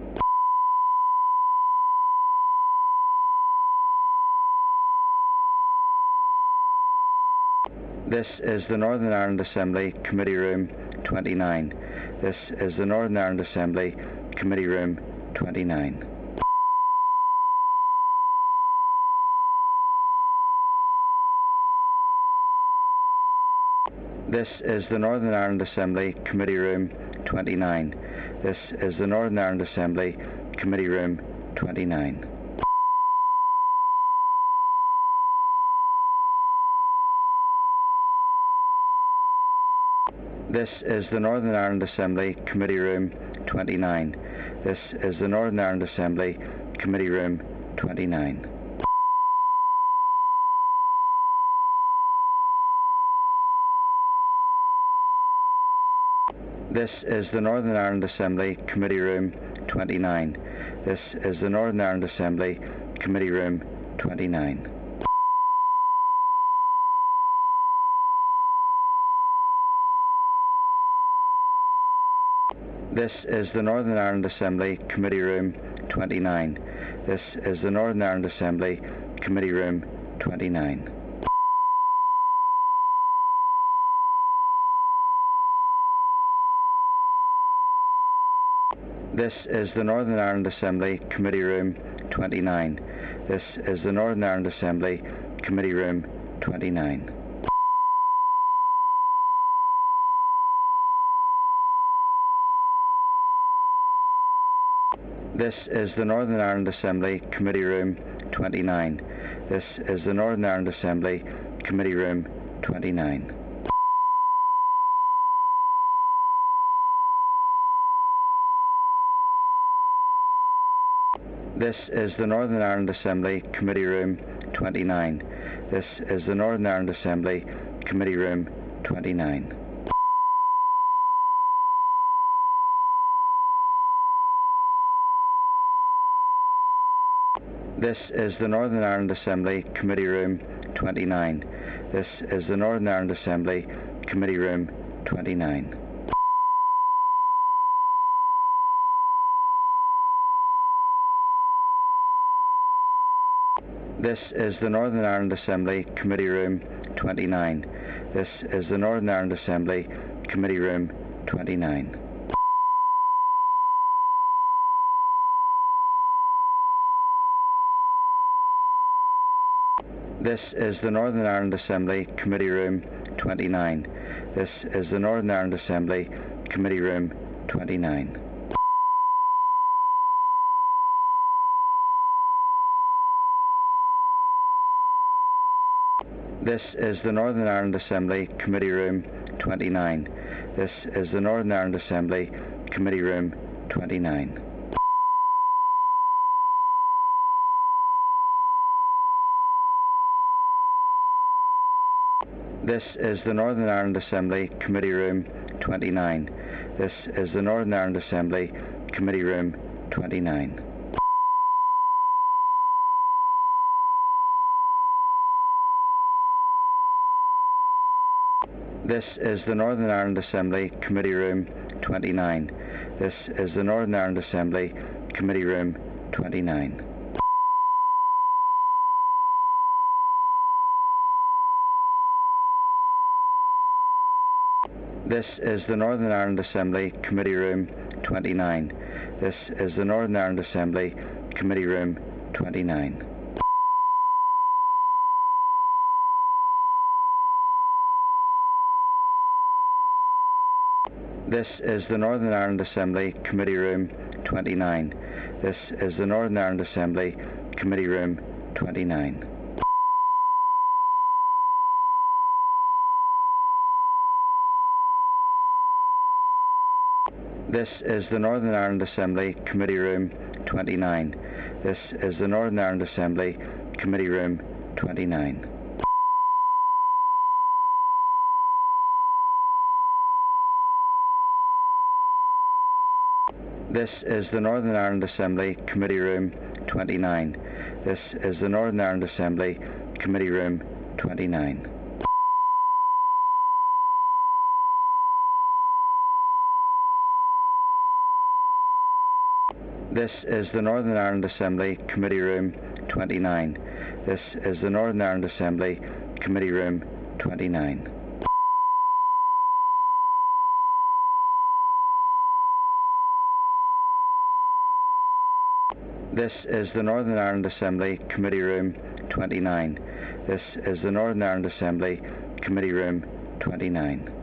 This is the Northern Ireland Assembly Committee Room 29. This is the Northern Ireland Assembly Committee Room 29. This is the Northern Ireland Assembly Committee Room 29. This is the Northern Ireland Assembly Committee Room 29. This is the Northern Ireland Assembly Committee Room 29. This is the Northern Ireland Assembly Committee Room 29. This is the Northern Ireland Assembly Committee Room 29. This is the Northern Ireland Assembly Committee Room 29. This is the Northern Ireland Assembly Committee Room 29. This is the Northern Ireland Assembly Committee Room 29. This is the Northern Ireland Assembly Committee Room 29. This is the Northern Ireland Assembly Committee Room 29. This is the Northern Ireland Assembly Committee Room 29. This is the Northern Ireland Assembly Committee Room 29. This is the Northern Ireland Assembly Committee Room 29. This is the Northern Ireland Assembly Committee Room 29. This is the Northern Ireland Assembly Committee Room 29. This is the Northern Ireland Assembly Committee Room 29. This is the Northern Ireland Assembly Committee Room 29. This is the Northern Ireland Assembly Committee Room 29. This is the Northern Ireland Assembly Committee Room 29. This is the Northern Ireland Assembly Committee Room 29. This is the Northern Ireland Assembly Committee Room 29. This is the Northern Ireland Assembly Committee Room 29. This is the Northern Ireland Assembly Committee Room 29. This is the Northern Ireland Assembly Committee Room 29. This is the Northern Ireland Assembly Committee Room 29. This is the Northern Ireland Assembly Committee Room 29. This is the Northern Ireland Assembly Committee Room 29. This is the Northern Ireland Assembly Committee Room 29. This is the Northern Ireland Assembly Committee Room 29. This is the Northern Ireland Assembly Committee Room 29. This is the Northern Ireland Assembly Committee Room 29. This is the Northern Ireland Assembly Committee Room 29. This is the Northern Ireland Assembly Committee Room 29. This is the Northern Ireland Assembly Committee Room 29. This is the Northern Ireland Assembly Committee Room 29. This is the Northern Ireland Assembly Committee Room 29. This is the Northern Ireland Assembly Committee Room 29. This is the Northern Ireland Assembly Committee Room 29.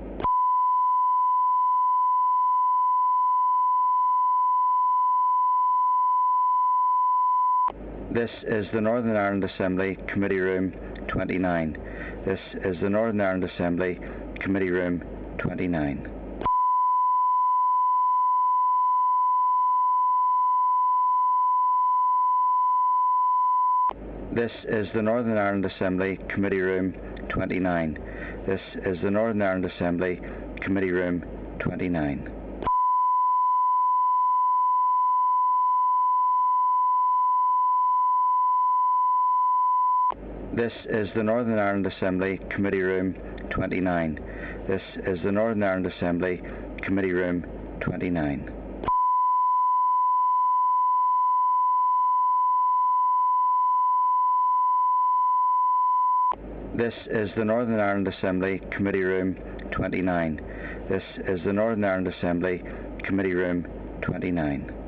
This is the Northern Ireland Assembly Committee Room 29. This is the Northern Ireland Assembly Committee Room 29. This is the Northern Ireland Assembly Committee Room 29. This is the Northern Ireland Assembly Committee Room 29. This is the Northern Ireland Assembly Committee Room 29. This is the Northern Ireland Assembly Committee Room 29. This is the Northern Ireland Assembly Committee Room 29. This is the Northern Ireland Assembly Committee Room 29.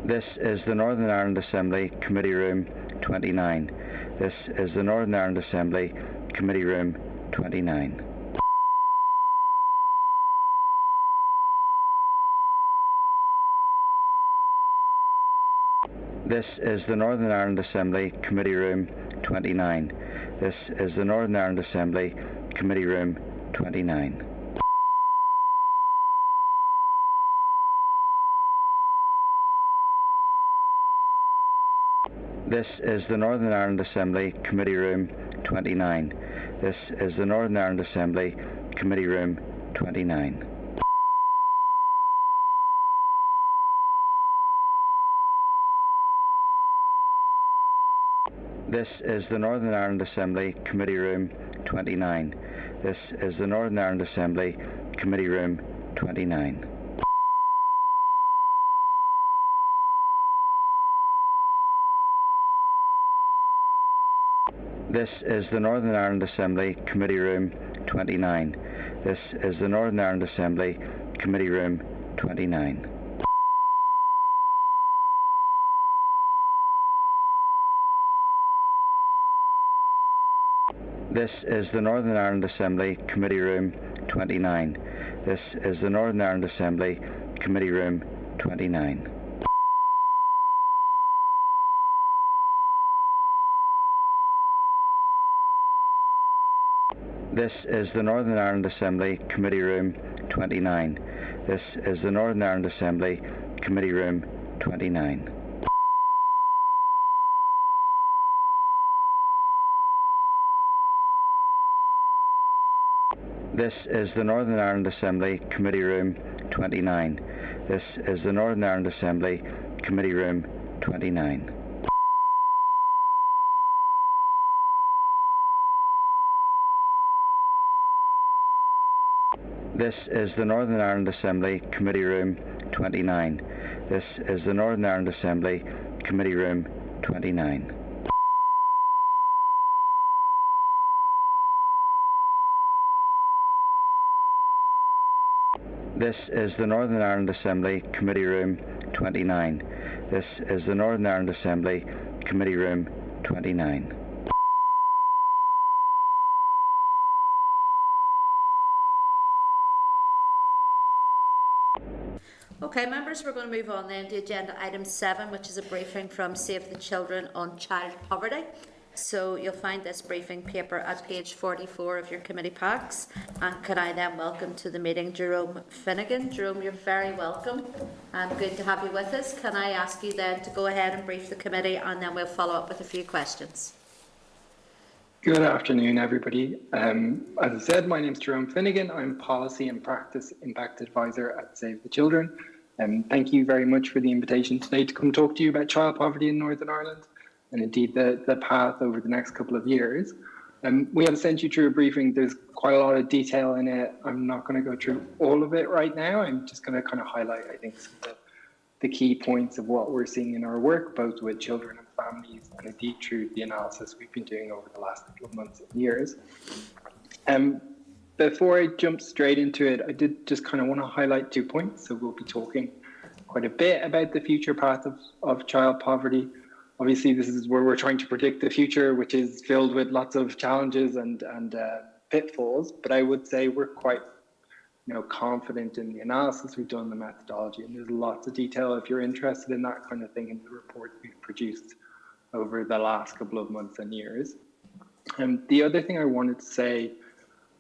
This is the Northern Ireland Assembly Committee Room 29. This is the Northern Ireland Assembly Committee Room 29. This is the Northern Ireland Assembly Committee Room 29. This is the Northern Ireland Assembly Committee Room 29. This is the Northern Ireland Assembly Committee Room 29. This is the Northern Ireland Assembly Committee Room 29. This is the Northern Ireland Assembly Committee Room 29. This is the Northern Ireland Assembly Committee Room 29. This is the Northern Ireland Assembly Committee Room 29. This is the Northern Ireland Assembly Committee Room 29. This is the Northern Ireland Assembly Committee Room 29. This is the Northern Ireland Assembly Committee Room 29. This is the Northern Ireland Assembly Committee Room 29. This is the Northern Ireland Assembly Committee Room 29. This is the Northern Ireland Assembly Committee Room 29. This is the Northern Ireland Assembly Committee Room 29. This is the Northern Ireland Assembly Committee Room 29. This is the Northern Ireland Assembly Committee Room 29. This is the Northern Ireland Assembly Committee Room 29. This is the Northern Ireland Assembly Committee Room 29. Okay, members, we're going to move on then to agenda item 7, which is a briefing from Save the Children on child poverty. so you'll find this briefing paper at page 44 of your committee packs. And could I then welcome to the meeting Jerome Finnegan. Jerome, you're very welcome and good to have you with us. Can I ask you then to go ahead and brief the committee, and then we'll follow up with a few questions. Good afternoon, everybody. As I said, my name is Jerome Finnegan. I'm Policy and Practice Impact Advisor at Save the Children. Thank you very much for the invitation today to come talk to you about child poverty in Northern Ireland, and indeed the path over the next couple of years. We have sent you through a briefing. There's quite a lot of detail in it. I'm not going to go through all of it right now. I'm just going to kind of highlight, I think, some of the key points of what we're seeing in our work, both with children and families, and indeed through the analysis we've been doing over the last couple of months and years. Before I jump straight into it, I did just kind of want to highlight 2 points. So we'll be talking quite a bit about the future path of child poverty. Obviously, this is where we're trying to predict the future, which is filled with lots of challenges and pitfalls. But I would say we're quite confident in the analysis we've done, the methodology, and there's lots of detail if you're interested in that kind of thing in the report we've produced over the last couple of months and years. The other thing I wanted to say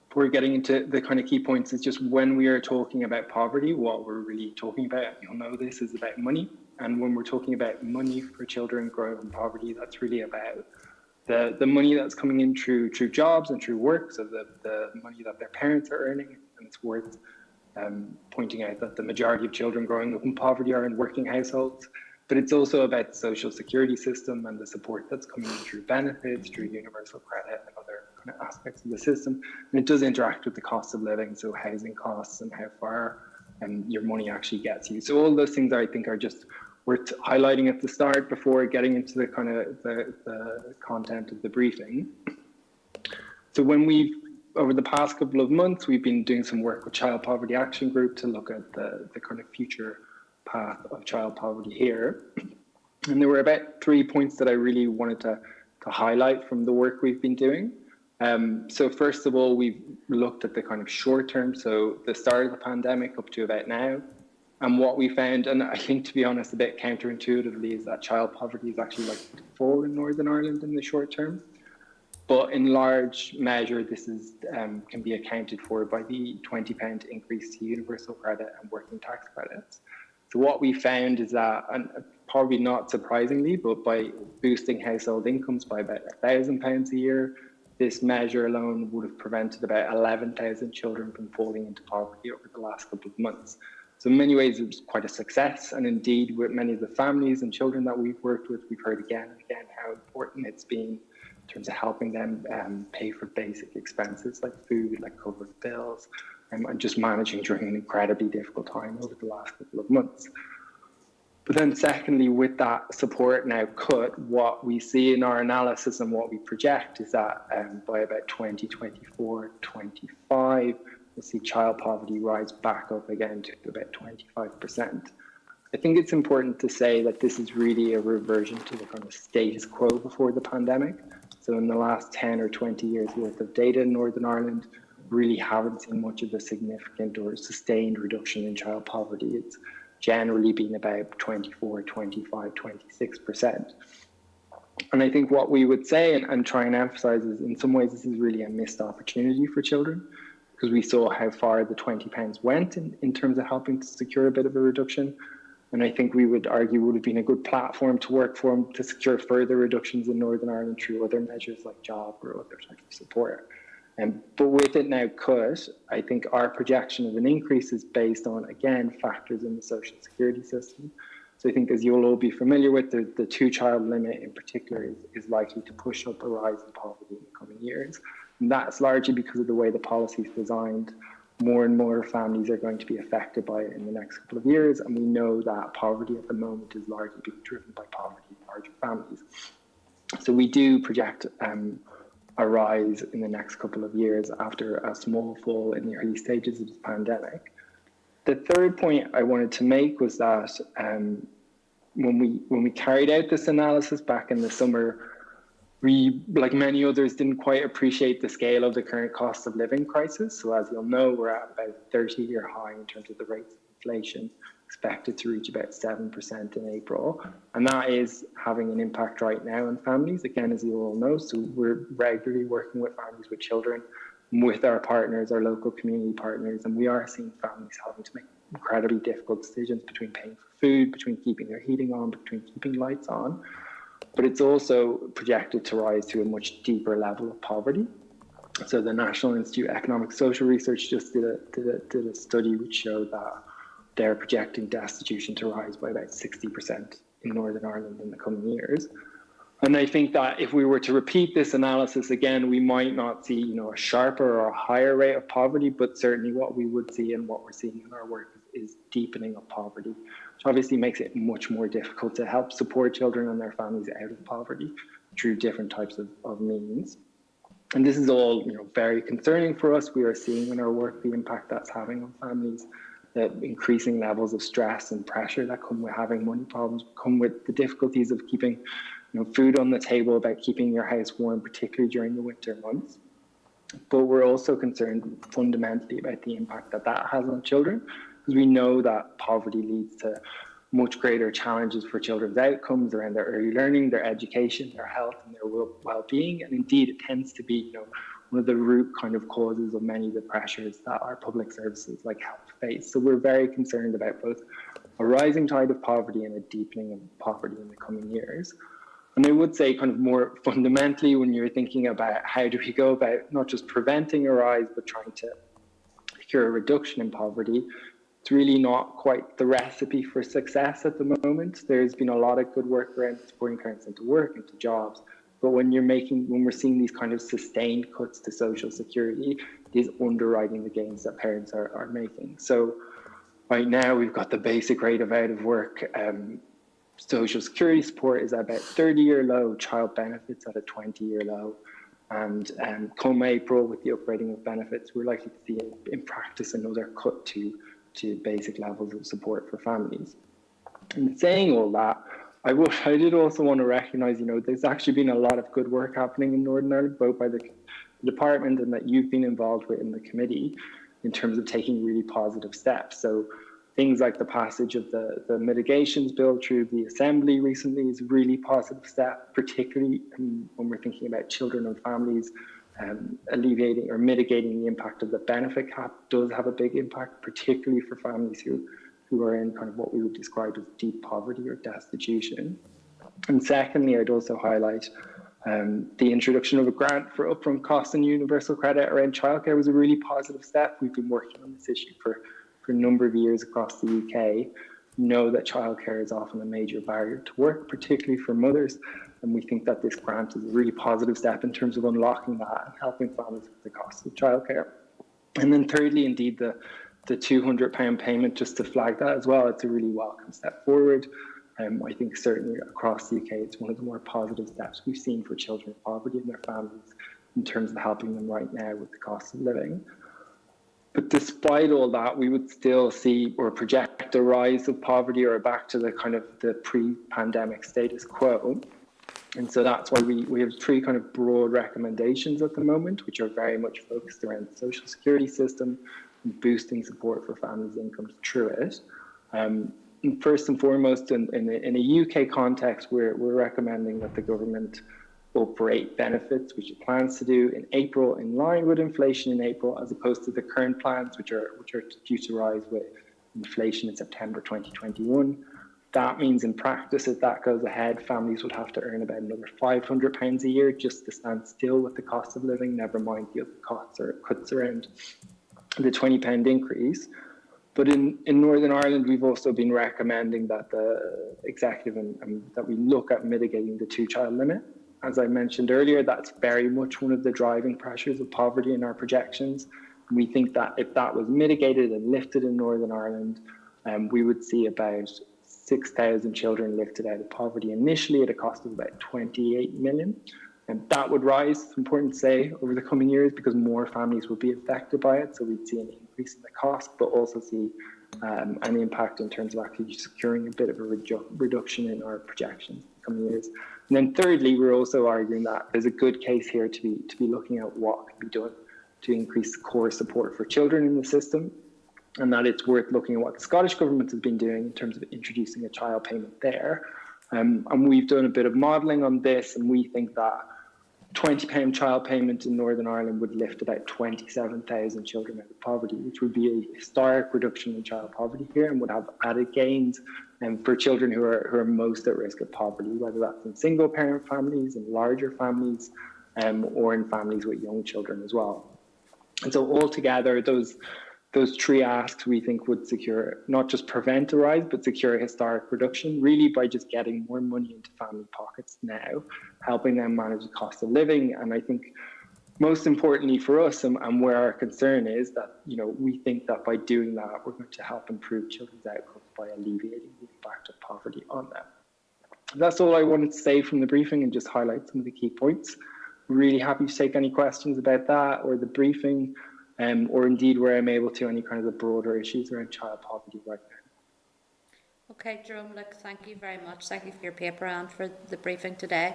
before getting into the kind of key points is just when we are talking about poverty, what we're really talking about, you'll know this, is about money. And when we're talking about money for children growing up in poverty, that's really about the money that's coming in through jobs and through work, so the money that their parents are earning. And it's worth pointing out that the majority of children growing up in poverty are in working households, but it's also about the social security system and the support that's coming in through benefits, through universal credit and other kind of aspects of the system. And it does interact with the cost of living, so housing costs and how far your money actually gets you. So all those things I think are just worth highlighting at the start before getting into the kind of the content of the briefing. So over the past couple of months, we've been doing some work with Child Poverty Action Group to look at the kind of future path of child poverty here. And there were about 3 points that I really wanted to highlight from the work we've been doing. So first of all, we've looked at the kind of short term, so the start of the pandemic up to about now. And what we found, and I think to be honest, a bit counterintuitively, is that child poverty is actually likely to fall in Northern Ireland in the short term. But in large measure, this is can be accounted for by the £20 increase to universal credit and working tax credits. So what we found is that, and probably not surprisingly, but by boosting household incomes by about £1,000 a year, this measure alone would have prevented about 11,000 children from falling into poverty over the last couple of months. So in many ways, it was quite a success. And indeed, with many of the families and children that we've worked with, we've heard again and again how important it's been in terms of helping them pay for basic expenses like food, like covered bills, and just managing during an incredibly difficult time over the last couple of months. But then secondly, with that support now cut, what we see in our analysis and what we project is that by about 2024-25, we'll see child poverty rise back up again to about 25%. I think it's important to say that this is really a reversion to the kind of status quo before the pandemic. So in the last 10 or 20 years worth of data in Northern Ireland, really haven't seen much of a significant or sustained reduction in child poverty. It's generally been about 24, 25, 26%. And I think what we would say and try and emphasize is in some ways this is really a missed opportunity for children, because we saw how far the £20 went in terms of helping to secure a bit of a reduction. And I think we would argue would have been a good platform to work from to secure further reductions in Northern Ireland through other measures like job or other types of support. But with it now cut, I think our projection of an increase is based on, again, factors in the social security system. So I think, as you'll all be familiar with, the two-child limit in particular is likely to push up a rise in poverty in the coming years. And that's largely because of the way the policy is designed. More and more families are going to be affected by it in the next couple of years. And we know that poverty at the moment is largely being driven by poverty in larger families. So we do project a rise in the next couple of years after a small fall in the early stages of the pandemic. The third point I wanted to make was that when we carried out this analysis back in the summer, we, like many others, didn't quite appreciate the scale of the current cost of living crisis. So as you'll know, we're at about a 30-year high in terms of the rates of inflation. expected to reach about 7% in April. And that is having an impact right now on families, again, as you all know. So we're regularly working with families with children, with our partners, our local community partners, and we are seeing families having to make incredibly difficult decisions between paying for food, between keeping their heating on, between keeping lights on. But it's also projected to rise to a much deeper level of poverty. So the National Institute of Economic Social Research just did a study which showed that they're projecting destitution to rise by about 60% in Northern Ireland in the coming years. And I think that if we were to repeat this analysis again, we might not see, a sharper or a higher rate of poverty, but certainly what we would see and what we're seeing in our work is deepening of poverty, which obviously makes it much more difficult to help support children and their families out of poverty through different types of means. And this is all, very concerning for us. We are seeing in our work the impact that's having on families, the increasing levels of stress and pressure that come with having money problems, come with the difficulties of keeping food on the table, about keeping your house warm, particularly during the winter months. But we're also concerned fundamentally about the impact that has on children, because we know that poverty leads to much greater challenges for children's outcomes around their early learning, their education, their health, and their well-being. And indeed, it tends to be one of the root kind of causes of many of the pressures that our public services like health face. So we're very concerned about both a rising tide of poverty and a deepening of poverty in the coming years. And I would say kind of more fundamentally, when you're thinking about how do we go about not just preventing a rise, but trying to secure a reduction in poverty, it's really not quite the recipe for success at the moment. There's been a lot of good work around supporting parents into work, into jobs. But when we're seeing these kind of sustained cuts to social security, it is underwriting the gains that parents are making. So right now we've got the basic rate of out of work. Social security support is at about 30-year low, child benefits at a 20-year low. And come April, with the upgrading of benefits, we're likely to see in practice another cut to basic levels of support for families. And saying all that, I did also want to recognise, there's actually been a lot of good work happening in Northern Ireland, both by the department and that you've been involved with in the committee, in terms of taking really positive steps. So things like the passage of the mitigations bill through the Assembly recently is a really positive step, particularly when we're thinking about children and families. Alleviating or mitigating the impact of the benefit cap does have a big impact, particularly for families who are in kind of what we would describe as deep poverty or destitution. And secondly, I'd also highlight the introduction of a grant for upfront costs and universal credit around childcare was a really positive step. We've been working on this issue for a number of years across the UK. We know that childcare is often a major barrier to work, particularly for mothers. And we think that this grant is a really positive step in terms of unlocking that and helping families with the cost of childcare. And then thirdly, indeed, the £200 payment, just to flag that as well, it's a really welcome step forward. I think certainly across the UK, it's one of the more positive steps we've seen for children in poverty and their families in terms of helping them right now with the cost of living. But despite all that, we would still see or project a rise of poverty or back to the kind of the pre-pandemic status quo. And so that's why we have three kind of broad recommendations at the moment, which are very much focused around the social security system and boosting support for families' incomes through it. And first and foremost, in a UK context, we're recommending that the government uprate benefits, which it plans to do in April, in line with inflation in April, as opposed to the current plans, which are due to rise with inflation in September 2021. That means in practice, if that goes ahead, families would have to earn about another £500 a year just to stand still with the cost of living, never mind the other costs or cuts around the £20 increase. But in Northern Ireland, we've also been recommending that the executive and that we look at mitigating the 2-child limit. As I mentioned earlier, that's very much one of the driving pressures of poverty in our projections. We think that if that was mitigated and lifted in Northern Ireland, we would see about 6,000 children lifted out of poverty initially at a cost of about 28 million. And that would rise, it's important to say, over the coming years because more families would be affected by it. So we'd see an increase in the cost, but also see an impact in terms of actually securing a bit of a reduction in our projections in the coming years. And then thirdly, we're also arguing that there's a good case here to be looking at what can be done to increase core support for children in the system. and that it's worth looking at what the Scottish Government has been doing in terms of introducing a child payment there. And we've done a bit of modelling on this, and we think that £20 child payment in Northern Ireland would lift about 27,000 children out of poverty, which would be a historic reduction in child poverty here, and would have added gains for children who are most at risk of poverty, whether that's in single parent families, in larger families, or in families with young children as well. And so altogether, those three asks we think would secure, not just prevent a rise, but secure a historic reduction, really by just getting more money into family pockets now, helping them manage the cost of living. And I think most importantly for us, and where our concern is that, we think that by doing that, we're going to help improve children's outcomes by alleviating the impact of poverty on them. That's all I wanted to say from the briefing, and just highlight some of the key points. Really happy to take any questions about that or the briefing, or indeed where I'm able to, any kind of the broader issues around child poverty right now. Okay, Jerome, look, thank you very much. Thank you for your paper and for the briefing today.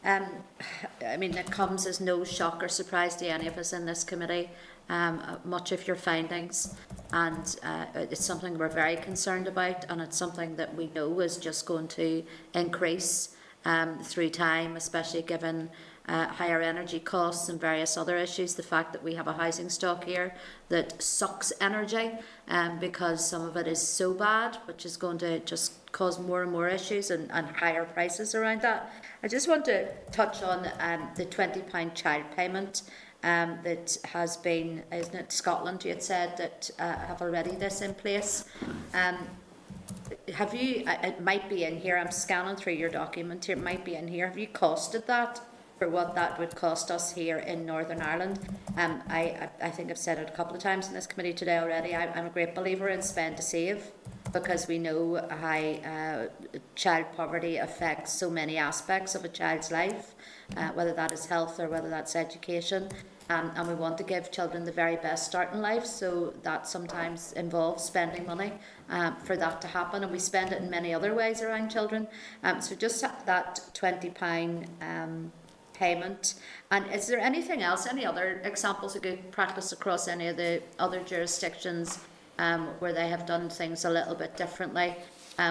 I mean, it comes as no shock or surprise to any of us in this committee, much of your findings, and it's something we're very concerned about, and it's something that we know is just going to increase through time, especially given higher energy costs and various other issues. The fact that we have a housing stock here that sucks energy because some of it is so bad, which is going to just cause more and more issues and higher prices around that. I just want to touch on the £20 child payment that has been, isn't it Scotland, you had said, that have already this in place. Have you, it might be in here, I'm scanning through your document here, it might be in here, have you costed that for what that would cost us here in Northern Ireland? I think I've said it a couple of times in this committee today already, I'm a great believer in spend to save, because we know how child poverty affects so many aspects of a child's life, whether that is health or whether that's education. And we want to give children the very best start in life, so that sometimes involves spending money for that to happen, and we spend it in many other ways around children. So just that £20 payment. And is there anything else, any other examples of good practice across any of the other jurisdictions where they have done things a little bit differently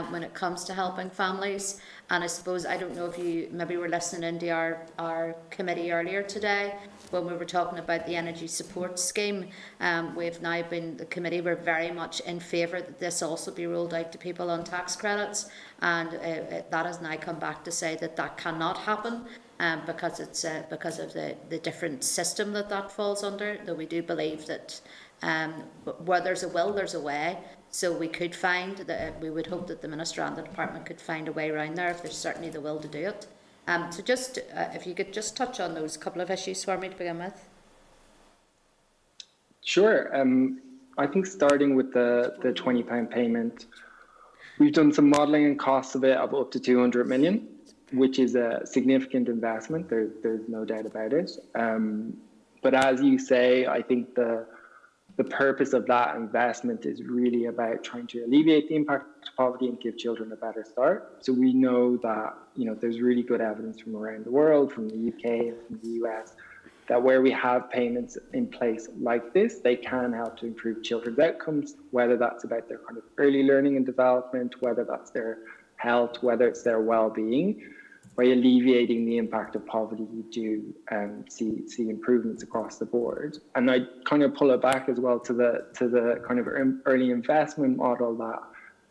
when it comes to helping families? And I suppose, I don't know if you maybe were listening into our committee earlier today when we were talking about the energy support scheme. We've now been, the committee were very much in favour that this also be rolled out to people on tax credits, and that has now come back to say that that cannot happen because it's because of the different system that falls under, though we do believe that where there's a will, there's a way. So we could find that, we would hope that the Minister and the Department could find a way around there if there's certainly the will to do it. So just, if you could just touch on those couple of issues for me to begin with. Sure. I think starting with the £20 payment, we've done some modelling and costs of it of up to 200 million, which is a significant investment. There's no doubt about it. But as you say, I think the purpose of that investment is really about trying to alleviate the impact of poverty and give children a better start. So we know that, there's really good evidence from around the world, from the UK, from the US, that where we have payments in place like this, they can help to improve children's outcomes, whether that's about their kind of early learning and development, whether that's their health, whether it's their well-being. By alleviating the impact of poverty, we do see improvements across the board. And I kind of pull it back as well to the kind of early investment model that,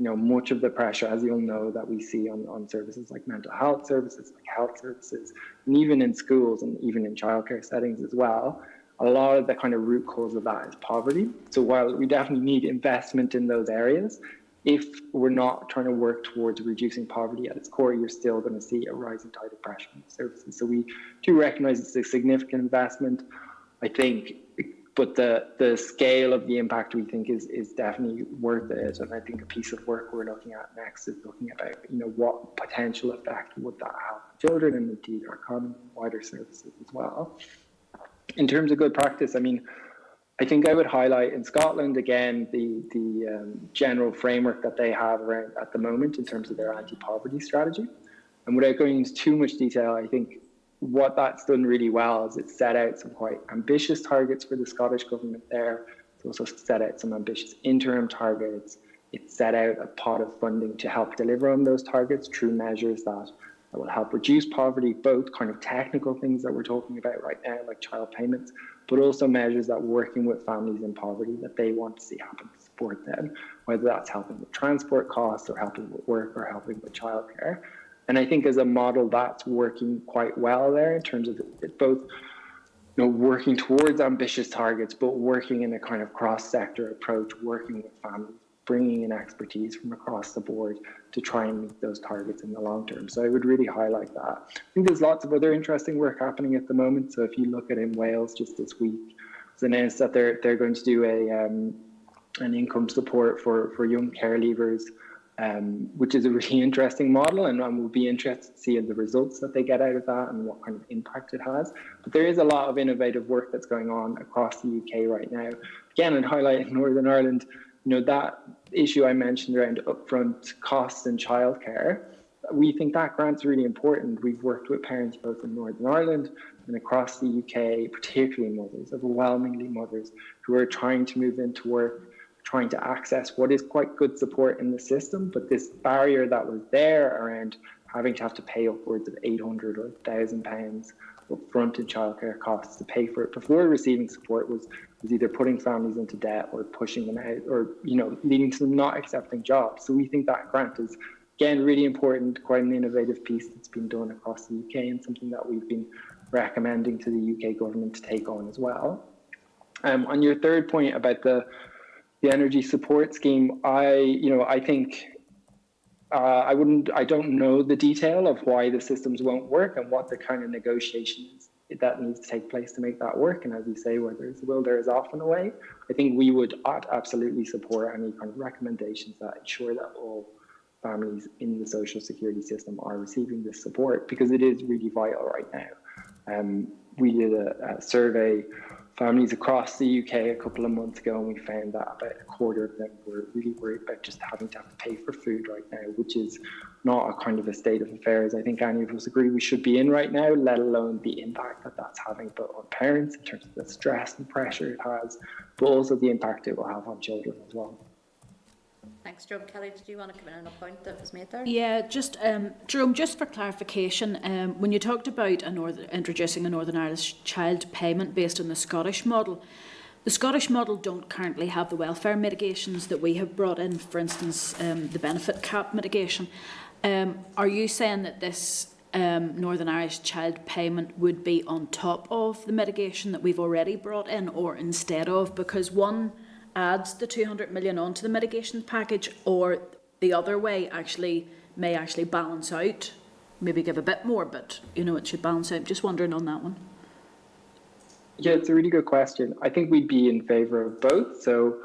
much of the pressure, as you'll know, that we see on services like mental health services, like health services, and even in schools and even in childcare settings as well, a lot of the kind of root cause of that is poverty. So while we definitely need investment in those areas, if we're not trying to work towards reducing poverty at its core, you're still going to see a rising tide of pressure on services. So we do recognise it's a significant investment, I think, but the scale of the impact we think is definitely worth it. And I think a piece of work we're looking at next is looking about, what potential effect would that have on children and indeed our economy and wider services as well. In terms of good practice, I think I would highlight in Scotland, again, the general framework that they have around at the moment in terms of their anti-poverty strategy. And without going into too much detail, I think what that's done really well is it's set out some quite ambitious targets for the Scottish Government there, It's also set out some ambitious interim targets. It set out a pot of funding to help deliver on those targets through measures that will help reduce poverty, both kind of technical things that we're talking about right now, like child payments, but also measures that working with families in poverty that they want to see happen to support them, whether that's helping with transport costs or helping with work or helping with childcare. And I think as a model that's working quite well there in terms of it both working towards ambitious targets, but working in a kind of cross-sector approach, working with families, bringing in expertise from across the board to try and meet those targets in the long term. So I would really highlight that. I think there's lots of other interesting work happening at the moment. So if you look at in Wales just this week, it's announced that they're going to do an income support for young care leavers, which is a really interesting model, and we'll be interested to see the results that they get out of that and what kind of impact it has. But there is a lot of innovative work that's going on across the UK right now. Again, I'd highlight in Northern Ireland, that issue I mentioned around upfront costs in childcare. We think that grant's really important. We've worked with parents both in Northern Ireland and across the UK, particularly mothers, overwhelmingly mothers, who are trying to move into work, trying to access what is quite good support in the system, but this barrier that was there around having to pay upwards of £800 or £1,000 up front in childcare costs to pay for it before receiving support was either putting families into debt or pushing them out or, leading to them not accepting jobs. So we think that grant is, again, really important, quite an innovative piece that's been done across the UK and something that we've been recommending to the UK government to take on as well. On your third point about the energy support scheme, I think I don't know the detail of why the systems won't work and what the kind of negotiations that needs to take place to make that work. And as you say, where there's a will, there is often a way. I think we would absolutely support any kind of recommendations that ensure that all families in the social security system are receiving this support, because it is really vital right now. We did a survey families across the UK a couple of months ago, and we found that about a quarter of them were really worried about just having to pay for food right now, which is not a kind of a state of affairs I think any of us agree we should be in right now, let alone the impact that that's having both on parents in terms of the stress and pressure it has, but also the impact it will have on children as well. Thanks, Jerome. Kelly, did you want to come in on a point that was made there? Yeah, just Jerome, just for clarification, when you talked about introducing a Northern Irish child payment based on the Scottish model don't currently have the welfare mitigations that we have brought in, for instance, the benefit cap mitigation. Are you saying that this Northern Irish child payment would be on top of the mitigation that we've already brought in, or instead of? Because one adds the 200 million onto the mitigation package, or the other way may actually balance out, maybe give a bit more, but it should balance out. Just wondering on that one. Yeah, it's a really good question. I think we'd be in favour of both. So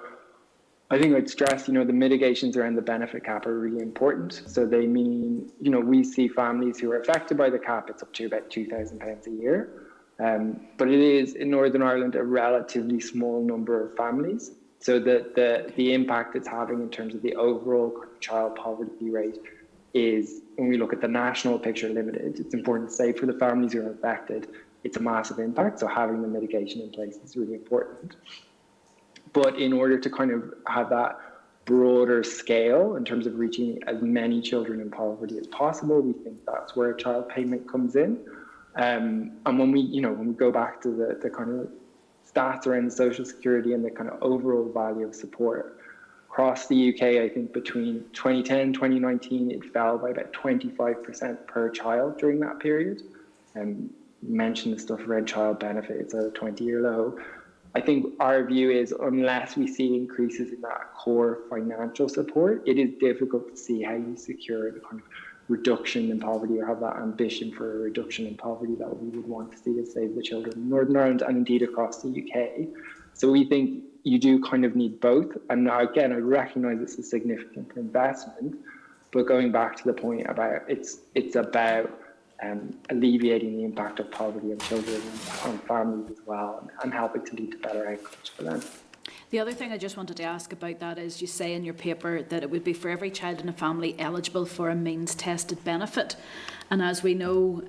I think I'd stress, the mitigations around the benefit cap are really important. So they mean, we see families who are affected by the cap, it's up to about £2,000 a year. But it is, in Northern Ireland, a relatively small number of families. So the impact it's having in terms of the overall child poverty rate is, when we look at the national picture limited, it's important to say for the families who are affected, it's a massive impact. So having the mitigation in place is really important. But in order to kind of have that broader scale in terms of reaching as many children in poverty as possible, we think that's where a child payment comes in. And when we go back to the kind of stats around social security and the kind of overall value of support across the UK, I think between 2010 and 2019, it fell by about 25% per child during that period. And you mentioned the stuff around child benefit, it's at a 20-year low. I think our view is, unless we see increases in that core financial support, it is difficult to see how you secure the kind of reduction in poverty or have that ambition for a reduction in poverty that we would want to see to save the children in Northern Ireland and indeed across the UK. So we think you do kind of need both. And now, again, I recognise it's a significant investment, but going back to the point about it's about alleviating the impact of poverty on children and on families as well, and helping to lead to better outcomes for them. The other thing I just wanted to ask about that is you say in your paper that it would be for every child in a family eligible for a means-tested benefit. And as we know,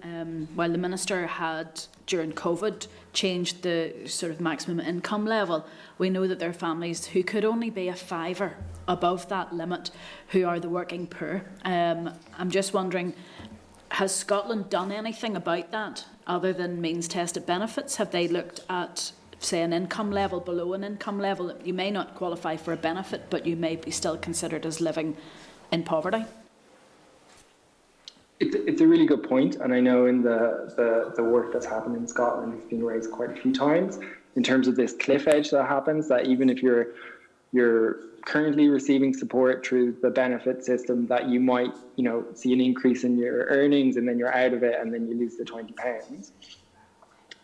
while the Minister had, during COVID, changed the sort of maximum income level, we know that there are families who could only be a fiver above that limit who are the working poor. I'm just wondering, has Scotland done anything about that other than means-tested benefits? Have they looked at, say, an income level below an income level? You may not qualify for a benefit, but you may be still considered as living in poverty. It's a really good point, and I know in the work that's happened in Scotland, it's been raised quite a few times in terms of this cliff edge that happens, that even if you're currently receiving support through the benefit system, that you might, see an increase in your earnings and then you're out of it and then you lose the £20.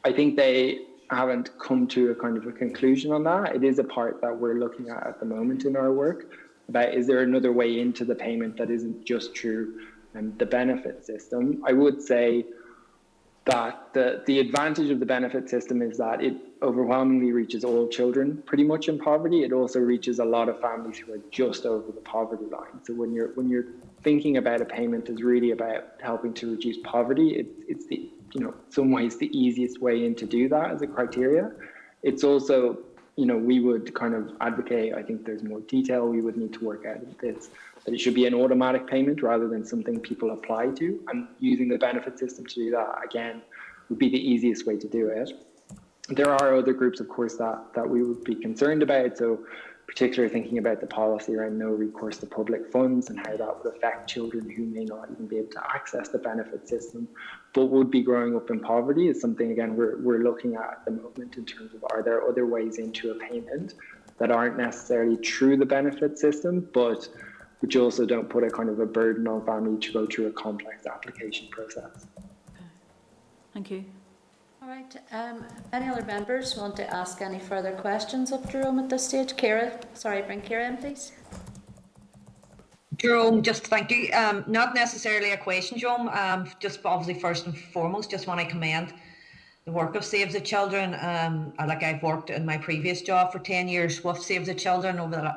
I think they haven't come to a kind of a conclusion on that. It is a part that we're looking at the moment in our work about, is there another way into the payment that isn't just through the benefit system. I would say that the advantage of the benefit system is that it overwhelmingly reaches all children pretty much in poverty. It also reaches a lot of families who are just over the poverty line. So when you're thinking about a payment is really about helping to reduce poverty, it's the, some ways the easiest way in to do that as a criteria. It's also, we would kind of advocate, I think there's more detail we would need to work out of this, that it should be an automatic payment rather than something people apply to. And using the benefit system to do that, again, would be the easiest way to do it. There are other groups, of course, that we would be concerned about. So particularly thinking about the policy around no recourse to public funds and how that would affect children who may not even be able to access the benefit system, but would be growing up in poverty, is something, again, we're looking at the moment in terms of, are there other ways into a payment that aren't necessarily through the benefit system, but which also don't put a kind of a burden on family to go through a complex application process. Okay. Thank you. All right. Any other members want to ask any further questions of Jerome at this stage? Bring Ciara in, please. Jerome, just thank you. Not necessarily a question, Jerome. Just obviously first and foremost, just want to commend the work of Save the Children. Like I've worked in my previous job for 10 years with Save the Children over the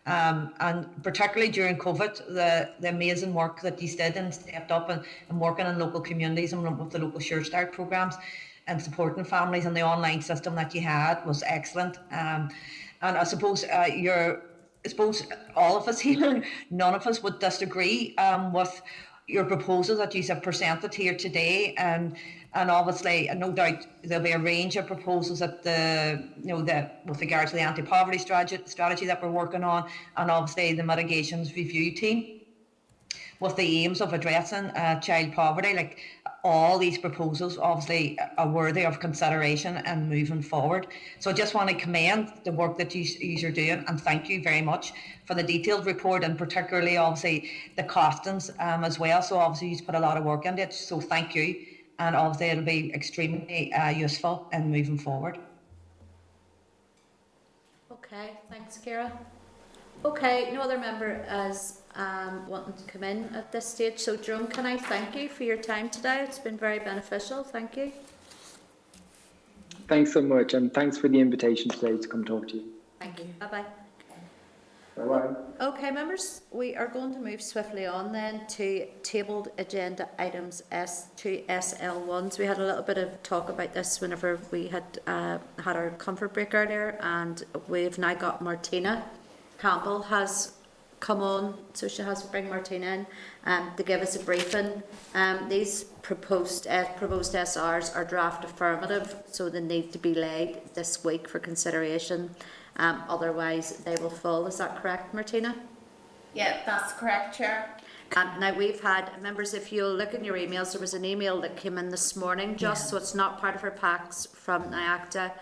and particularly during COVID, the amazing work that you did and stepped up and working in local communities and with the local Sure Start programmes and supporting families, and the online system that you had was excellent. And I suppose all of us here, none of us would disagree with your proposals that you have presented here today, and obviously, no doubt there'll be a range of proposals at with regards to the anti-poverty strategy that we're working on, and obviously the mitigations review team, with the aims of addressing child poverty. Like, all these proposals obviously are worthy of consideration and moving forward. So I just want to commend the work that you are doing, and thank you very much for the detailed report, and particularly obviously the costings as well. So obviously you've put a lot of work into it, so thank you, and obviously it'll be extremely useful in moving forward. Okay, thanks, Ciara. Okay, no other member as wanting to come in at this stage. So Jerome, can I thank you for your time today? It's been very beneficial. Thank you. Thanks so much, and thanks for the invitation today to come talk to you. Thank you. Bye-bye. Bye-bye. Okay, members, we are going to move swiftly on then to tabled agenda items S2, SL1s. We had a little bit of talk about this whenever we had had our comfort break earlier, and we've now got Martina Campbell has come on, so she has to bring Martina in to give us a briefing. These proposed SRs are draft affirmative, so they need to be laid this week for consideration. Otherwise, they will fall. Is that correct, Martina? Yeah, that's correct, Chair. Now, we've had members, if you'll look in your emails, there was an email that came in this morning, so it's not part of our packs, from NIACTA,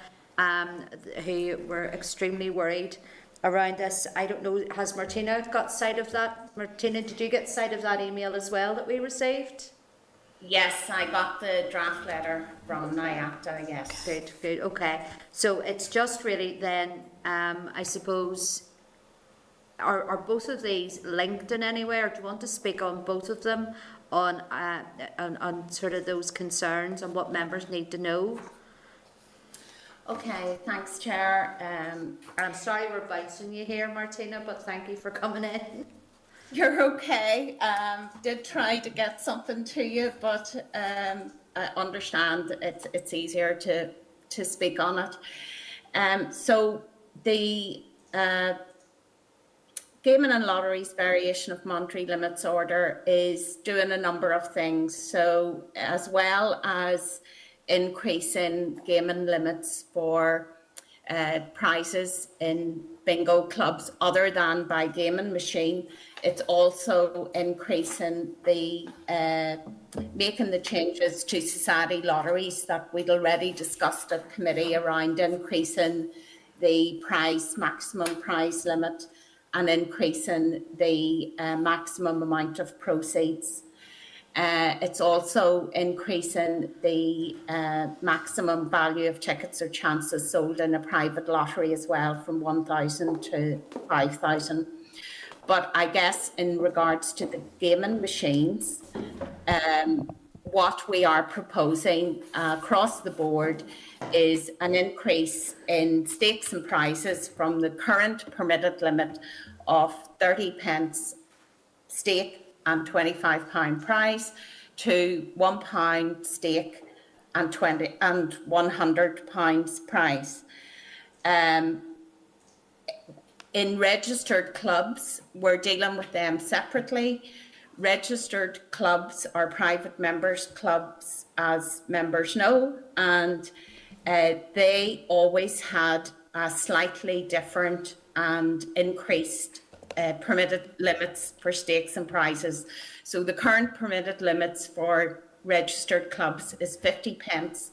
who were extremely worried around this. I don't know, has Martina got sight of that? Martina, did you get sight of that email as well that we received? Yes, I got the draft letter from NIACTA, yes. Good, okay. So it's just really then, I suppose, are both of these linked in any way, or do you want to speak on both of them, on sort of those concerns and what members need to know? Okay, thanks, Chair. I'm sorry we're bouncing you here, Martina, but thank you for coming in. You're okay. Did try to get something to you, but I understand it's easier to speak on it. So the Gaming and Lotteries Variation of Monetary Limits Order is doing a number of things. So as well as increasing gaming limits for prizes in bingo clubs other than by gaming machine, it's also increasing the making the changes to society lotteries that we'd already discussed at committee around increasing the maximum prize limit and increasing the maximum amount of proceeds. It's also increasing the maximum value of tickets or chances sold in a private lottery as well, from 1,000 to 5,000. But I guess in regards to the gaming machines, what we are proposing across the board is an increase in stakes and prizes from the current permitted limit of 30 pence stake and £25 prize to £1 stake and £100 prize. In registered clubs, we're dealing with them separately. Registered clubs are private members' clubs, as members know, and they always had a slightly different and increased permitted limits for stakes and prizes. So the current permitted limits for registered clubs is 50 pence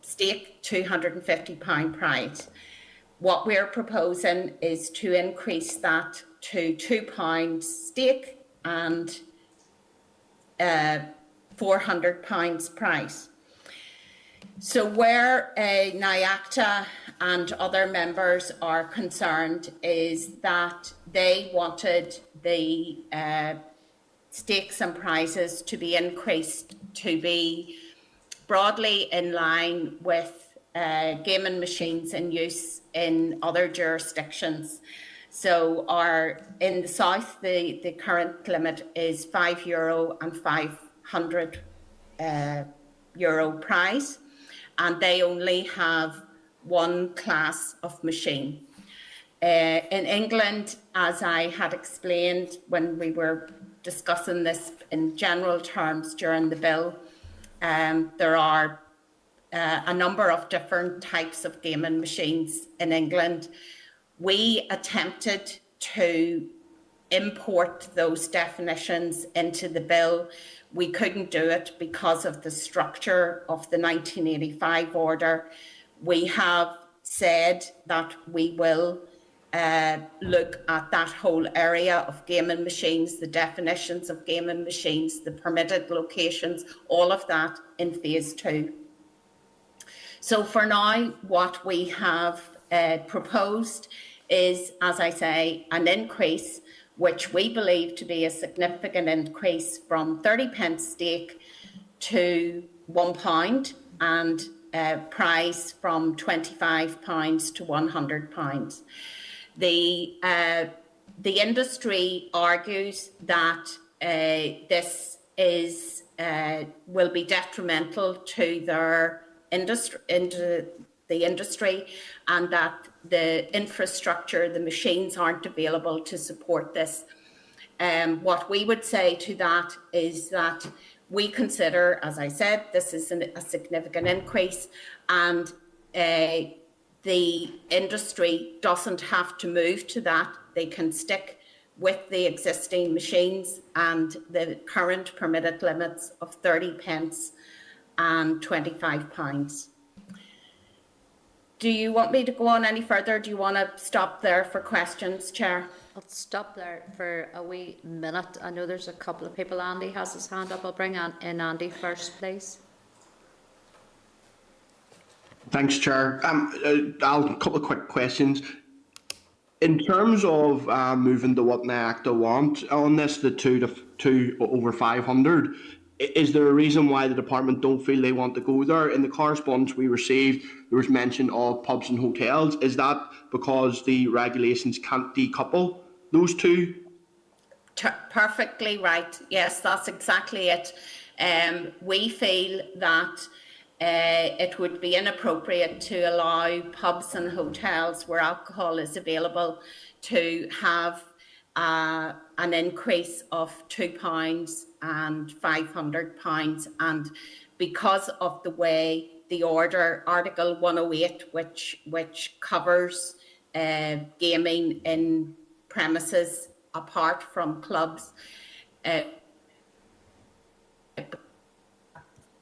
stake, £250 prize. What we're proposing is to increase that to £2 stake and £400 prize. So where NIACTA and other members are concerned is that they wanted the stakes and prizes to be increased to be broadly in line with gaming machines in use in other jurisdictions. So in the south, the current limit is €5 and €500 prize, and they only have one class of machine. In England, as I had explained when we were discussing this in general terms during the bill, there are a number of different types of gaming machines in England. We attempted to import those definitions into the bill. We couldn't do it because of the structure of the 1985 order. We have said that we will look at that whole area of gaming machines, the definitions of gaming machines, the permitted locations, all of that in phase 2. So for now, what we have proposed is, as I say, an increase which we believe to be a significant increase from 30 pence stake to £1 and prize from £25 to £100. The industry argues that this will be detrimental to their industry, and that the infrastructure, the machines aren't available to support this. What we would say to that is that we consider, as I said, this is a significant increase, and the industry doesn't have to move to that. They can stick with the existing machines and the current permitted limits of 30 pence and £25. Do you want me to go on any further? Do you want to stop there for questions, Chair? I'll stop there for a wee minute. I know there's a couple of people. Andy has his hand up. I'll bring in Andy first, please. Thanks, Chair. A couple of quick questions. In terms of moving to what NIACTA want on this, the 2 over 500, Is there a reason why the department don't feel they want to go there? In the correspondence we received, there was mention of pubs and hotels. Is that because the regulations can't decouple those two? Perfectly right. Yes, that's exactly it. We feel that it would be inappropriate to allow pubs and hotels where alcohol is available to have an increase of £2 and £500, and because of the way the order, Article 108, which covers gaming in premises apart from clubs,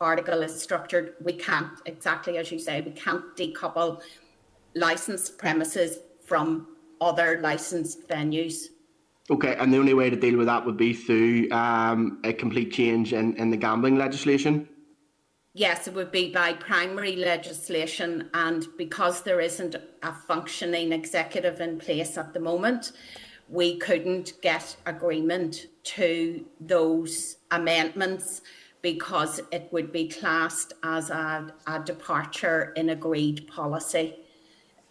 article is structured, we can't, exactly as you say, we can't decouple licensed premises from other licensed venues. Okay, and the only way to deal with that would be through a complete change in the gambling legislation? Yes, it would be by primary legislation, and because there isn't a functioning executive in place at the moment, we couldn't get agreement to those amendments because it would be classed as a departure in agreed policy.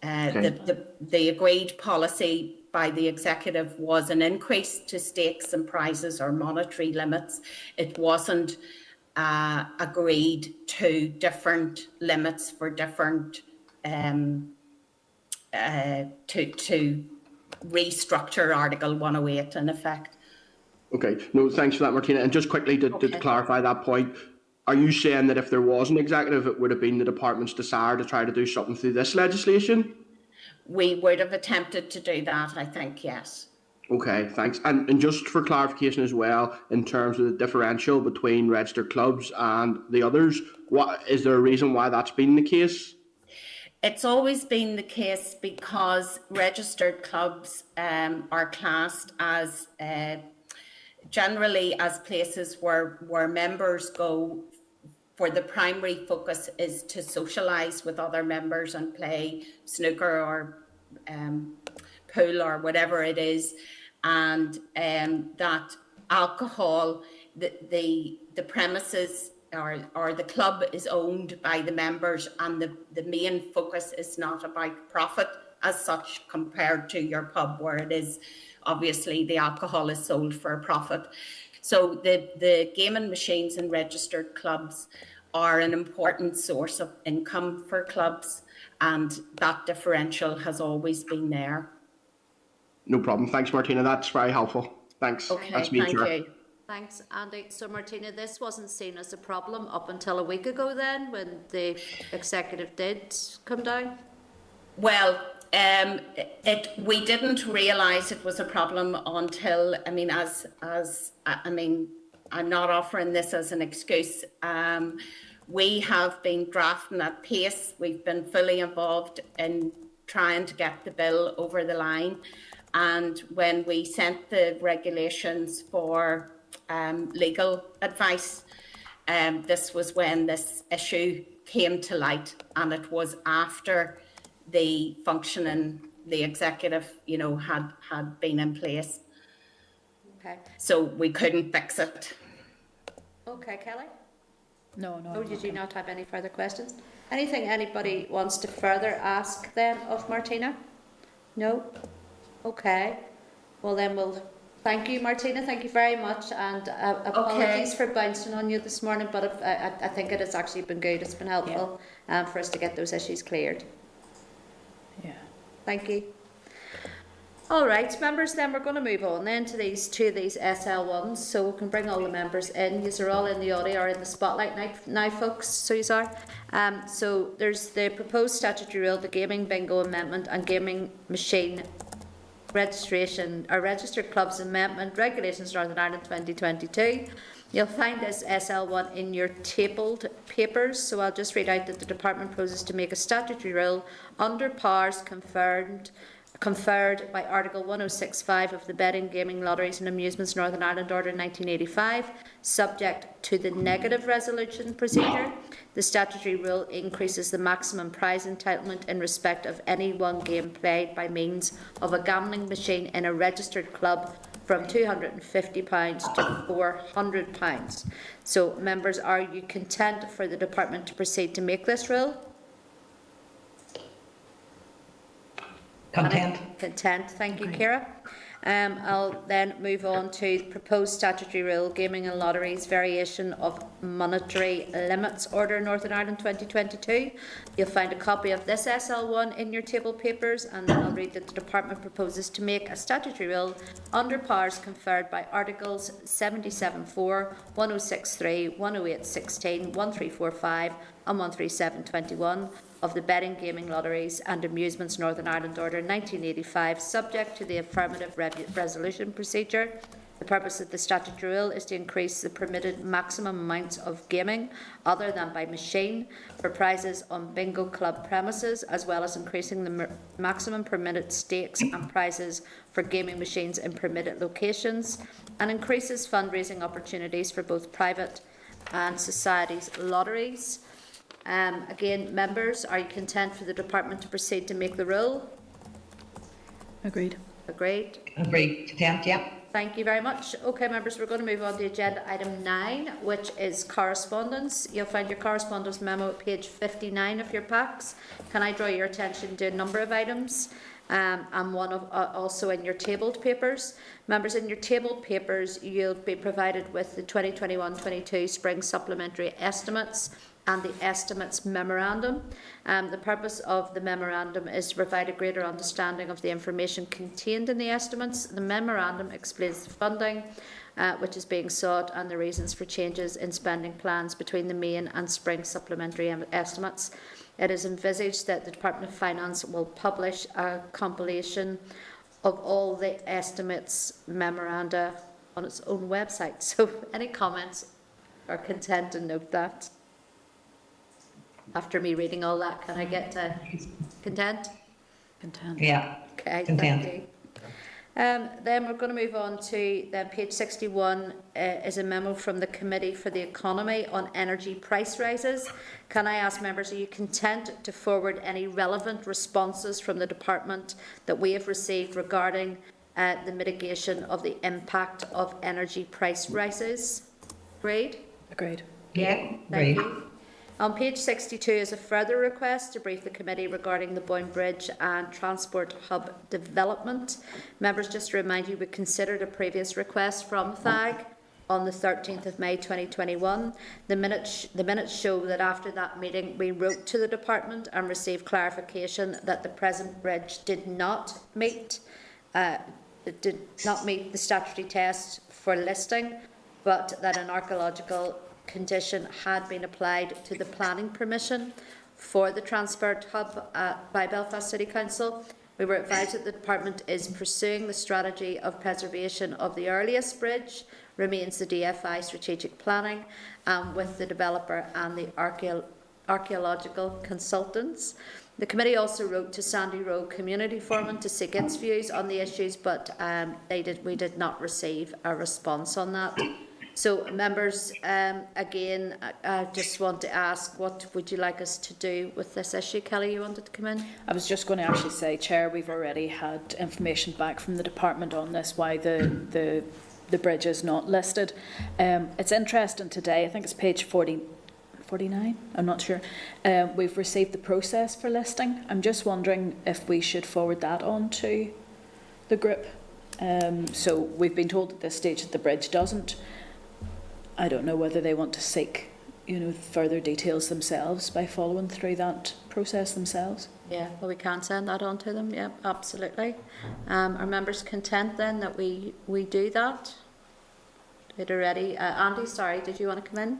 The agreed policy by the executive was an increase to stakes and prizes or monetary limits. It wasn't agreed to different limits for different to restructure Article 108 in effect. Okay, no, thanks for that, Martina. And just quickly to clarify that point, are you saying that if there was an executive, it would have been the department's desire to try to do something through this legislation? We would have attempted to do that, I think, yes. Okay, thanks. And just for clarification as well, in terms of the differential between registered clubs and the others, what is there a reason why that's been the case? It's always been the case because registered clubs are classed as generally as places where members go for the primary focus is to socialise with other members and play snooker or pool or whatever it is, and that alcohol, the premises or the club is owned by the members, and the main focus is not about profit as such compared to your pub where it is obviously the alcohol is sold for a profit. So the gaming machines in registered clubs are an important source of income for clubs, and that differential has always been there. No problem. Thanks, Martina. That's very helpful. Thanks. Okay, That's me, thank Chair. you. Thanks, Andy. So Martina, this wasn't seen as a problem up until a week ago then, when the executive did come down? Well, we didn't realise it was a problem until, I'm not offering this as an excuse. We have been drafting at pace. We've been fully involved in trying to get the bill over the line. And when we sent the regulations for legal advice, this was when this issue came to light, and it was after the executive, had been in place. Okay. So we couldn't fix it. Okay, Kelly? No. Oh, did you not have any further questions? Anything anybody wants to further ask then of Martina? No? Okay. Well then we'll thank you, Martina. Thank you very much, and apologies for bouncing on you this morning, but I think it has actually been good. It's been helpful for us to get those issues cleared. Yeah. Thank you. All right, members, then we're going to move on then to these SL1s, so we can bring all the members in. These are all in the audio or in the spotlight now, folks, so you are. So there's the proposed statutory rule, the gaming bingo amendment and gaming machine registration or registered clubs amendment regulations Northern Ireland 2022. You'll find this SL1 in your tabled papers, so I'll just read out that the department proposes to make a statutory rule under powers conferred conferred by Article 1065 of the Betting, Gaming, Lotteries and Amusements Northern Ireland Order 1985, subject to the negative resolution procedure. The statutory rule increases the maximum prize entitlement in respect of any one game played by means of a gambling machine in a registered club from £250 to £400. So, members, are you content for the department to proceed to make this rule? Content. Content, thank you, Ciara. I'll then move on to the proposed statutory rule, Gaming and Lotteries, variation of monetary limits order, Northern Ireland 2022. You'll find a copy of this SL1 in your table papers, and then I'll read that the department proposes to make a statutory rule under powers conferred by Articles 77.4, 106.3, 108.16, 1345 and 137.21 of the Betting, Gaming, Lotteries and Amusements Northern Ireland Order 1985, subject to the affirmative resolution procedure. The purpose of the statutory rule is to increase the permitted maximum amounts of gaming, other than by machine, for prizes on bingo club premises, as well as increasing the maximum permitted stakes and prizes for gaming machines in permitted locations, and increases fundraising opportunities for both private and societies' lotteries. Again, members, are you content for the department to proceed to make the rule? Agreed. Agreed. Agreed. Content, yeah. Thank you very much. Okay, members, we're going to move on to agenda item 9, which is correspondence. You'll find your correspondence memo at page 59 of your packs. Can I draw your attention to a number of items? And one of also in your tabled papers. Members, in your tabled papers, you'll be provided with the 2021-22 spring supplementary estimates and the estimates memorandum. The purpose of the memorandum is to provide a greater understanding of the information contained in the estimates. The memorandum explains the funding which is being sought and the reasons for changes in spending plans between the main and spring supplementary estimates. It is envisaged that the Department of Finance will publish a compilation of all the estimates memoranda on its own website. So any comments are content to note that? After me reading all that, can I get to content? Content. Yeah. Okay, Content. thank you. Then we're going to move on to page 61 is a memo from the Committee for the Economy on energy price rises. Can I ask members, are you content to forward any relevant responses from the department that we have received regarding the mitigation of the impact of energy price rises? Agreed? Agreed. Yeah, thank you. On page 62 is a further request to brief the committee regarding the Boyne Bridge and Transport Hub development. Members, just to remind you, we considered a previous request from THAG on the 13th of May 2021. The minutes show that after that meeting we wrote to the department and received clarification that the present bridge did not meet the statutory test for listing, but that an archaeological condition had been applied to the planning permission for the Transport Hub by Belfast City Council. We were advised that the department is pursuing the strategy of preservation of the earliest bridge, remains the DFI strategic planning, with the developer and the archaeological consultants. The committee also wrote to Sandy Row Community Forum to seek its views on the issues, but we did not receive a response on that. So, members, again, I just want to ask, what would you like us to do with this issue? Kelly, you wanted to come in? I was just going to actually say, Chair, we've already had information back from the department on this, why the bridge is not listed. It's interesting today, I think it's page 49, I'm not sure. We've received the process for listing. I'm just wondering if we should forward that on to the group. So we've been told at this stage that the bridge doesn't. I don't know whether they want to seek, further details themselves by following through that process themselves. Yeah, well, we can send that on to them. Yeah, absolutely. Are members content then that we do that? Did already? Andy, sorry, did you want to come in?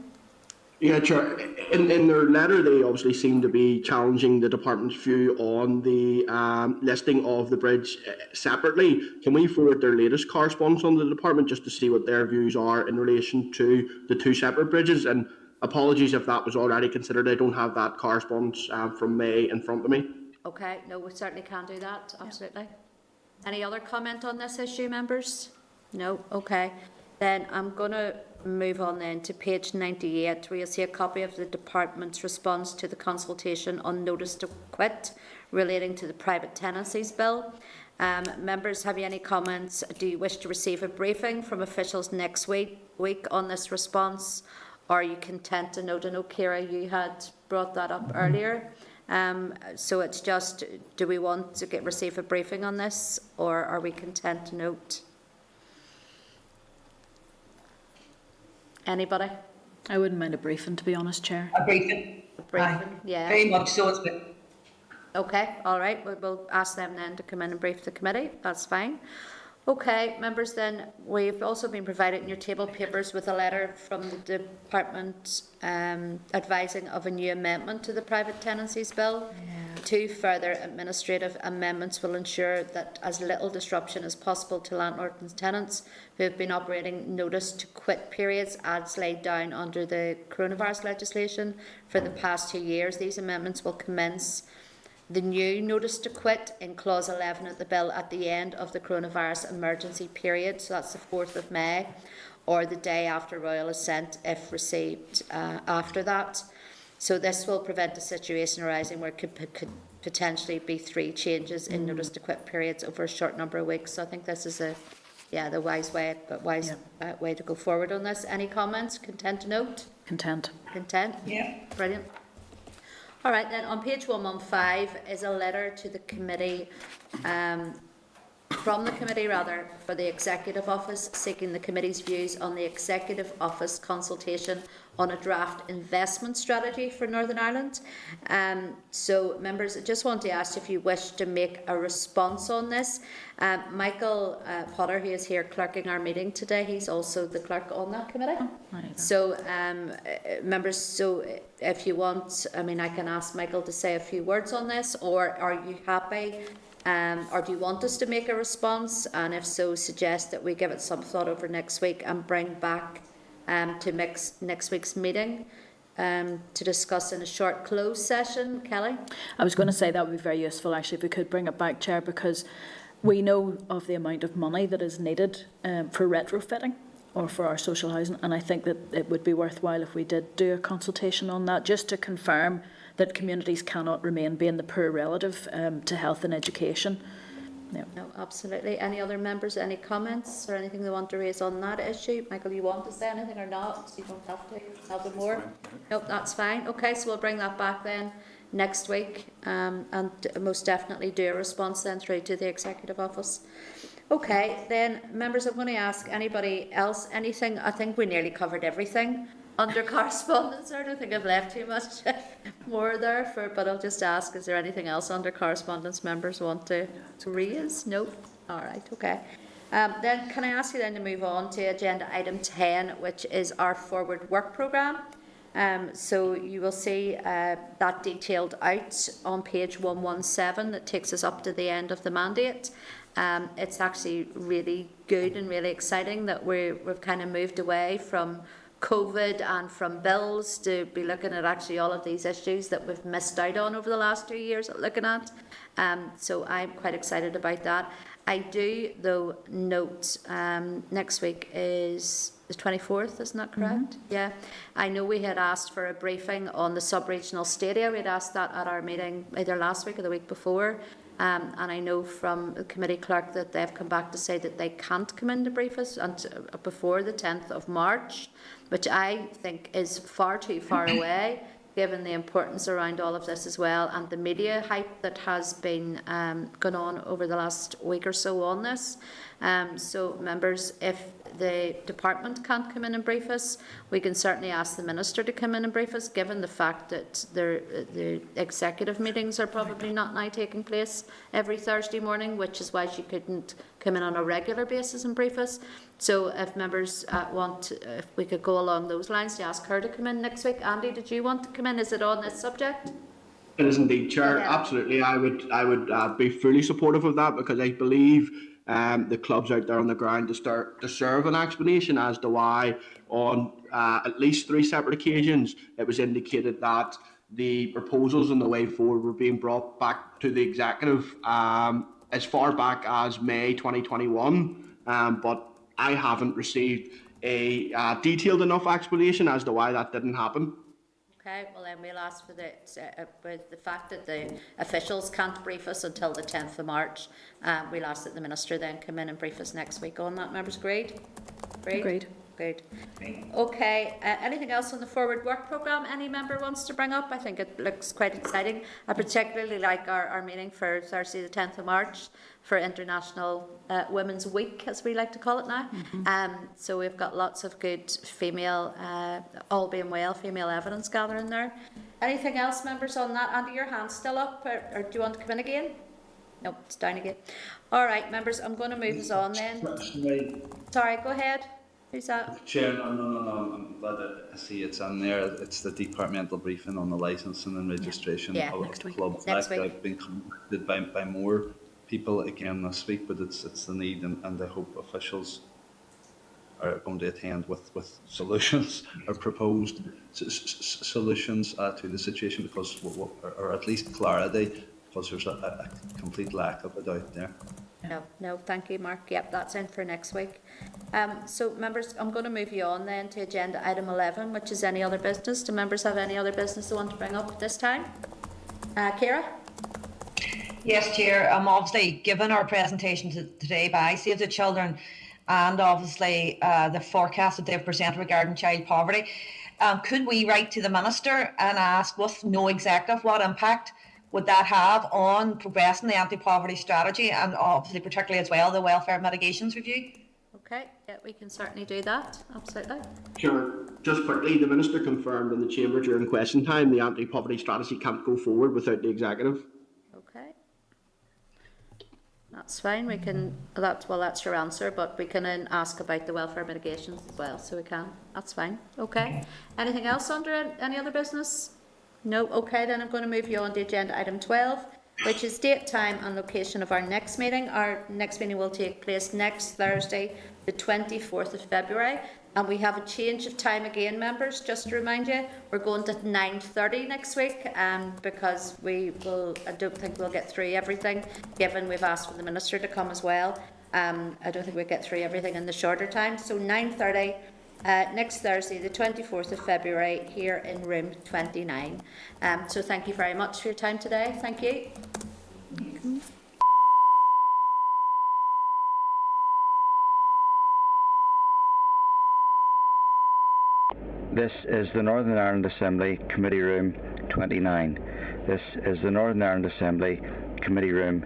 Yeah, Chair. In their letter, they obviously seem to be challenging the department's view on the listing of the bridge separately. Can we forward their latest correspondence on the department just to see what their views are in relation to the two separate bridges? And apologies if that was already considered. I don't have that correspondence from May in front of me. Okay, no, we certainly can do that. Absolutely. Any other comment on this issue, members? No? Okay. Then I'm going to move on then to page 98, where you'll see a copy of the department's response to the consultation on notice to quit relating to the private tenancies bill. Members, have you any comments? Do you wish to receive a briefing from officials next week on this response? Or are you content to note? I know, Ciara, you had brought that up earlier. So it's just, do we want to receive a briefing on this, or are we content to note? Anybody? I wouldn't mind a briefing, to be honest, Chair. A briefing. A briefing, Aye. yeah. Very much so. It's been. Okay, all right. We'll ask them then to come in and brief the committee. That's fine. Okay, members, then we've also been provided in your table papers with a letter from the department advising of a new amendment to the private tenancies bill. Yeah. 2 further administrative amendments will ensure that as little disruption as possible to landlords and tenants who have been operating notice to quit periods as laid down under the coronavirus legislation for the past 2 years. These amendments will commence the new notice to quit in clause 11 of the bill at the end of the coronavirus emergency period, so that's the 4th of May, or the day after royal assent if received after that. So this will prevent a situation arising where it could potentially be 3 changes in notice to quit periods over a short number of weeks. So I think this is the wise way to go forward on this. Any comments? Content to note? Content. Content? Yeah. Brilliant. All right, then on page 115 is a letter to the committee, from the committee for the Executive Office, seeking the committee's views on the Executive Office consultation on a draft investment strategy for Northern Ireland. So members, I just want to ask if you wish to make a response on this. Michael Potter, who is here clerking our meeting today, he's also the clerk on that committee. Oh, right. So members, so if you want, I mean, I can ask Michael to say a few words on this, or are you happy? Or do you want us to make a response? And if so, suggest that we give it some thought over next week and bring back to next week's meeting to discuss in a short closed session. Kelly? I was going to say that would be very useful, actually, if we could bring it back, Chair, because we know of the amount of money that is needed for retrofitting or for our social housing, and I think that it would be worthwhile if we did do a consultation on that, just to confirm that communities cannot remain being the poor relative to health and education. Yeah. No, absolutely. Any other members, any comments or anything they want to raise on that issue? Michael, you want to say anything or not? So you don't have to have them more? Nope, that's fine. Okay, so we'll bring that back then next week and most definitely do a response then through to the Executive Office. Okay, then members, I'm going to ask anybody else anything. I think we nearly covered everything under correspondence. I don't think I've left too much more there, but I'll just ask, is there anything else under correspondence members want to raise? No? All right, okay. Then can I ask you then to move on to agenda item 10, which is our forward work programme. So you will see that detailed out on page 117 that takes us up to the end of the mandate. It's actually really good and really exciting that we've kind of moved away from COVID and from bills to be looking at actually all of these issues that we've missed out on over the last 2 years looking at. So I'm quite excited about that. I do, though, note next week is the 24th, isn't that correct? Mm-hmm. Yeah. I know we had asked for a briefing on the sub-regional stadia. We had asked that at our meeting either last week or the week before. And I know from the committee clerk that they've come back to say that they can't come in to brief us before the 10th of March, which I think is far too far away, given the importance around all of this as well, and the media hype that has been gone on over the last week or so on this. So members, if the department can't come in and brief us, we can certainly ask the Minister to come in and brief us, given the fact that the executive meetings are probably not now taking place every Thursday morning, which is why she couldn't come in on a regular basis and brief us. So if members if we could go along those lines to ask her to come in next week. Andy, did you want to come in? Is it on this subject? It is indeed, Chair. Yeah. Absolutely. I would be fully supportive of that, because I believe the clubs out there on the ground deserve an explanation as to why on at least 3 separate occasions it was indicated that the proposals and the way forward were being brought back to the executive as far back as May 2021, but I haven't received a detailed enough explanation as to why that didn't happen. Okay, well then we'll ask for with the fact that the officials can't brief us until the 10th of March, we'll ask that the Minister then come in and brief us next week on that. Members, agreed? Agreed. Good. Okay, anything else on the Forward Work Programme any member wants to bring up? I think it looks quite exciting. I particularly like our meeting for Thursday the 10th of March for International Women's Week, as we like to call it now. So we've got lots of good female, all being well, female evidence gathering there. Anything else, members, on that? Andy, your hand's still up, or do you want to come in again? No, it's down again. All right, members, I'm going to move us on then. Sorry, go ahead. Who's that? Chair, no, I'm glad that I see it's on there. It's the departmental briefing on the licensing and registration of clubs. I've been contacted by more people again this week, but it's the need, and I hope officials are going to attend with solutions or proposed solutions to the situation, because, or at least clarity, because there's a complete lack of it out there. No, thank you, Mark. Yep, that's in for next week. So, members, I'm going to move you on then to agenda item 11, which is any other business. Do members have any other business they want to bring up at this time? Ciara? Yes, Chair. Obviously, given our presentation today by Save the Children, and obviously the forecast that they've presented regarding child poverty, could we write to the Minister and ask, with no executive, what impact would that have on progressing the anti-poverty strategy, and obviously particularly as well the welfare mitigations review? Okay, yeah, we can certainly do that, absolutely. Sure. Just quickly, the Minister confirmed in the Chamber during question time the anti-poverty strategy can't go forward without the executive. Okay. That's fine, we can, that's your answer, but we can then ask about the welfare mitigations as well, so we can, that's fine. Okay. Anything else under any other business? No, okay, then I'm going to move you on to agenda item 12, which is date, time and location of our next meeting. Our next meeting will take place next Thursday, the 24th of February, and we have a change of time again, members, just to remind you. We're going to 9:30 next week, because I don't think we'll get through everything, given we've asked for the Minister to come as well. I don't think we'll get through everything in the shorter time, so 9:30. Next Thursday, the 24th of February, here in room 29. So thank you very much for your time today. Thank you. This is the Northern Ireland Assembly Committee Room 29. This is the Northern Ireland Assembly Committee Room